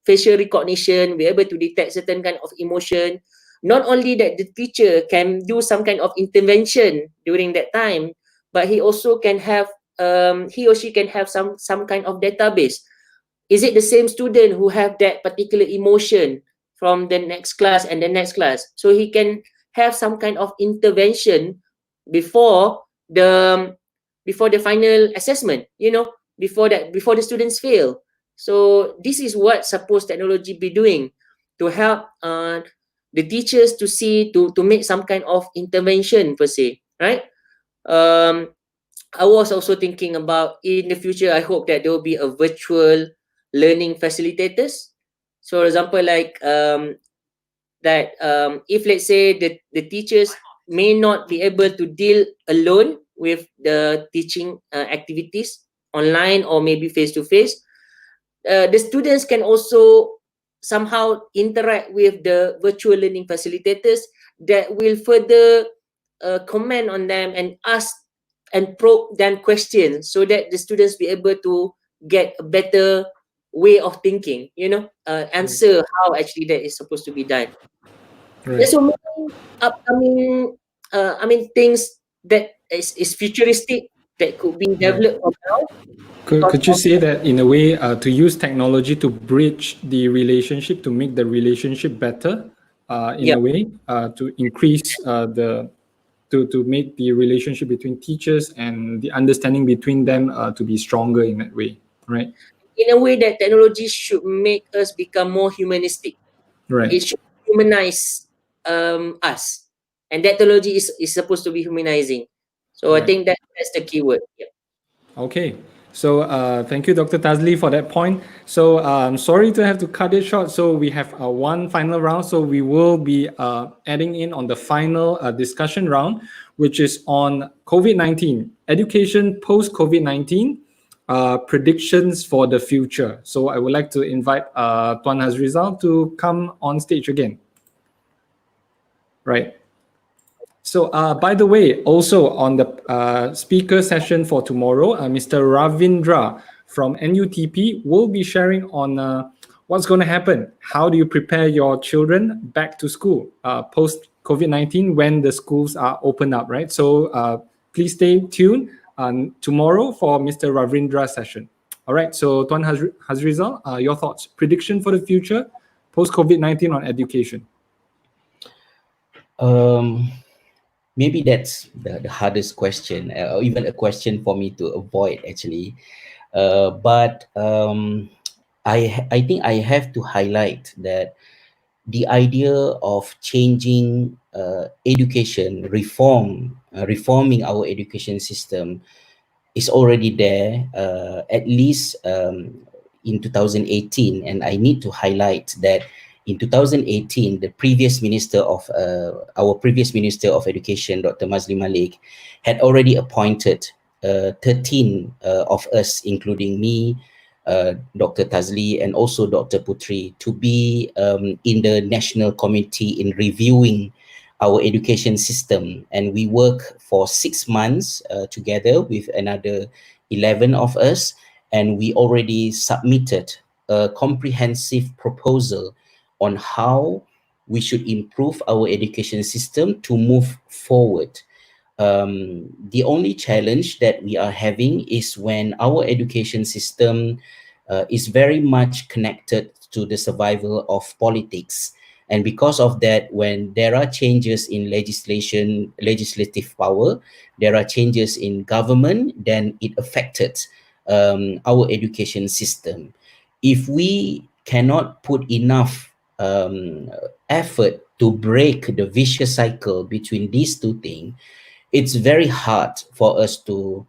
facial recognition, we're able to detect certain kind of emotion. Not only that the teacher can do some kind of intervention during that time, but he also can have he or she can have some kind of database. Is it the same student who have that particular emotion from the next class and the next class? So he can have some kind of intervention before the final assessment, before the students fail. So this is what supposed technology be doing to help the teachers to see, to make some kind of intervention per se, right? I was also thinking about in the future, I hope that there will be a virtual learning facilitators. So, for example, like if let's say the teachers may not be able to deal alone with the teaching activities online or maybe face to face, the students can also somehow interact with the virtual learning facilitators that will further comment on them and ask and probe them questions so that the students be able to get a better way of thinking, answer how actually that is supposed to be done. There's so many upcoming things that is futuristic that could be developed from now. Could you say that in a way to use technology to bridge the relationship, to make the relationship better in a way, to increase to make the relationship between teachers and the understanding between them to be stronger in that way, right? In a way that technology should make us become more humanistic. Right. It should humanize us. And that technology is supposed to be humanizing. So I think that's the key word. Yeah. Okay. So thank you, Dr. Tazli, for that point. So I'm sorry to have to cut it short. So we have one final round. So we will be adding in on the final discussion round, which is on COVID-19, education post-COVID-19, predictions for the future. So I would like to invite Tuan Hazrizal to come on stage again. Right. So, by the way, also on the speaker session for tomorrow, Mr. Ravindra from NUTP will be sharing on what's going to happen. How do you prepare your children back to school post COVID-19 when the schools are open up, right? So, please stay tuned tomorrow for Mr. Ravindra's session. All right. So, Tuan Hazrizal, your thoughts, prediction for the future post COVID-19 on education. Maybe that's the hardest question, or even a question for me to avoid actually. But I think I have to highlight that the idea of changing education reforming our education system is already there, at least in 2018. And I need to highlight that in 2018, the previous minister of our previous minister of education, Dr. Mazli Malik, had already appointed 13 of us, including me, Dr. Tazli, and also Dr. Putri, to be in the national committee in reviewing our education system. And we work for 6 months together with another 11 of us, and we already submitted a comprehensive proposal on how we should improve our education system to move forward. The only challenge that we are having is when our education system is very much connected to the survival of politics. And because of that, when there are changes in legislative power, there are changes in government, then it affected our education system. If we cannot put enough effort to break the vicious cycle between these two things, it's very hard for us to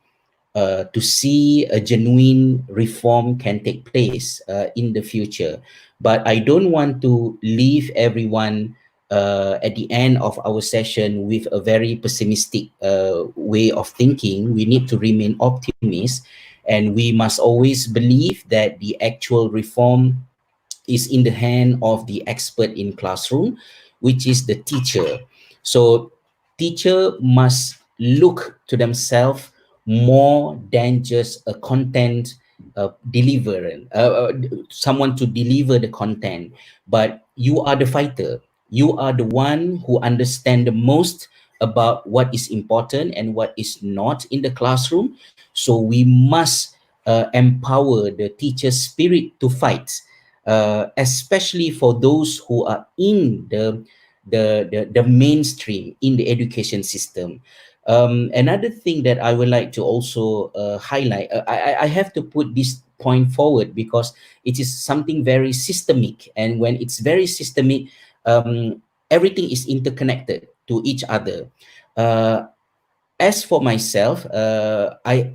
see a genuine reform can take place in the future. But I don't want to leave everyone at the end of our session with a very pessimistic way of thinking. We need to remain optimists, and we must always believe that the actual reform is in the hand of the expert in classroom, which is the teacher. So teacher must look to themselves more than just a content deliverer, someone to deliver the content, but you are the fighter. You are the one who understand the most about what is important and what is not in the classroom. So we must empower the teacher's spirit to fight, especially for those who are in the mainstream in the education system. Another thing that I would like to also highlight, I have to put this point forward because it is something very systemic, and when it's very systemic, everything is interconnected to each other. As for myself, I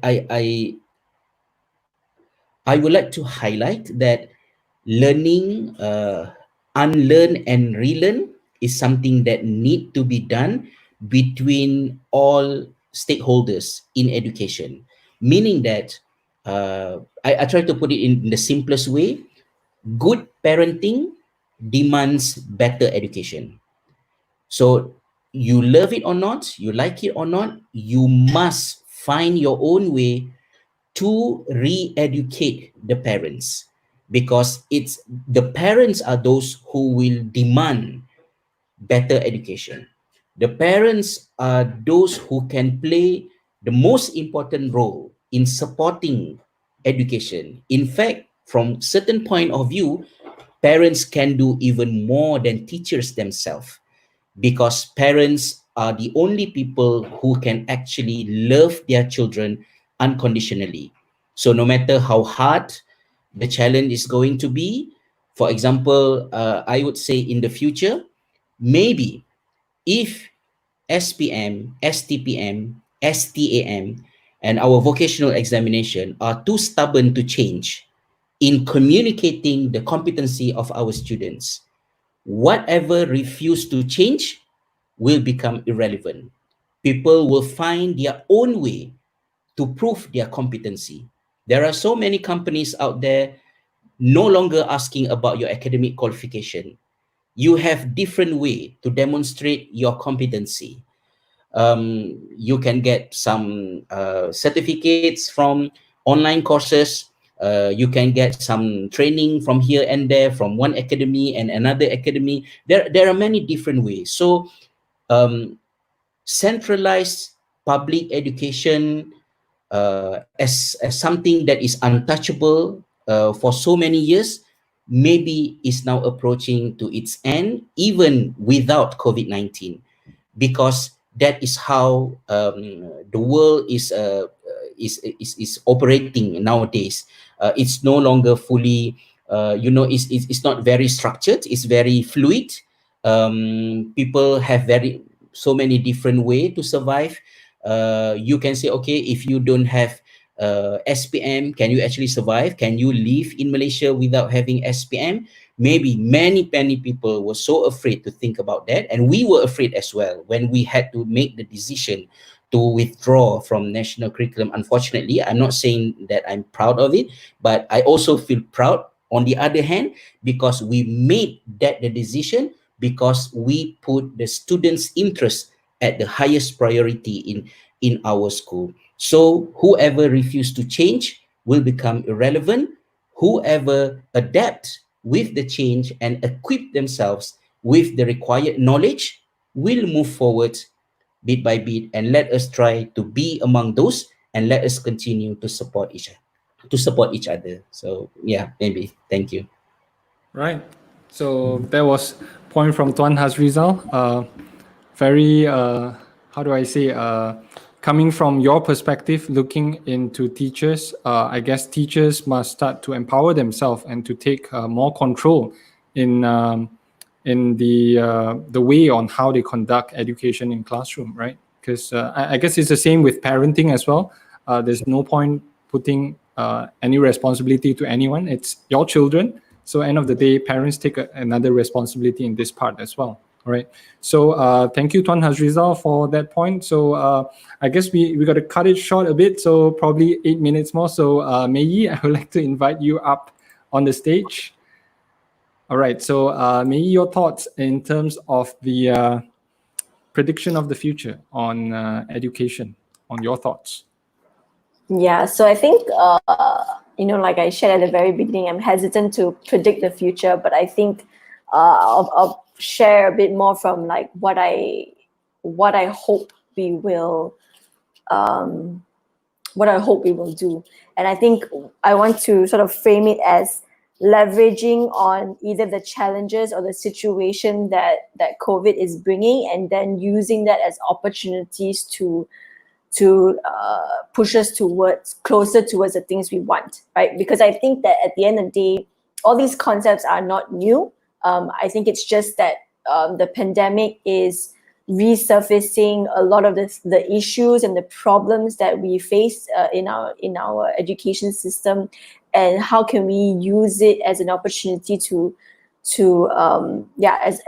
would like to highlight that learning, unlearn and relearn is something that need to be done between all stakeholders in education. Meaning that I try to put it in the simplest way. Good parenting demands better education. So you love it or not, you like it or not, you must find your own way to re-educate the parents, because it's the parents are those who will demand better education. The parents are those who can play the most important role in supporting education. In fact, from certain point of view, parents can do even more than teachers themselves, because parents are the only people who can actually love their children unconditionally. So no matter how hard the challenge is going to be, for example, I would say in the future, maybe if SPM, STPM, STAM, and our vocational examination are too stubborn to change in communicating the competency of our students, whatever refuse to change will become irrelevant. People will find their own way to prove their competency. There are so many companies out there no longer asking about your academic qualification. You have different way to demonstrate your competency. You can get some certificates from online courses. You can get some training from here and there, from one academy and another academy. There are many different ways. So centralized public education as something that is untouchable for so many years, maybe is now approaching to its end, even without COVID-19, because that is how the world is operating nowadays. It's no longer fully, it's not very structured. It's very fluid. People have so many different way to survive. You can say, okay, if you don't have SPM, can you actually survive? Can you live in Malaysia without having SPM? Maybe many people were so afraid to think about that, and we were afraid as well when we had to make the decision to withdraw from national curriculum. Unfortunately, I'm not saying that I'm proud of it, but I also feel proud on the other hand, because we made that the decision, because we put the students' interest at the highest priority in our school. So whoever refuse to change will become irrelevant. Whoever adapts with the change and equip themselves with the required knowledge will move forward bit by bit, and let us try to be among those, and let us continue to support each other. So yeah, maybe. Thank you. Right. So that was point from Tuan Hazrizal. Very, how do I say, coming from your perspective, looking into teachers, I guess teachers must start to empower themselves and to take more control in the way on how they conduct education in classroom, right? Because I guess it's the same with parenting as well. There's no point putting any responsibility to anyone. It's your children. So end of the day, parents take another responsibility in this part as well. All right. So thank you, Tuan Hazrizal, for that point. So I guess we got to cut it short a bit. So probably 8 minutes more. So Mei, I would like to invite you up on the stage. All right. So Mei, your thoughts in terms of the prediction of the future on education, on your thoughts. Yeah, so I think, like I shared at the very beginning, I'm hesitant to predict the future, but I think I'll share a bit more from like what I hope we will, do. And I think I want to sort of frame it as leveraging on either the challenges or the situation that COVID is bringing, and then using that as opportunities to push us closer towards the things we want, right? Because I think that at the end of the day, all these concepts are not new. I think it's just that the pandemic is resurfacing a lot of the issues and the problems that we face in our education system, and how can we use it as an opportunity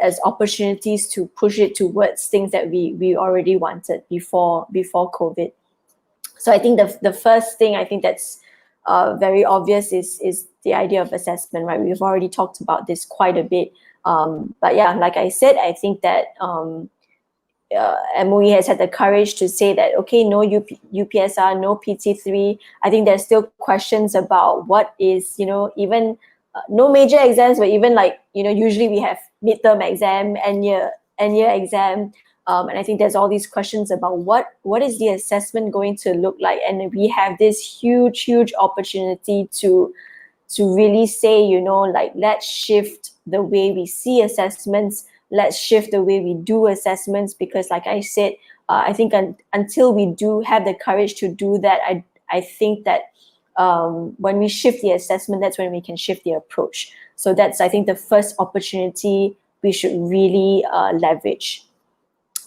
as opportunities to push it towards things that we already wanted before COVID. So I think the first thing I think that's very obvious is the idea of assessment, right? We've already talked about this quite a bit, but yeah, like I said, I think that MOE has had the courage to say that, okay, no UPSR, no PT3. I think there's still questions about what is, even no major exams, but even like, usually we have midterm exam, end year exam. And I think there's all these questions about what is the assessment going to look like? And we have this huge opportunity to really say, like, let's shift the way we see assessments. Let's shift the way we do assessments, because like I said, I think until we do have the courage to do that, I think that when we shift the assessment, that's when we can shift the approach. So that's, I think, the first opportunity we should really leverage.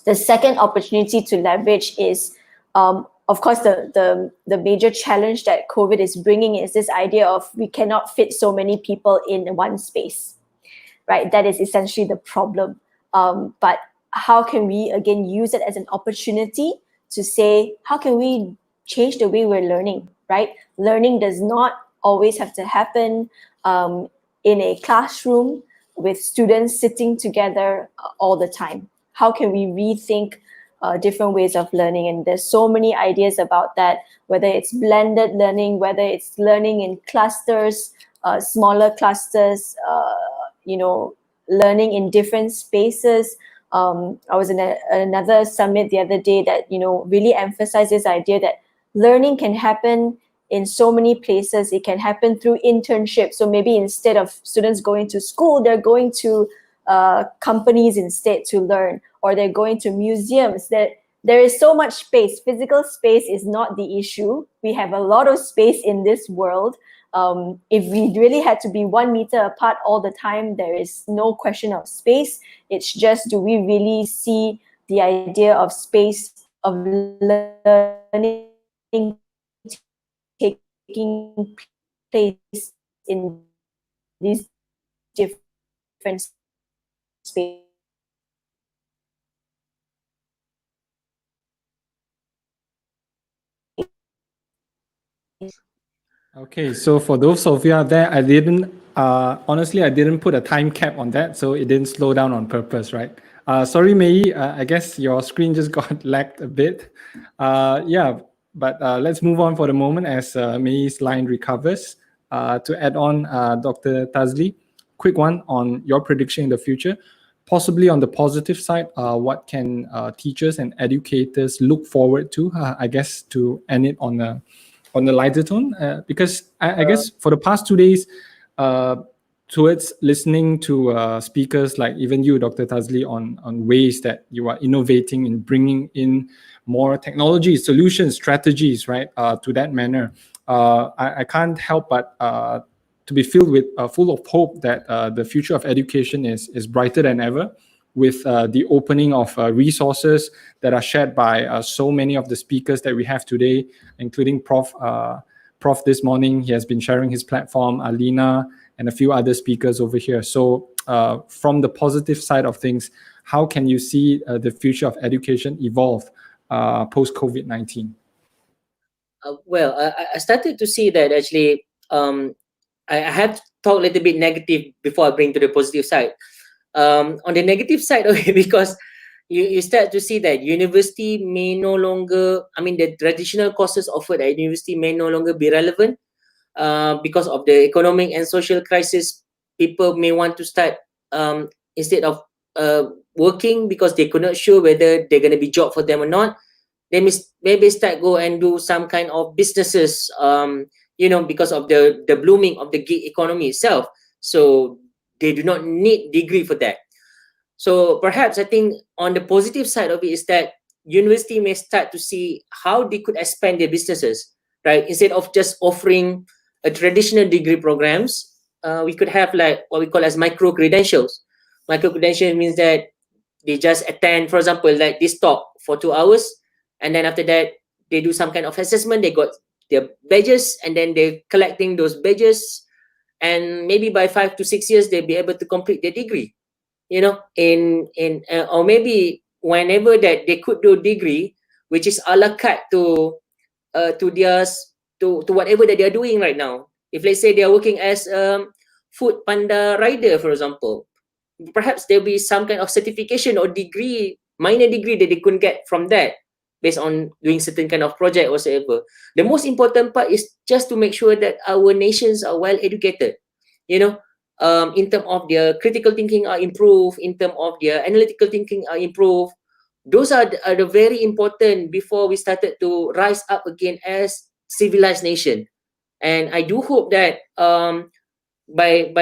The second opportunity to leverage is, of course, the major challenge that COVID is bringing is this idea of we cannot fit so many people in one space, right? That is essentially the problem. But how can we, again, use it as an opportunity to say, how can we change the way we're learning, right? Learning does not always have to happen in a classroom with students sitting together all the time. How can we rethink different ways of learning? And there's so many ideas about that, whether it's blended learning, whether it's learning in clusters, smaller clusters, learning in different spaces. I was in another summit the other day that, really emphasized this idea that learning can happen in so many places. It can happen through internships. So maybe instead of students going to school, they're going to companies instead to learn, or they're going to museums. That there is so much space. Physical space is not the issue. We have a lot of space in this world. If we really had to be 1 meter apart all the time, there is no question of space. It's just, do we really see the idea of space, of learning taking place in these different spaces? Okay, so for those of you out there, I didn't, honestly, I didn't put a time cap on that, so it didn't slow down on purpose, right? Sorry, Mei, I guess your screen just got lagged a bit. Yeah, but let's move on for the moment as Mei's line recovers. To add on, Dr. Tazli, quick one on your prediction in the future. Possibly on the positive side, what can teachers and educators look forward to, I guess, to end it on the lighter tone, because I guess for the past 2 days, towards listening to speakers like even you, Dr. Tazli, on ways that you are innovating in bringing in more technology solutions, strategies, right, to that manner. I can't help but to be filled with full of hope that the future of education is brighter than ever, with the opening of resources that are shared by so many of the speakers that we have today, including Prof this morning. He has been sharing his platform, Alina, and a few other speakers over here. So from the positive side of things, how can you see the future of education evolve post-COVID-19? Well, I started to see that actually I have to talk a little bit negative before I bring to the positive side. On the negative side of it, because you start to see that university may no longer, I mean, the traditional courses offered at university may no longer be relevant because of the economic and social crisis. People may want to start instead of working because they could not sure whether they're going to be job for them or not. They may maybe start go and do some kind of businesses, because of the blooming of the gig economy itself. So they do not need degree for that. So perhaps I think on the positive side of it is that university may start to see how they could expand their businesses, right? Instead of just offering a traditional degree programs, we could have like what we call as micro credentials. Micro credential means that they just attend, for example, like this talk for 2 hours, and then after that they do some kind of assessment. They got their badges, and then they're collecting those badges, and maybe by 5 to 6 years they'll be able to complete their degree. Or maybe whenever that they could do degree, which is a la carte to their to whatever that they are doing right now. If let's say they are working as food panda rider, for example, perhaps there'll be some kind of certification or degree, minor degree that they couldn't get from that based on doing certain kind of project or whatever. The most important part is just to make sure that our nations are well educated, in terms of their critical thinking are improved, in terms of their analytical thinking are improved. Those are the very important before we started to rise up again as civilized nation. And I do hope that by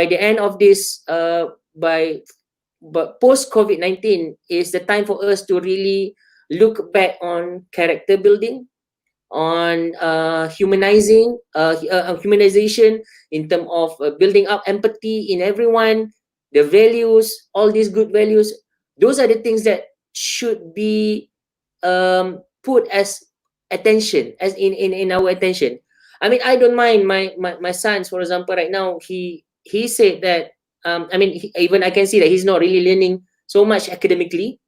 the end of this, but post COVID-19 is the time for us to really look back on character building, on humanization in terms of building up empathy in everyone, the values, all these good values. Those are the things that should be put as attention, as in our attention. I mean, I don't mind my sons, for example, right now, he said that, even I can see that he's not really learning so much academically,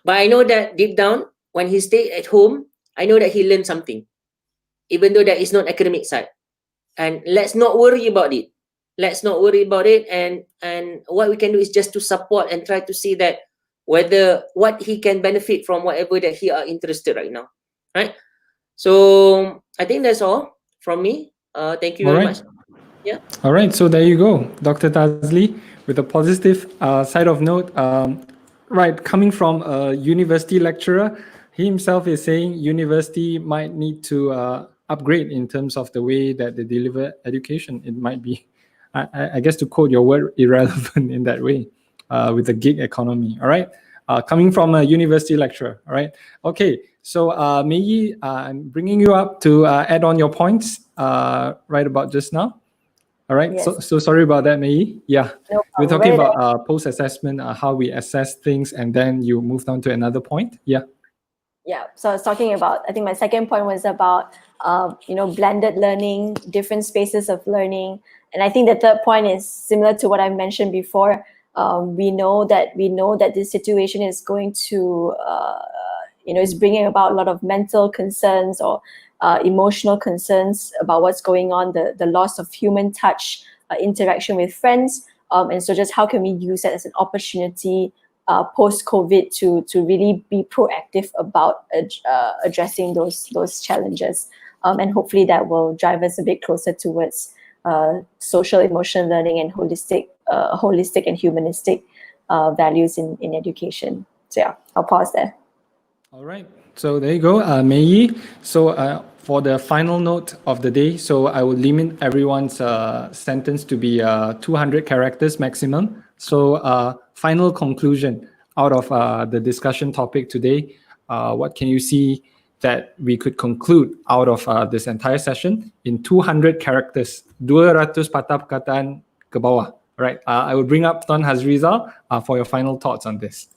but I know that deep down, when he stayed at home, I know that he learned something, even though that is not academic side. And let's not worry about it. Let's not worry about it. And what we can do is just to support and try to see that what he can benefit from whatever that he are interested right now, right? So I think that's all from me. Thank you very much. Yeah. All right, so there you go, Dr. Tazli, with a positive side of note. Right, coming from a university lecturer, he himself is saying university might need to upgrade in terms of the way that they deliver education. It might be, I guess, to quote your word, irrelevant in that way with the gig economy. All right, coming from a university lecturer. All right. Okay. So Mei Yi, I'm bringing you up to add on your points right about just now. All right. Yes. So sorry about that, Mei Yi. Yeah. No We're problem. talking Where did about post-assessment, how we assess things, and then you moved on to another point. Yeah. Yeah, so I was talking about, I think my second point was about, blended learning, different spaces of learning. And I think the third point is similar to what I mentioned before. We know that this situation is going to, is bringing about a lot of mental concerns or emotional concerns about what's going on, the loss of human touch, interaction with friends. And so just how can we use that as an opportunity post-COVID to really be proactive about addressing those challenges, and hopefully that will drive us a bit closer towards social emotional learning and holistic and humanistic values in education. So yeah, I'll pause there. All right. So there you go, Mei Yi. So for the final note of the day, so I will limit everyone's sentence to be 200 characters maximum. So final conclusion out of the discussion topic today, what can you see that we could conclude out of this entire session in 200 characters, 200 patah perkataan ke bawah. All right. I will bring up Tuan Hazrizal for your final thoughts on this.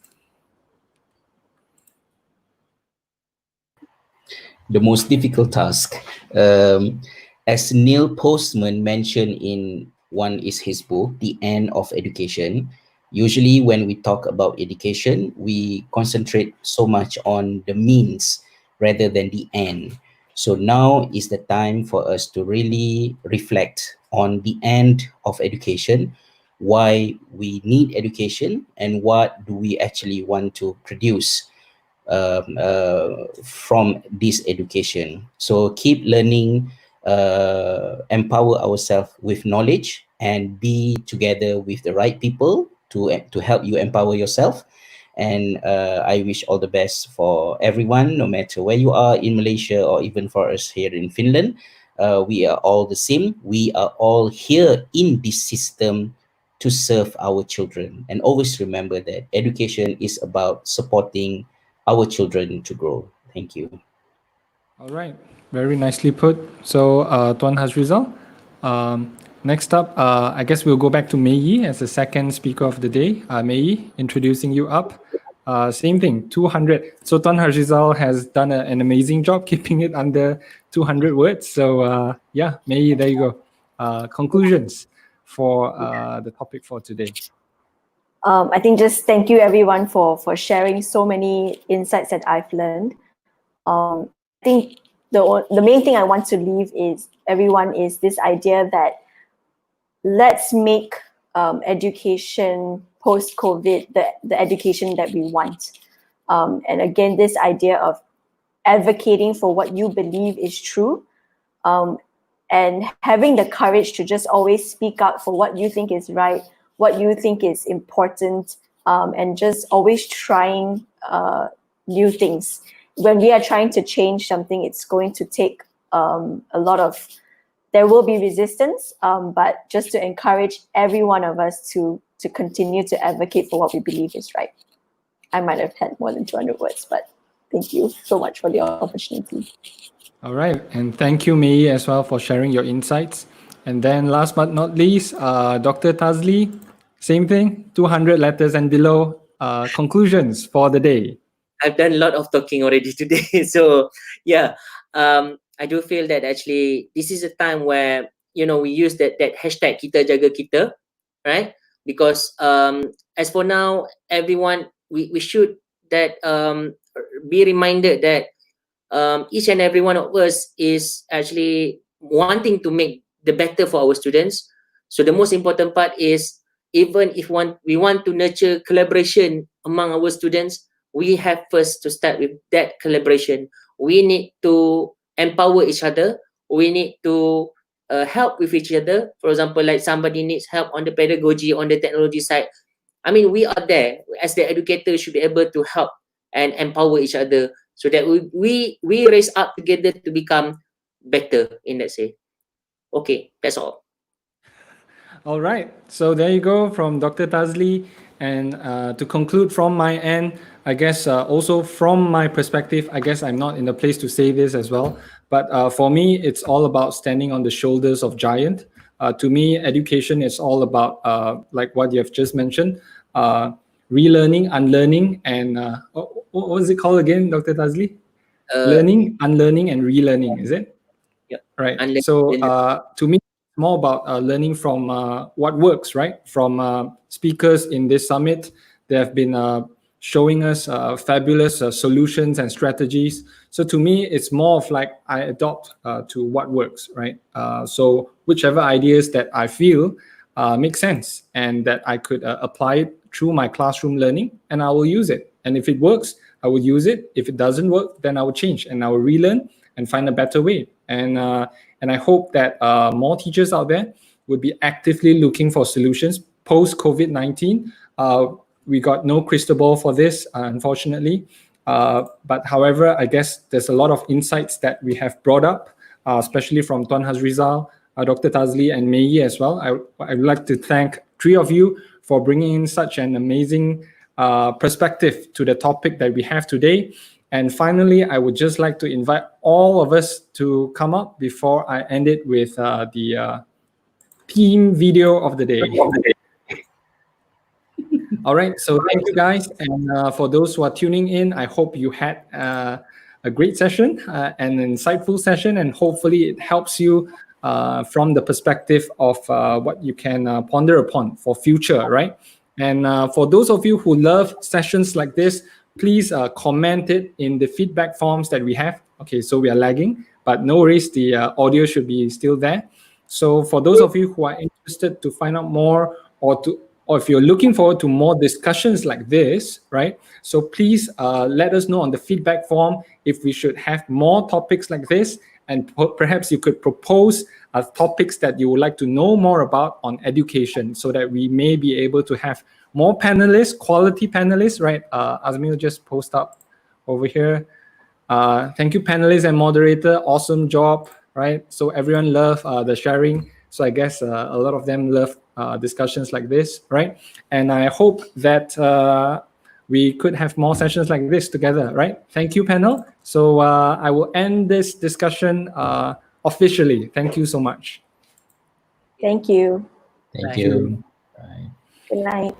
The most difficult task. As Neil Postman mentioned in one is his book, The End of Education, usually when we talk about education, we concentrate so much on the means rather than the end. So now is the time for us to really reflect on the end of education, why we need education, and what do we actually want to produce from this education. So keep learning, empower ourselves with knowledge, and be together with the right people to help you empower yourself. And I wish all the best for everyone, no matter where you are in Malaysia or even for us here in Finland. We are all the same. We are all here in this system to serve our children. And always remember that education is about supporting our children to grow. Thank you. All right, very nicely put. So, Tuan Hazrizal, next up, I guess we'll go back to Mei Yi as the second speaker of the day. Mei Yi, introducing you up. Same thing, 200. So, Tuan Hazrizal has done an amazing job keeping it under 200 words. So, yeah, Mei Yi, there you go. Conclusions for the topic for today. I think just thank you everyone for sharing so many insights that I've learned. I think the main thing I want to leave is everyone is this idea that let's make education post-COVID the education that we want. And again, this idea of advocating for what you believe is true, and having the courage to just always speak out for what you think is right, what you think is important, and just always trying new things. When we are trying to change something, it's going to take there will be resistance, but just to encourage every one of us to continue to advocate for what we believe is right. I might have had more than 200 words, but thank you so much for the opportunity. All right, and thank you, Mei, as well, for sharing your insights. And then last but not least, Dr. Tazli, same thing, 200 letters and below, conclusions for the day. I've done a lot of talking already today. So yeah, I do feel that actually this is a time where, we use that hashtag kita jaga kita, right? Because as for now, everyone, we should that be reminded that each and every one of us is actually wanting to make the better for our students. So the most important part is, even if we want to nurture collaboration among our students, we have first to start with that collaboration. We need to empower each other. We need to help with each other. For example, like somebody needs help on the pedagogy, on the technology side. I mean, we are there as the educator, should be able to help and empower each other, so that we raise up together to become better in that say. Okay, that's all. All right, so there you go from Dr. Tazli. And to conclude from my end, I guess also from my perspective, I guess I'm not in a place to say this as well. But for me, it's all about standing on the shoulders of giant. To me, education is all about, like what you have just mentioned, relearning, unlearning, and what was it called again, Dr. Tazli? Learning, unlearning, and relearning, is it? Yep. Right. Unlearning, So learning. to me, it's more about learning from what works, right? From speakers in this summit, they have been showing us fabulous solutions and strategies. So to me, it's more of like I adopt to what works, right? So whichever ideas that I feel make sense and that I could apply it through my classroom learning, and I will use it. And if it works, I will use it. If it doesn't work, then I will change and I will relearn and find a better way. And I hope that more teachers out there would be actively looking for solutions post COVID-19. We got no crystal ball for this, unfortunately. But however, I guess there's a lot of insights that we have brought up, especially from Tuan Hazrizal, Dr. Tazli, and Mei as well. I would like to thank three of you for bringing in such an amazing perspective to the topic that we have today. And finally, I would just like to invite all of us to come up before I end it with the theme video of the day. All right, so thank you guys. And for those who are tuning in, I hope you had a great session, an insightful session, and hopefully it helps you from the perspective of what you can ponder upon for future, right? And for those of you who love sessions like this, please comment it in the feedback forms that we have. Okay, so we are lagging, but no worries, the audio should be still there. So for those of you who are interested to find out more, or if you're looking forward to more discussions like this, right? So please let us know on the feedback form if we should have more topics like this, and perhaps you could propose topics that you would like to know more about on education, so that we may be able to have more panelists, quality panelists, right? Azmil just post up over here. Thank you, panelists and moderator. Awesome job, right? So everyone love the sharing. So I guess a lot of them love discussions like this, right? And I hope that we could have more sessions like this together, right? Thank you, panel. So I will end this discussion officially. Thank you so much. Thank you. Thank you. Bye. Good night.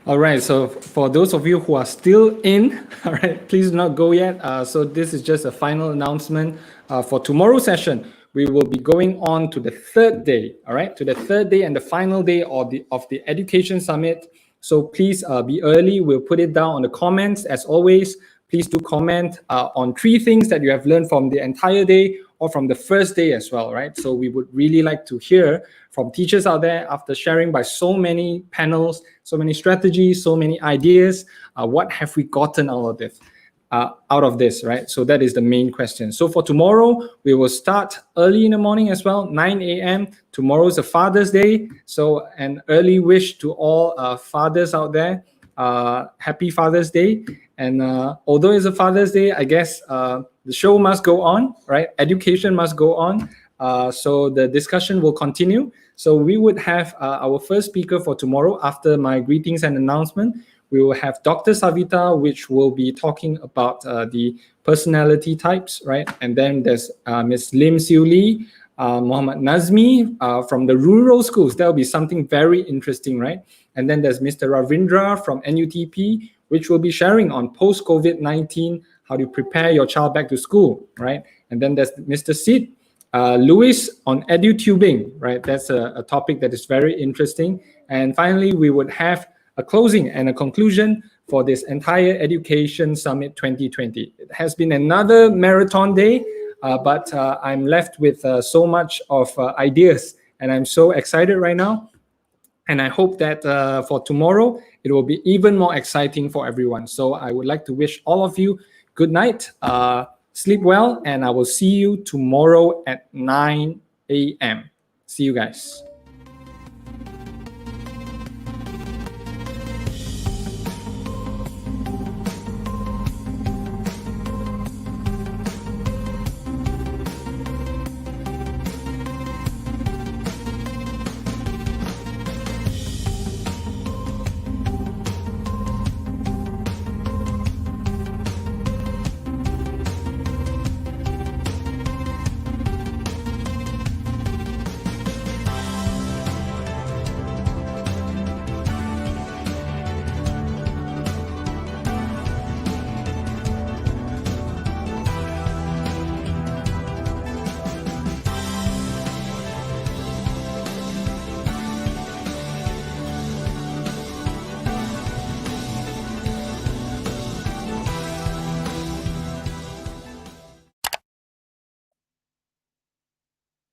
All right, so for those of you who are still in, all right, please do not go yet. So this is just a final announcement for tomorrow's session. We will be going on to the third day, all right, to the third day and the final day of the Education Summit. So please be early. We'll put it down on the comments. As always, please do comment on 3 things that you have learned from the entire day or from the first day as well, right? So we would really like to hear from teachers out there after sharing by so many panels, so many strategies, so many ideas. What have we gotten out of this, right? So that is the main question. So for tomorrow, we will start early in the morning as well, 9 a.m. Tomorrow is a Father's Day. So an early wish to all fathers out there. Happy Father's Day. And although it's a Father's Day, I guess the show must go on, right? Education must go on. So the discussion will continue. So we would have our first speaker for tomorrow after my greetings and announcement. We will have Dr. Savita, which will be talking about the personality types, right? And then there's Ms. Lim Siu Lee, Muhammad Nazmi from the rural schools. That will be something very interesting, right? And then there's Mr. Ravindra from NUTP, which will be sharing on post-COVID-19, how to prepare your child back to school, right? And then there's Mr. Sid, Louis on edutubing, right? That's a topic that is very interesting. And finally, we would have a closing and a conclusion for this entire Education Summit 2020. It has been another marathon day, but I'm left with so much of ideas, and I'm so excited right now. And I hope that for tomorrow, it will be even more exciting for everyone. So I would like to wish all of you good night, sleep well, and I will see you tomorrow at 9 a.m. See you guys.